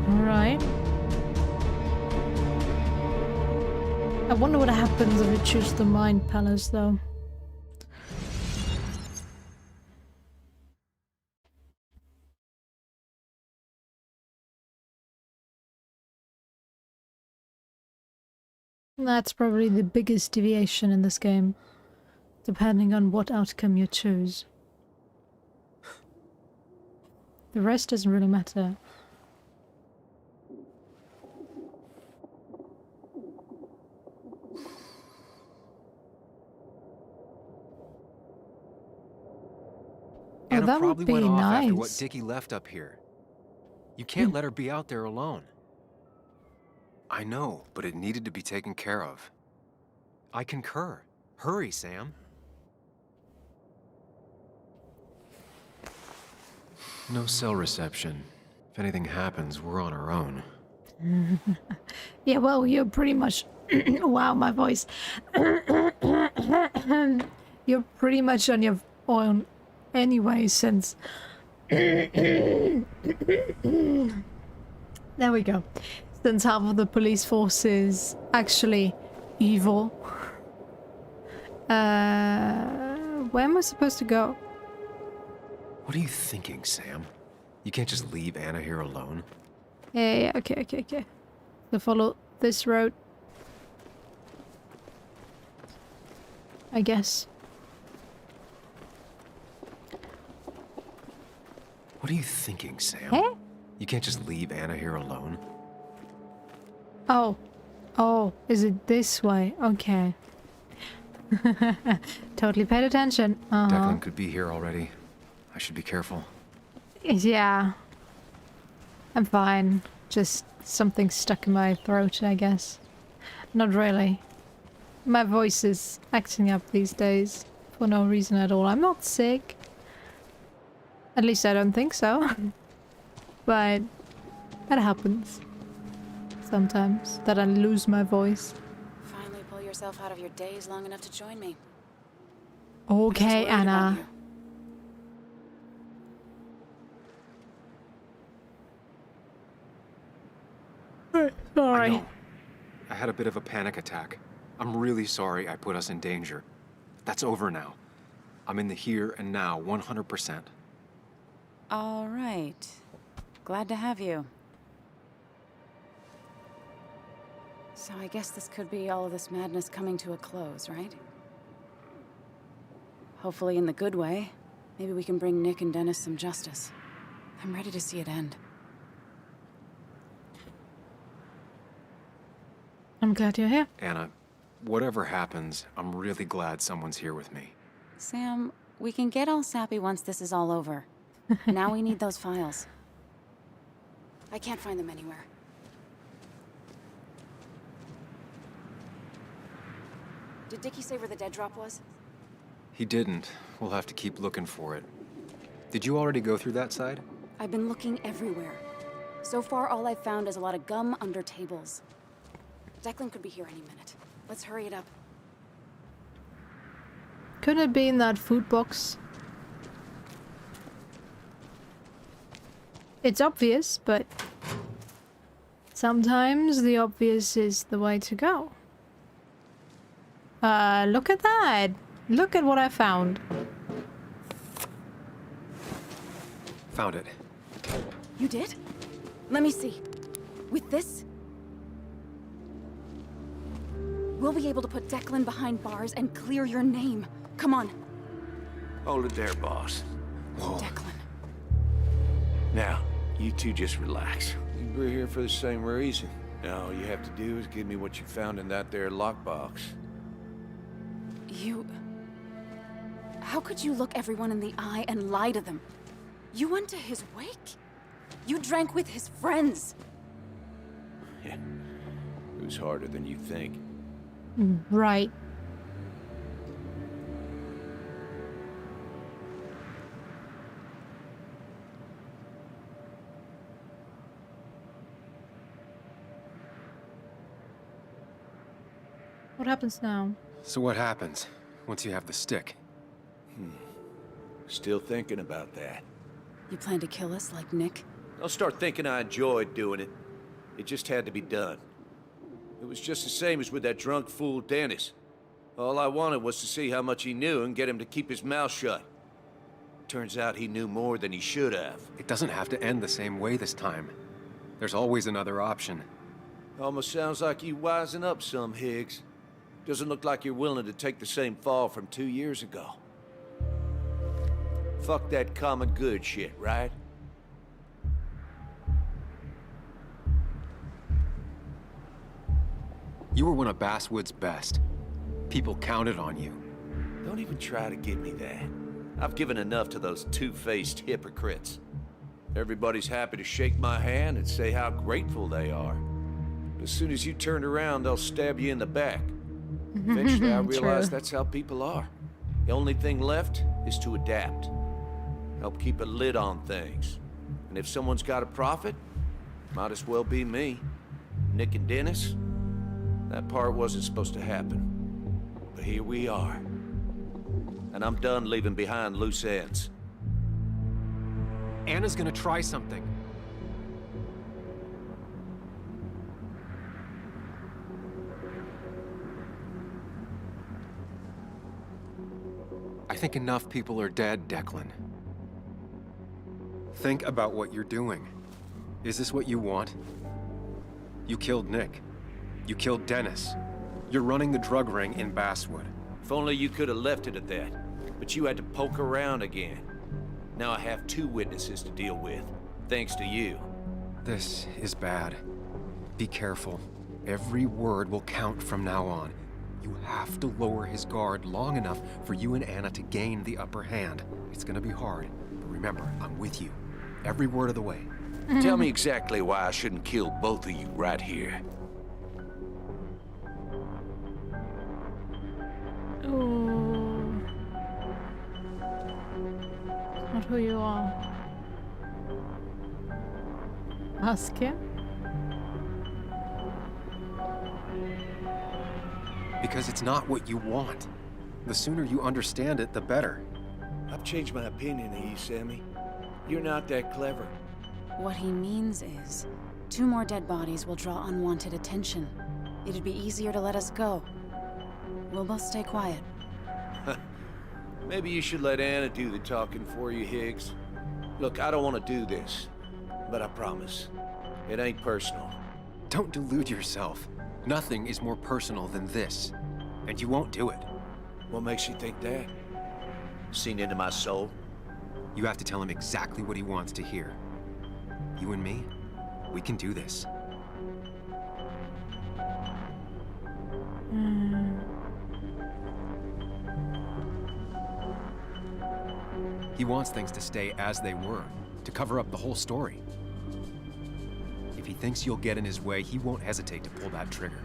Speaker 1: Alright. I wonder what happens if you choose the Mind Palace, though. That's probably the biggest deviation in this game, depending on what outcome you choose. The rest doesn't really matter.
Speaker 3: Anna
Speaker 1: that would
Speaker 3: probably
Speaker 1: be
Speaker 3: went off after what
Speaker 1: nice.
Speaker 3: Dickie left up here. You can't let her be out there alone.
Speaker 2: I know, but it needed to be taken care of.
Speaker 3: I concur. Hurry, Sam.
Speaker 2: No cell reception. If anything happens, we're on our own.
Speaker 1: Yeah, well, you're pretty much... wow, my voice. You're pretty much on your own anyway, since... there we go. Since half of the police force is actually evil. Where am I supposed to go?
Speaker 2: What are you thinking, Sam? You can't just leave Anna here alone.
Speaker 1: Yeah, okay. So follow this road. I guess.
Speaker 2: What are you thinking, Sam?
Speaker 1: Hey?
Speaker 2: You can't just leave Anna here alone.
Speaker 1: Oh, is it this way? Okay. Totally paid attention.
Speaker 2: Declan could be here already. I should be careful.
Speaker 1: Yeah. I'm fine. Just something stuck in my throat, I guess. Not really. My voice is acting up these days for no reason at all. I'm not sick. At least I don't think so. But that happens. Sometimes. That I lose my voice.
Speaker 4: Finally pull yourself out of your daze long enough to join me.
Speaker 1: Okay, Anna. Sorry.
Speaker 2: I know. I had a bit of a panic attack. I'm really sorry I put us in danger. That's over now. I'm in the here and now, 100%.
Speaker 4: All right. Glad to have you. So I guess this could be all of this madness coming to a close, right? Hopefully in the good way. Maybe we can bring Nick and Dennis some justice. I'm ready to see it end.
Speaker 1: I'm glad you're here.
Speaker 2: Anna, whatever happens, I'm really glad someone's here with me.
Speaker 4: Sam, we can get all sappy once this is all over. Now we need those files. I can't find them anywhere. Did Dickie say where the dead drop was?
Speaker 2: He didn't. We'll have to keep looking for it. Did you already go through that side?
Speaker 4: I've been looking everywhere. So far, all I've found is a lot of gum under tables. Declan could be here any minute. Let's hurry it up.
Speaker 1: Could it be in that food box? It's obvious, but sometimes the obvious is the way to go. Look at that! Look at what I found.
Speaker 2: Found it.
Speaker 4: You did? Let me see. With this, we'll be able to put Declan behind bars and clear your name. Come on.
Speaker 16: Hold it there, boss.
Speaker 2: Whoa.
Speaker 4: Declan.
Speaker 16: Now, you two just relax. We're here for the same reason. Now, all you have to do is give me what you found in that there lockbox.
Speaker 4: You... How could you look everyone in the eye and lie to them? You went to his wake? You drank with his friends.
Speaker 16: It was harder than you think.
Speaker 1: Right. What happens now?
Speaker 2: So what happens once you have the stick?
Speaker 16: Still thinking about that.
Speaker 4: You plan to kill us like Nick?
Speaker 16: Don't start thinking I enjoyed doing it. It just had to be done. It was just the same as with that drunk fool Dennis. All I wanted was to see how much he knew and get him to keep his mouth shut. Turns out he knew more than he should have.
Speaker 2: It doesn't have to end the same way this time. There's always another option.
Speaker 16: Almost sounds like you wising up some, Higgs. Doesn't look like you're willing to take the same fall from 2 years ago. Fuck that common good shit, right?
Speaker 2: You were one of Basswood's best. People counted on you.
Speaker 16: Don't even try to give me that. I've given enough to those two-faced hypocrites. Everybody's happy to shake my hand and say how grateful they are. But as soon as you turn around, they'll stab you in the back. Eventually, I realized that's how people are. The only thing left is to adapt. Help keep a lid on things. And if someone's got a profit, might as well be me. Nick and Dennis, that part wasn't supposed to happen. But here we are. And I'm done leaving behind loose ends.
Speaker 2: Anna's gonna try something. I think enough people are dead, Declan. Think about what you're doing. Is this what you want? You killed Nick. You killed Dennis. You're running the drug ring in Basswood.
Speaker 16: If only you could have left it at that. But you had to poke around again. Now I have 2 witnesses to deal with, thanks to you.
Speaker 2: This is bad. Be careful. Every word will count from now on. You have to lower his guard long enough for you and Anna to gain the upper hand. It's gonna be hard, but remember, I'm with you. Every word of the way.
Speaker 16: Tell me exactly why I shouldn't kill both of you right here.
Speaker 1: Oh. Not who you are. Ask him.
Speaker 2: Because it's not what you want. The sooner you understand it, the better.
Speaker 16: I've changed my opinion of you, Sammy. You're not that clever.
Speaker 4: What he means is, 2 more dead bodies will draw unwanted attention. It'd be easier to let us go. We'll both stay quiet.
Speaker 16: Maybe you should let Anna do the talking for you, Higgs. Look, I don't want to do this, but I promise, it ain't personal.
Speaker 2: Don't delude yourself. Nothing is more personal than this. And you won't do it.
Speaker 16: What makes you think that? Seen into my soul?
Speaker 2: You have to tell him exactly what he wants to hear. You and me, we can do this. He wants things to stay as they were, to cover up the whole story. If he thinks you'll get in his way, he won't hesitate to pull that trigger.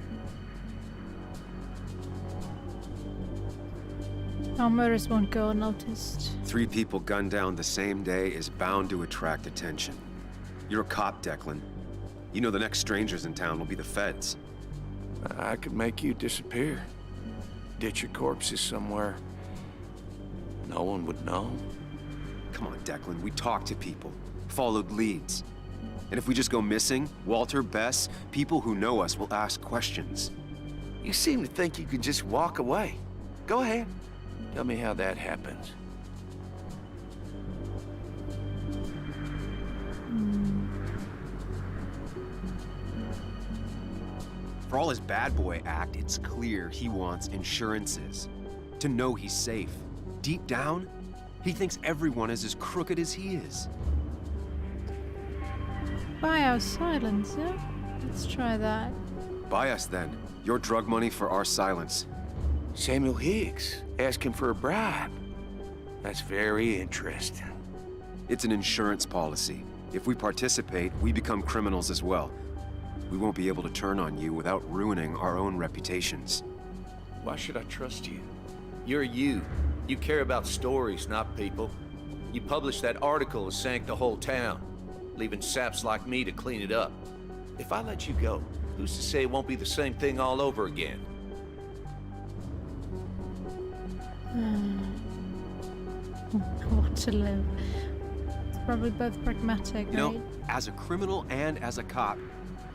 Speaker 1: Our murders won't go unnoticed.
Speaker 2: 3 people gunned down the same day is bound to attract attention. You're a cop, Declan. You know the next strangers in town will be the feds.
Speaker 16: I could make you disappear. Ditch your corpses somewhere. No one would know.
Speaker 2: Come on, Declan, we talked to people, followed leads. And if we just go missing, Walter, Bess, people who know us will ask questions.
Speaker 16: You seem to think you can just walk away. Go ahead. Tell me how that happens.
Speaker 2: For all his bad boy act, it's clear he wants insurances. To know he's safe. Deep down, he thinks everyone is as crooked as he is.
Speaker 1: Buy our silence, yeah? Let's try that.
Speaker 2: Buy us then. Your drug money for our silence.
Speaker 16: Samuel Higgs asking for a bribe. That's very interesting.
Speaker 2: It's an insurance policy. If we participate, we become criminals as well. We won't be able to turn on you without ruining our own reputations.
Speaker 16: Why should I trust you? You're you. You care about stories, not people. You published that article that sank the whole town, leaving saps like me to clean it up. If I let you go, who's to say it won't be the same thing all over again?
Speaker 1: Want to live. It's probably both pragmatic,
Speaker 2: You know,
Speaker 1: right?
Speaker 2: as a criminal and as a cop,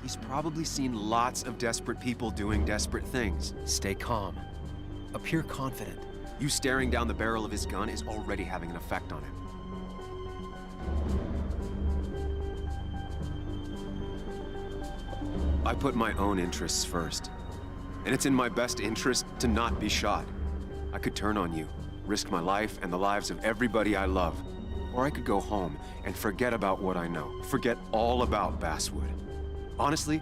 Speaker 2: he's probably seen lots of desperate people doing desperate things. Stay calm. Appear confident. You staring down the barrel of his gun is already having an effect on him. I put my own interests first. And it's in my best interest to not be shot. I could turn on you, risk my life and the lives of everybody I love. Or I could go home and forget about what I know. Forget all about Basswood. Honestly,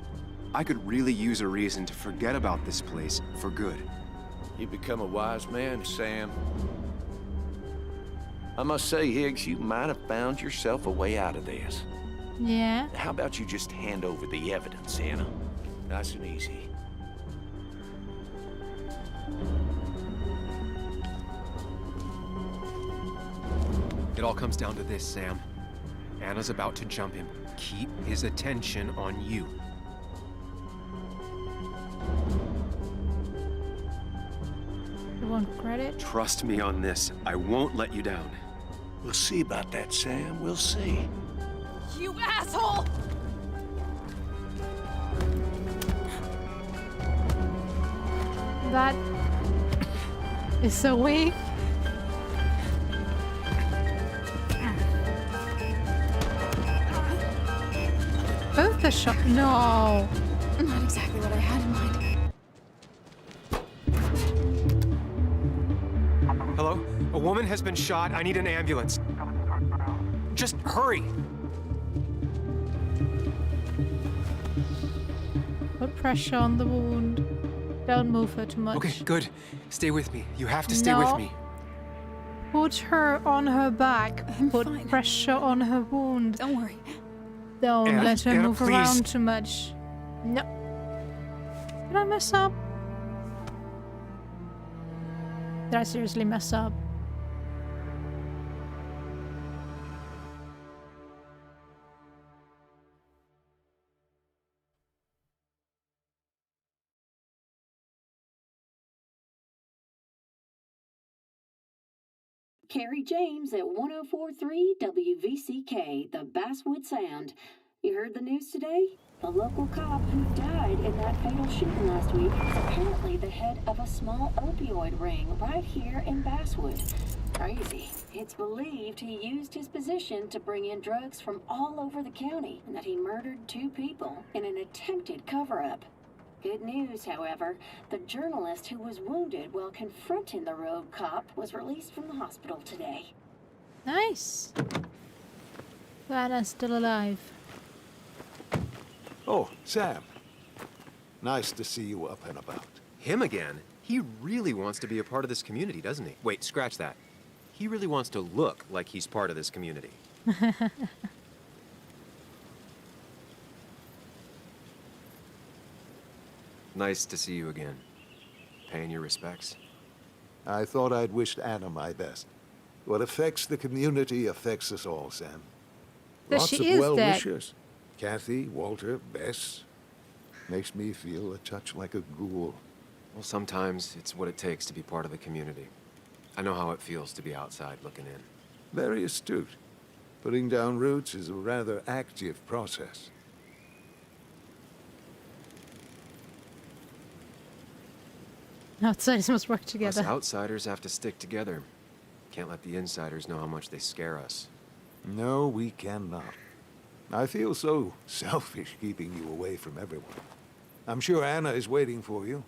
Speaker 2: I could really use a reason to forget about this place for good.
Speaker 16: You become a wise man, Sam. I must say, Higgs, you might have found yourself a way out of this.
Speaker 1: Yeah.
Speaker 16: How about you just hand over the evidence, Anna? Nice and easy.
Speaker 2: It all comes down to this, Sam. Anna's about to jump him. Keep his attention on you.
Speaker 1: You want credit?
Speaker 2: Trust me on this. I won't let you down.
Speaker 16: We'll see about that, Sam. We'll see.
Speaker 4: You asshole!
Speaker 1: That is so weak. Both the shot. No.
Speaker 4: Not exactly what I had in mind.
Speaker 2: Hello? A woman has been shot. I need an ambulance. Just hurry.
Speaker 1: Put pressure on the wound. Don't move her too much.
Speaker 2: Okay, good. Stay with me. You have to stay with me.
Speaker 1: Put her on her back. Put pressure on her wound.
Speaker 4: Don't worry.
Speaker 1: Don't
Speaker 2: Anna,
Speaker 1: let her
Speaker 2: Anna,
Speaker 1: move
Speaker 2: please.
Speaker 1: around too much. No. Did I mess up? Did I seriously mess up?
Speaker 17: Carrie James at 104.3 WVCK, the Basswood Sound. You heard the news today? The local cop who died in that fatal shooting last week is apparently the head of a small opioid ring right here in Basswood. Crazy. It's believed he used his position to bring in drugs from all over the county and that he murdered 2 people in an attempted cover-up. Good news, however, the journalist who was wounded while confronting the rogue cop was released from the hospital today.
Speaker 1: Nice. Glad I'm still alive.
Speaker 18: Oh, Sam. Nice to see you up and about.
Speaker 2: Him again? He really wants to be a part of this community, doesn't he? Wait, scratch that. He really wants to look like he's part of this community. Nice to see you again. Paying your respects?
Speaker 18: I thought I'd wished Anna my best. What affects the community affects us all, Sam.
Speaker 1: But
Speaker 18: Lots
Speaker 1: she
Speaker 18: of
Speaker 1: is
Speaker 18: well
Speaker 1: dead.
Speaker 18: wishers. Kathy, Walter, Bess. Makes me feel a touch like a ghoul.
Speaker 2: Well, sometimes it's what it takes to be part of the community. I know how it feels to be outside looking in.
Speaker 18: Very astute. Putting down roots is a rather active process.
Speaker 1: Outsiders must work
Speaker 2: Us
Speaker 1: together.
Speaker 2: outsiders have to stick together. Can't let the insiders know how much they scare us.
Speaker 18: No, we cannot. I feel so selfish keeping you away from everyone. I'm sure Anna is waiting for you.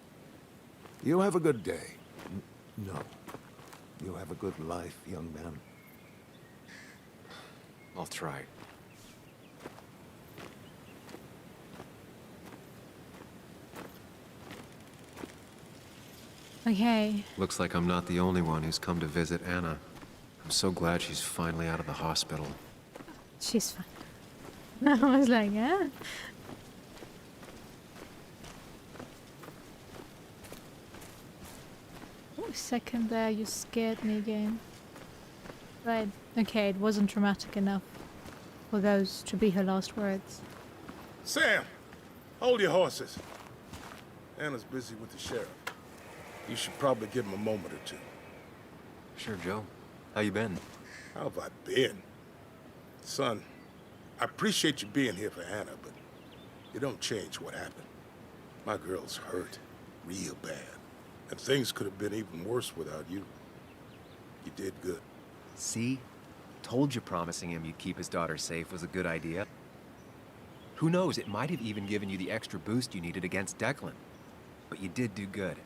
Speaker 18: You have a good day. No. You have a good life, young man.
Speaker 2: I'll try.
Speaker 1: Okay.
Speaker 2: Looks like I'm not the only one who's come to visit Anna. I'm so glad she's finally out of the hospital.
Speaker 1: She's fine. I was like, eh? Oh, second there, you scared me again. Right, okay, it wasn't dramatic enough for those to be her last words.
Speaker 19: Sam, hold your horses. Anna's busy with the sheriff. You should probably give him a moment or two.
Speaker 2: Sure, Joe. How you been?
Speaker 19: How have I been? Son, I appreciate you being here for Anna, but you don't change what happened. My girl's hurt, real bad. And things could have been even worse without you. You did good.
Speaker 2: See? Told you promising him you'd keep his daughter safe was a good idea. Who knows, it might have even given you the extra boost you needed against Declan. But you did do good.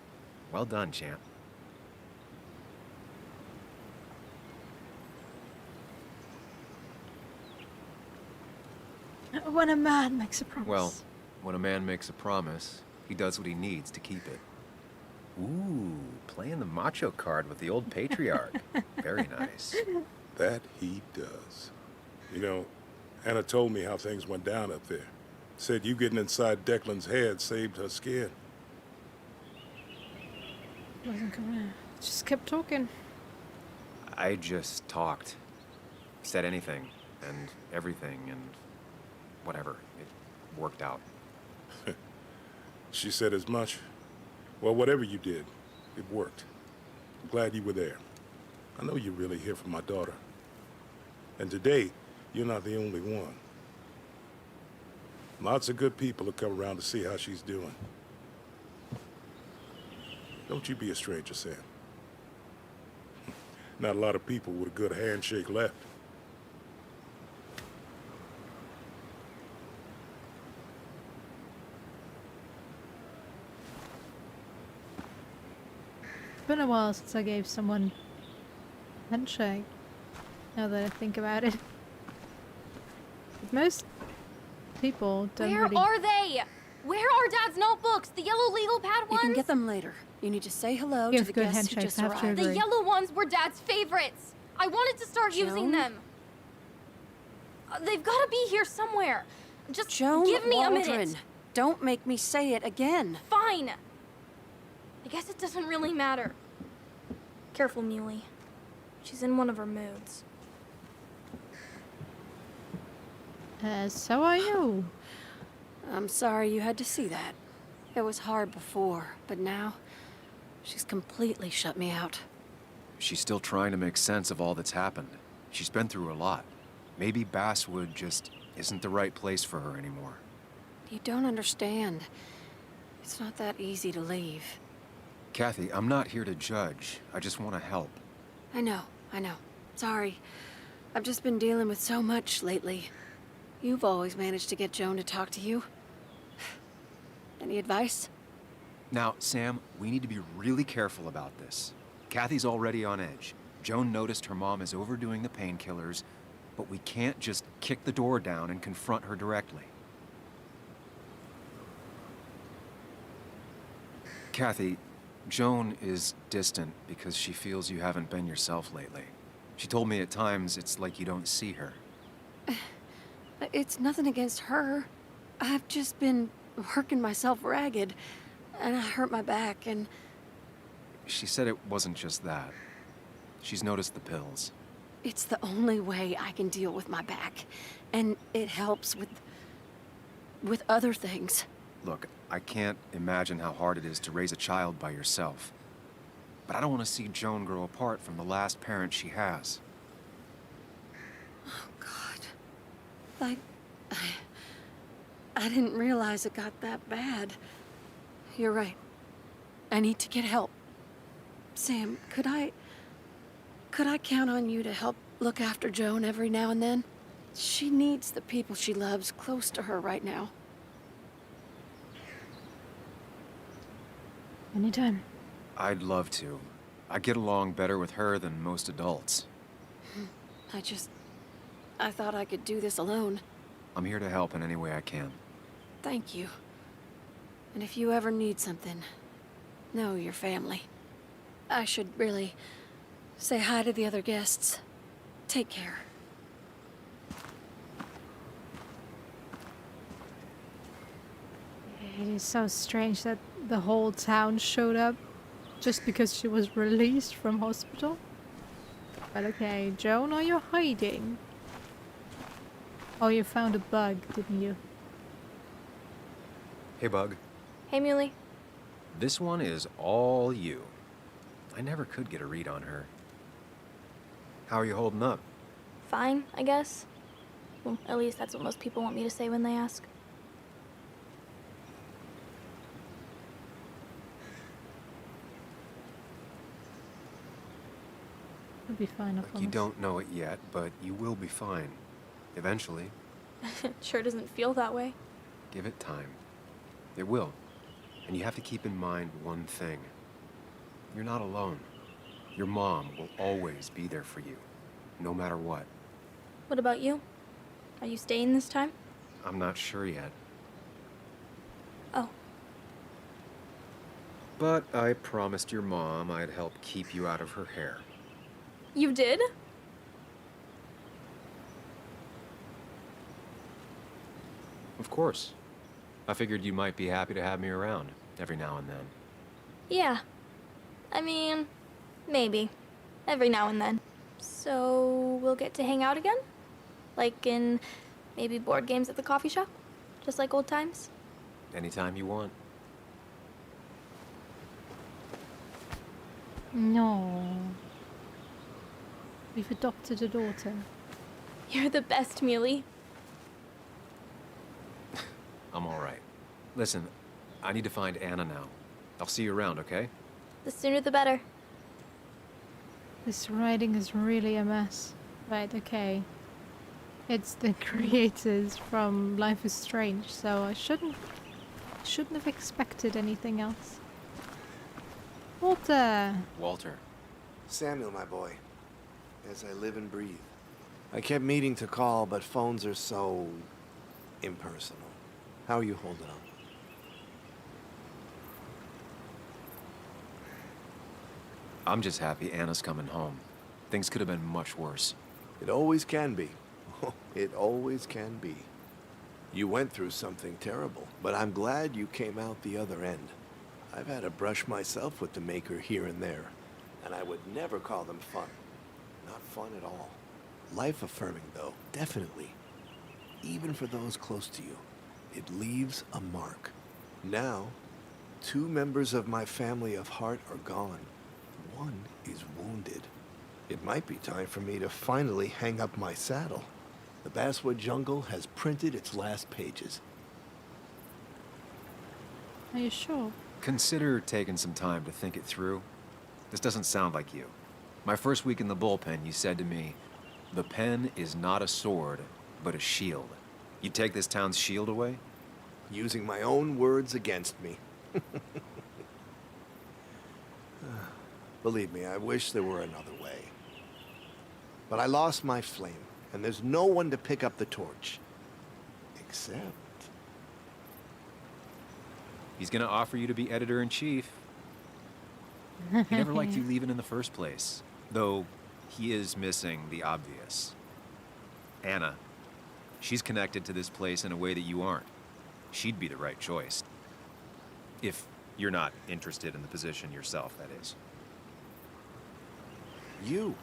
Speaker 2: Well done, champ.
Speaker 1: When a man makes a promise.
Speaker 2: Well, when a man makes a promise, he does what he needs to keep it. Ooh, playing the macho card with the old patriarch. Very nice.
Speaker 19: That he does. You know, Anna told me how things went down up there. Said you getting inside Declan's head saved her skin.
Speaker 1: Wasn't gonna. Just kept talking.
Speaker 2: I just talked. Said anything, and everything, and whatever. It worked out.
Speaker 19: She said as much. Well, whatever you did, it worked. I'm glad you were there. I know you're really here for my daughter. And today, you're not the only one. Lots of good people have come around to see how she's doing. Don't you be a stranger, Sam. Not a lot of people with a good handshake left.
Speaker 1: It's been a while since I gave someone a handshake, now that I think about it. But most people don't
Speaker 6: Where
Speaker 1: really...
Speaker 6: are they? Where are Dad's notebooks? The yellow legal pad ones?
Speaker 20: You can get them later. You need to say hello
Speaker 1: Give
Speaker 20: to the
Speaker 1: good
Speaker 20: guests who
Speaker 1: handshakes,
Speaker 20: just
Speaker 1: I have to
Speaker 20: arrived.
Speaker 6: The
Speaker 1: agree.
Speaker 6: yellow ones were Dad's favorites. I wanted to start using
Speaker 20: Joan?
Speaker 6: them. They've got to be here somewhere. Just
Speaker 20: Joan
Speaker 6: give me
Speaker 20: Waldron.
Speaker 6: a minute.
Speaker 20: Don't make me say it again.
Speaker 6: Fine. I guess it doesn't really matter. Careful, Muley. She's in one of her moods.
Speaker 1: So are you.
Speaker 20: I'm sorry you had to see that. It was hard before, but now she's completely shut me out.
Speaker 2: She's still trying to make sense of all that's happened. She's been through a lot. Maybe Basswood just isn't the right place for her anymore.
Speaker 20: You don't understand. It's not that easy to leave.
Speaker 2: Kathy, I'm not here to judge. I just want to help.
Speaker 20: I know. Sorry. I've just been dealing with so much lately. You've always managed to get Joan to talk to you. Any advice?
Speaker 2: Now, Sam, we need to be really careful about this. Kathy's already on edge. Joan noticed her mom is overdoing the painkillers, but we can't just kick the door down and confront her directly. Kathy, Joan is distant because she feels you haven't been yourself lately. She told me at times it's like you don't see her.
Speaker 20: It's nothing against her. I've just been working myself ragged, and I hurt my back, and...
Speaker 2: She said it wasn't just that. She's noticed the pills.
Speaker 20: It's the only way I can deal with my back, and it helps with other things.
Speaker 2: Look, I can't imagine how hard it is to raise a child by yourself. But I don't want to see Joan grow apart from the last parent she has.
Speaker 20: Oh, God. I didn't realize it got that bad. You're right. I need to get help. Sam, could I count on you to help look after Joan every now and then? She needs the people she loves close to her right now.
Speaker 1: Anytime.
Speaker 2: I'd love to. I get along better with her than most adults.
Speaker 20: I thought I could do this alone.
Speaker 2: I'm here to help in any way I can.
Speaker 20: Thank you. And if you ever need something, know your family. I should really say hi to the other guests. Take care.
Speaker 1: It is so strange that the whole town showed up just because she was released from hospital. But okay, Joan, are you hiding? Oh, you found a bug, didn't you?
Speaker 2: Hey, Bug.
Speaker 6: Hey, Muley.
Speaker 2: This one is all you. I never could get a read on her. How are you holding up?
Speaker 6: Fine, I guess. Well, at least that's what most people want me to say when they ask.
Speaker 1: You'll be fine, I promise.
Speaker 2: You don't know it yet, but you will be fine. Eventually.
Speaker 6: It sure doesn't feel that way.
Speaker 2: Give it time. It will. And you have to keep in mind one thing. You're not alone. Your mom will always be there for you, no matter what.
Speaker 6: What about you? Are you staying this time?
Speaker 2: I'm not sure yet.
Speaker 6: Oh.
Speaker 2: But I promised your mom I'd help keep you out of her hair.
Speaker 6: You did?
Speaker 2: Of course. I figured you might be happy to have me around every now and then.
Speaker 6: Yeah. I mean, maybe. Every now and then. So, we'll get to hang out again? Like in maybe board games at the coffee shop? Just like old times?
Speaker 2: Anytime you want.
Speaker 1: No. We've adopted a daughter.
Speaker 6: You're the best, Muley.
Speaker 2: I'm all right. Listen, I need to find Anna now. I'll see you around, okay?
Speaker 6: The sooner the better.
Speaker 1: This writing is really a mess. Right, okay. It's the creators from Life is Strange, so I shouldn't have expected anything else. Walter!
Speaker 2: Walter.
Speaker 18: Samuel, my boy. As I live and breathe. I kept meaning to call, but phones are so impersonal. How are you holding up?
Speaker 2: I'm just happy Anna's coming home. Things could have been much worse.
Speaker 18: It always can be. It always can be. You went through something terrible, but I'm glad you came out the other end. I've had a brush myself with the Maker here and there, and I would never call them fun. Not fun at all. Life-affirming, though, definitely. Even for those close to you, it leaves a mark. Now, 2 members of my family of heart are gone. One is wounded. It might be time for me to finally hang up my saddle. The Basswood Jungle has printed its last pages.
Speaker 1: Are you sure?
Speaker 2: Consider taking some time to think it through. This doesn't sound like you. My first week in the bullpen, you said to me, "The pen is not a sword, but a shield." You take this town's shield away?
Speaker 18: Using my own words against me. Believe me, I wish there were another way. But I lost my flame, and there's no one to pick up the torch. Except...
Speaker 2: He's gonna offer you to be editor-in-chief. He never liked you leaving in the first place, though he is missing the obvious. Anna, she's connected to this place in a way that you aren't. She'd be the right choice. If you're not interested in the position yourself, that is.
Speaker 18: You.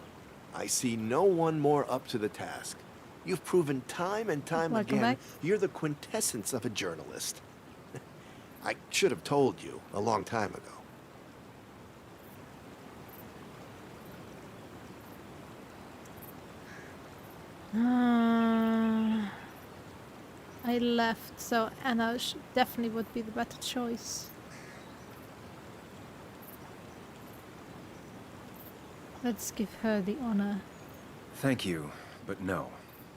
Speaker 18: I see no one more up to the task. You've proven time and time
Speaker 1: Welcome
Speaker 18: again
Speaker 1: back.
Speaker 18: you're the quintessence of a journalist. I should have told you a long time ago.
Speaker 1: I left, so Anna definitely would be the better choice. Let's give her the honor.
Speaker 2: Thank you, but no.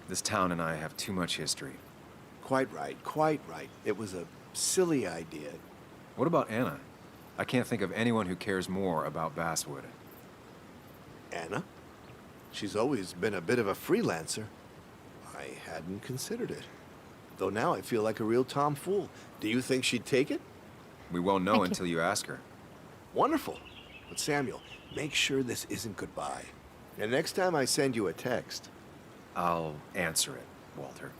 Speaker 2: This town and I have too much history.
Speaker 13: Quite right, quite right. It was a silly idea.
Speaker 2: What about Anna? I can't think of anyone who cares more about Basswood.
Speaker 13: Anna? She's always been a bit of a freelancer. I hadn't considered it. Though now I feel like a real tomfool. Do you think she'd take it?
Speaker 2: We won't know until you ask her.
Speaker 13: Wonderful. But Samuel, make sure this isn't goodbye. And next time I send you a text...
Speaker 2: I'll answer it, Walter.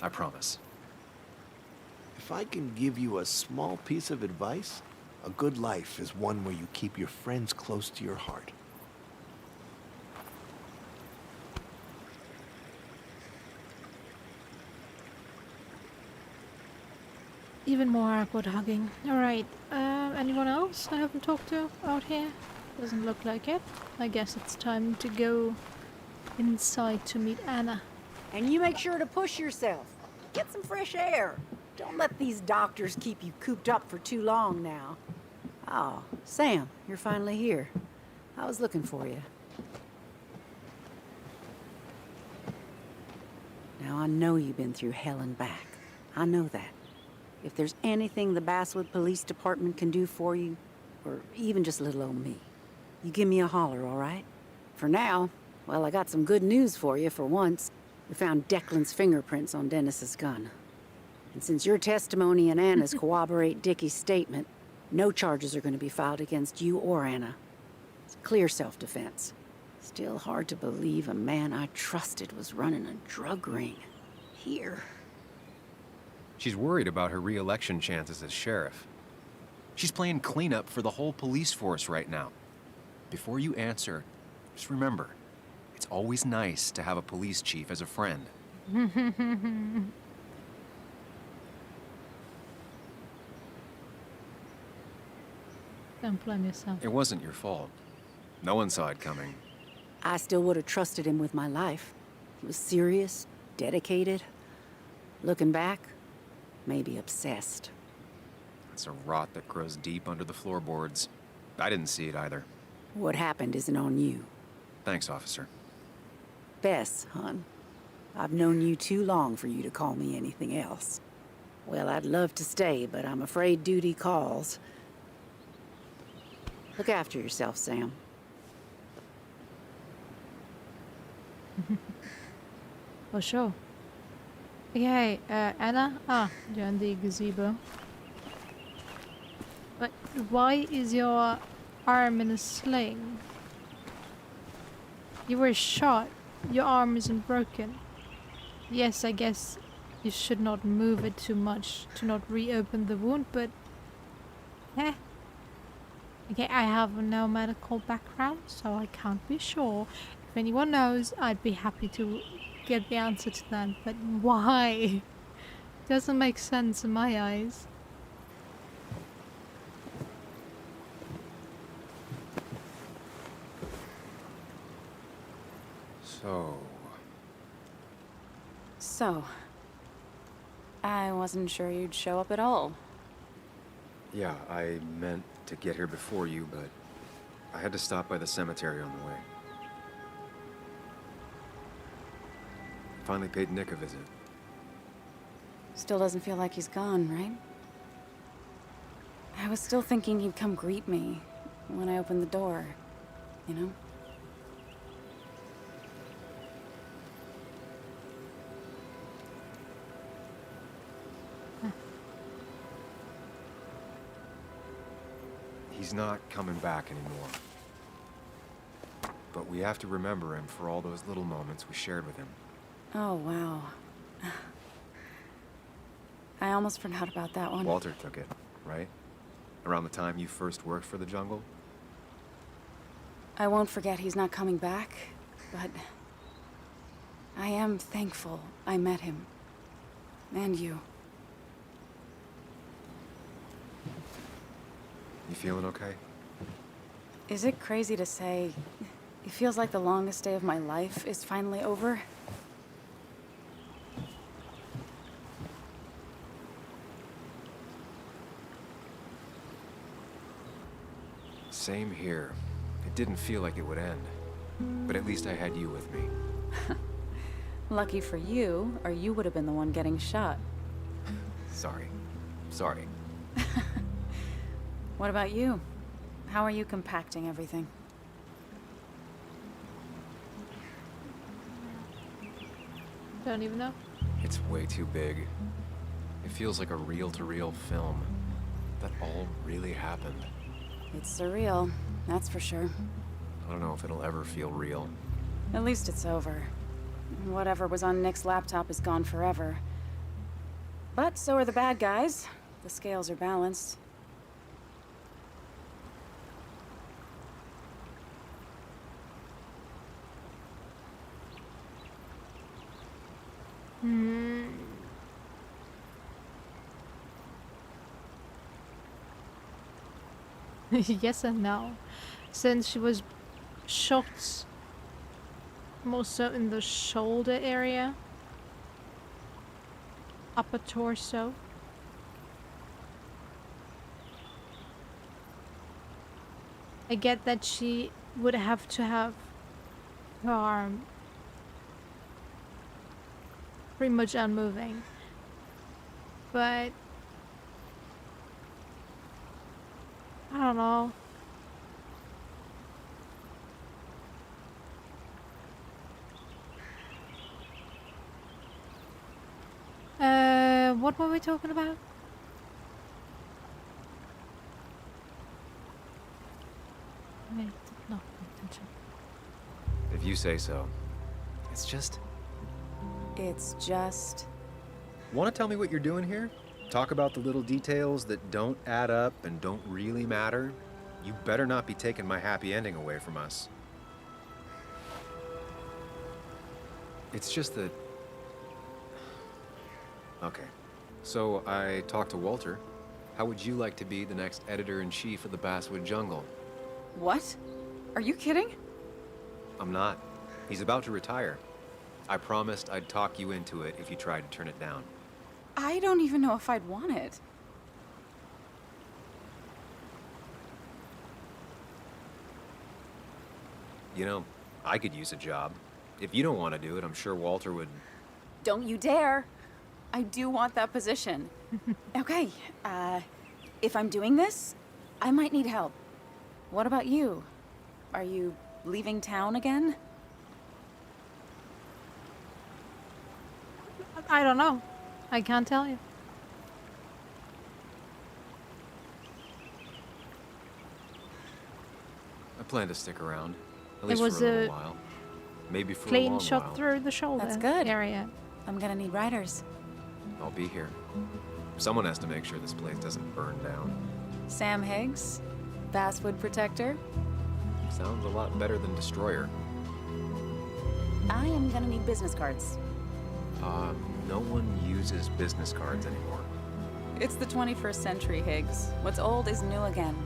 Speaker 2: I promise.
Speaker 13: If I can give you a small piece of advice, a good life is one where you keep your friends close to your heart.
Speaker 1: Even more awkward hugging. Alright, anyone else I haven't talked to out here? Doesn't look like it. I guess it's time to go inside to meet Anna.
Speaker 21: And you make sure to push yourself. Get some fresh air. Don't let these doctors keep you cooped up for too long now. Oh, Sam, you're finally here. I was looking for you. Now, I know you've been through hell and back. I know that. If there's anything the Basswood Police Department can do for you, or even just little old me, you give me a holler, all right? For now, well, I got some good news for you for once. We found Declan's fingerprints on Dennis's gun. And since your testimony and Anna's corroborate Dickie's statement, no charges are going to be filed against you or Anna. It's clear self-defense. Still hard to believe a man I trusted was running a drug ring. Here.
Speaker 2: She's worried about her re-election chances as sheriff. She's playing cleanup for the whole police force right now. Before you answer, just remember, it's always nice to have a police chief as a friend.
Speaker 1: Don't blame yourself.
Speaker 2: It wasn't your fault. No one saw it coming.
Speaker 21: I still would have trusted him with my life. He was serious, dedicated. Looking back, maybe obsessed.
Speaker 2: It's a rot that grows deep under the floorboards. I didn't see it either.
Speaker 21: What happened isn't on you.
Speaker 2: Thanks, officer.
Speaker 21: Bess, hon. I've known you too long for you to call me anything else. Well, I'd love to stay, but I'm afraid duty calls. Look after yourself, Sam.
Speaker 1: For sure. Okay, Anna? Ah, you're in the gazebo. But why is your arm in a sling? You were shot. Your arm isn't broken. Yes, I guess you should not move it too much to not reopen the wound, but... Eh. Okay, I have no medical background, so I can't be sure. If anyone knows, I'd be happy to get the answer to that, but why? Doesn't make sense in my eyes.
Speaker 4: So, I wasn't sure you'd show up at all.
Speaker 2: Yeah, I meant to get here before you, but I had to stop by the cemetery on the way. Finally paid Nick a visit.
Speaker 4: Still doesn't feel like he's gone, right? I was still thinking he'd come greet me when I opened the door, you know?
Speaker 2: He's not coming back anymore. But we have to remember him for all those little moments we shared with him.
Speaker 4: Oh, wow. I almost forgot about that one.
Speaker 2: Walter took it, right? Around the time you first worked for the jungle?
Speaker 4: I won't forget he's not coming back, but I am thankful I met him. And you.
Speaker 2: You feeling okay?
Speaker 4: Is it crazy to say it feels like the longest day of my life is finally over?
Speaker 2: Same here. It didn't feel like it would end. But at least I had you with me.
Speaker 4: Lucky for you, or you would have been the one getting shot.
Speaker 2: Sorry. Sorry.
Speaker 4: What about you? How are you compacting everything?
Speaker 1: Don't even know.
Speaker 2: It's way too big. It feels like a reel-to-reel film. That all really happened.
Speaker 4: It's surreal, that's for sure.
Speaker 2: I don't know if it'll ever feel real.
Speaker 4: At least it's over. Whatever was on Nick's laptop is gone forever. But so are the bad guys. The scales are balanced.
Speaker 1: Yes and no. Since she was shot more so in the shoulder area, upper torso. I get that she would have to have her arm pretty much unmoving, but I don't know. What were we talking about? I did not pay attention.
Speaker 2: If you say so. It's just... Want to tell me what you're doing here? Talk about the little details that don't add up and don't really matter? You better not be taking my happy ending away from us. It's just that... Okay. So I talked to Walter. How would you like to be the next editor-in-chief of the Basswood Jungle?
Speaker 4: What? Are you kidding?
Speaker 2: I'm not. He's about to retire. I promised I'd talk you into it if you tried to turn it down.
Speaker 4: I don't even know if I'd want it.
Speaker 2: You know, I could use a job. If you don't want to do it, I'm sure Walter would...
Speaker 4: Don't you dare! I do want that position. Okay, if I'm doing this, I might need help. What about you? Are you leaving town again?
Speaker 1: I don't know. I can't tell you.
Speaker 2: I plan to stick around. At
Speaker 1: It
Speaker 2: least
Speaker 1: was
Speaker 2: for a little
Speaker 1: a
Speaker 2: while. Maybe for a
Speaker 1: clean
Speaker 2: long
Speaker 1: shot
Speaker 2: while.
Speaker 1: through the shoulder
Speaker 4: That's good.
Speaker 1: area.
Speaker 4: I'm gonna need riders.
Speaker 2: I'll be here. Someone has to make sure this place doesn't burn down.
Speaker 4: Sam Higgs, Basswood Protector.
Speaker 2: Sounds a lot better than Destroyer.
Speaker 4: I am gonna need business cards.
Speaker 2: No one uses business cards anymore.
Speaker 4: It's the 21st century, Higgs. What's old is new again.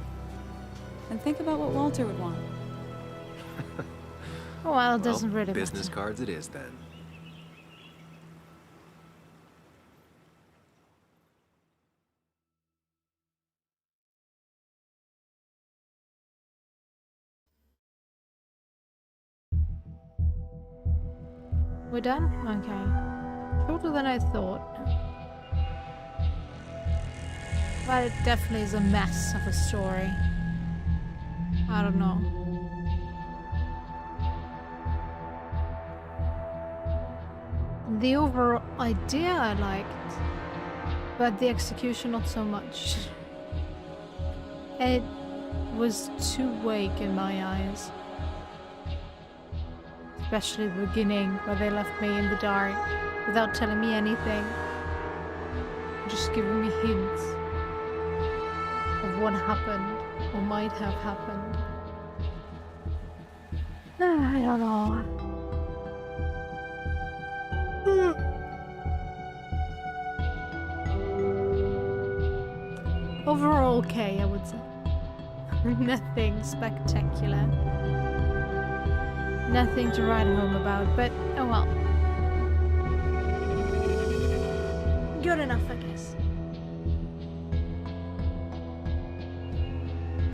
Speaker 4: And think about what Walter would want.
Speaker 1: Well, it doesn't really
Speaker 2: business
Speaker 1: matter.
Speaker 2: cards it is then.
Speaker 1: We're done? Okay. Shorter than I thought. But it definitely is a mess of a story. I don't know. The overall idea I liked, but the execution not so much. It was too vague in my eyes. Especially the beginning, where they left me in the dark without telling me anything. Just giving me hints of what happened or might have happened. I don't know. Overall, okay, I would say. Nothing spectacular. Nothing to write home about, but oh well. Good enough, I guess.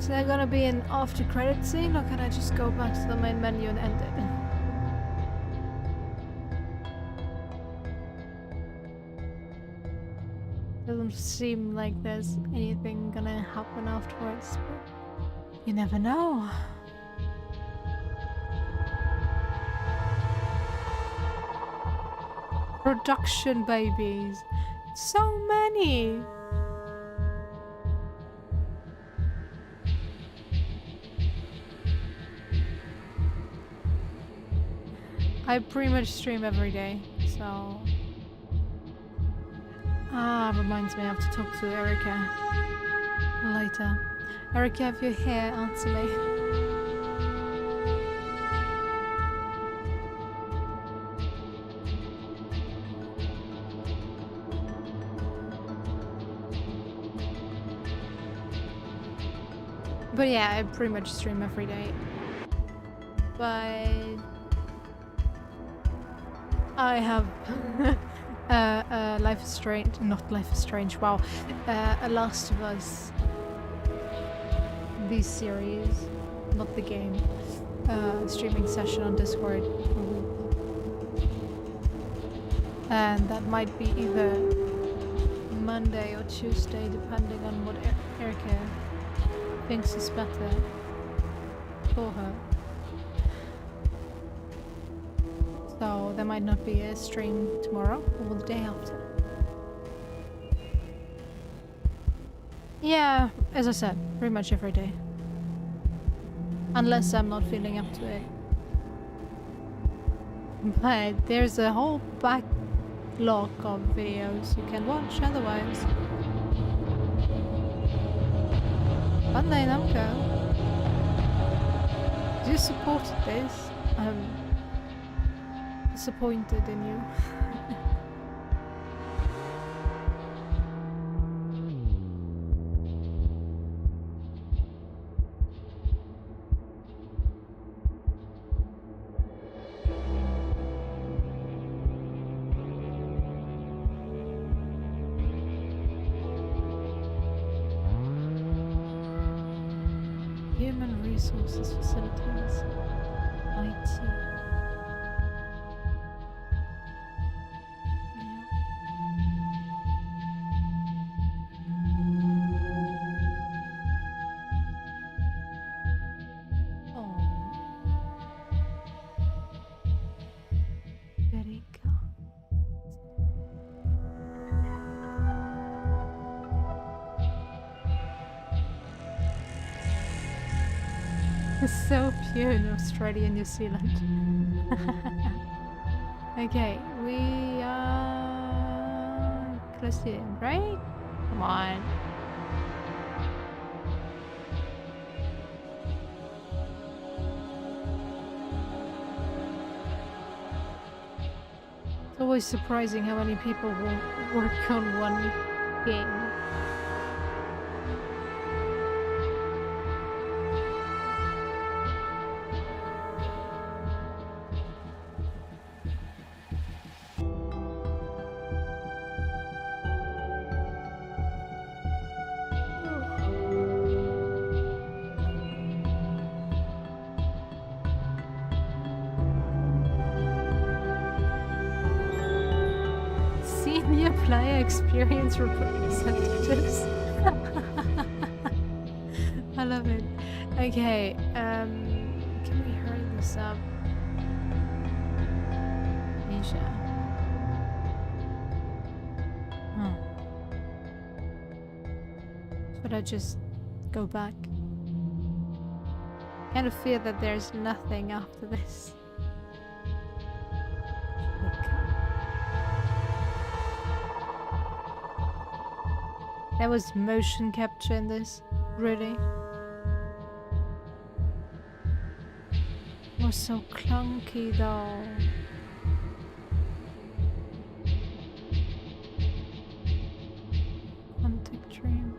Speaker 1: Is there gonna be an after credit scene, or can I just go back to the main menu and end it? Doesn't seem like there's anything gonna happen afterwards, but you never know. Production babies. So many. I pretty much stream every day, so... reminds me I have to talk to Erica later. Erica, if you're here, answer me. But yeah, I pretty much stream every day. But I have Life is Strange, not Life is Strange, wow. A Last of Us, this series, not the game, streaming session on Discord a week. And that might be either Monday or Tuesday, depending on what Erica thinks is better for her. So there might not be a stream tomorrow or the day after. Yeah, as I said, pretty much every day. Unless I'm not feeling up to it. But there's a whole backlog of videos you can watch otherwise. Bandai Namco, you supported this. I'm disappointed in you. Human resources facilities, IT. It's so pure in Australia and New Zealand. Okay, we are close to the end, right? Come on. It's always surprising how many people will work on one game. Senior player experience representatives. I love it. Okay, can we hurry this up? Asia. Should I just go back? Kind of fear that there's nothing after this. There was motion capture in this, really. It was so clunky though. Contact dream.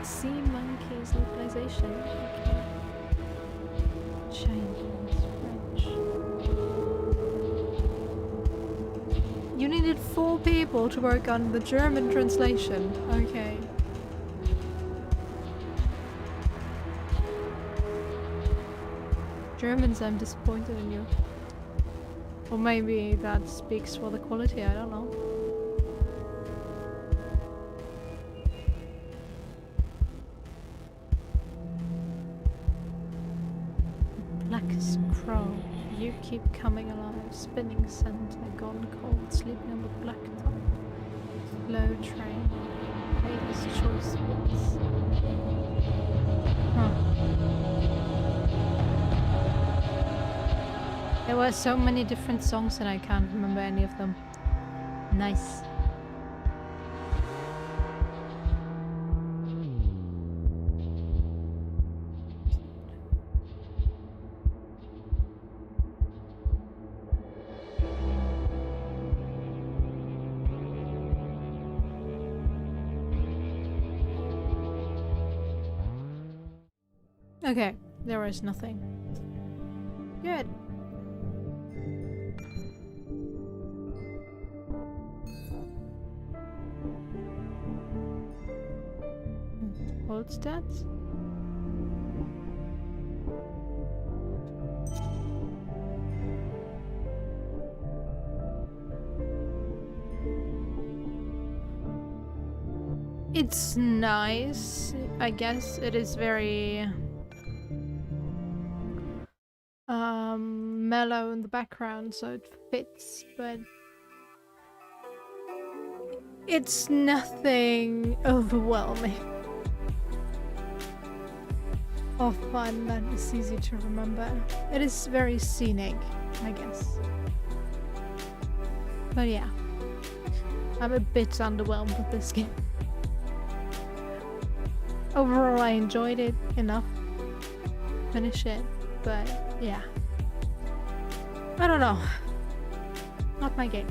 Speaker 1: Sea monkeys localization. Okay. Chinese, French. You needed 4 people to work on the German translation. Okay. Germans, I'm disappointed in you. Or maybe that speaks for the quality, I don't know. Blackest crow, you keep coming alive, spinning center, gone cold, sleeping on the blacktop. Slow train, latest choice bits. Huh. There were so many different songs and I can't remember any of them. Nice. Okay, there is nothing. Good. Hold stats. It's nice, I guess. It is very mellow in the background, so it fits, but it's nothing overwhelming or fun that is easy to remember. It is very scenic, I guess. But yeah, I'm a bit underwhelmed with this game. Overall, I enjoyed it enough. Finish it, but yeah. I don't know. Not my game.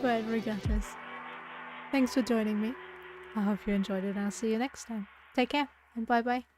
Speaker 1: But regardless, thanks for joining me. I hope you enjoyed it and I'll see you next time. Take care and bye bye.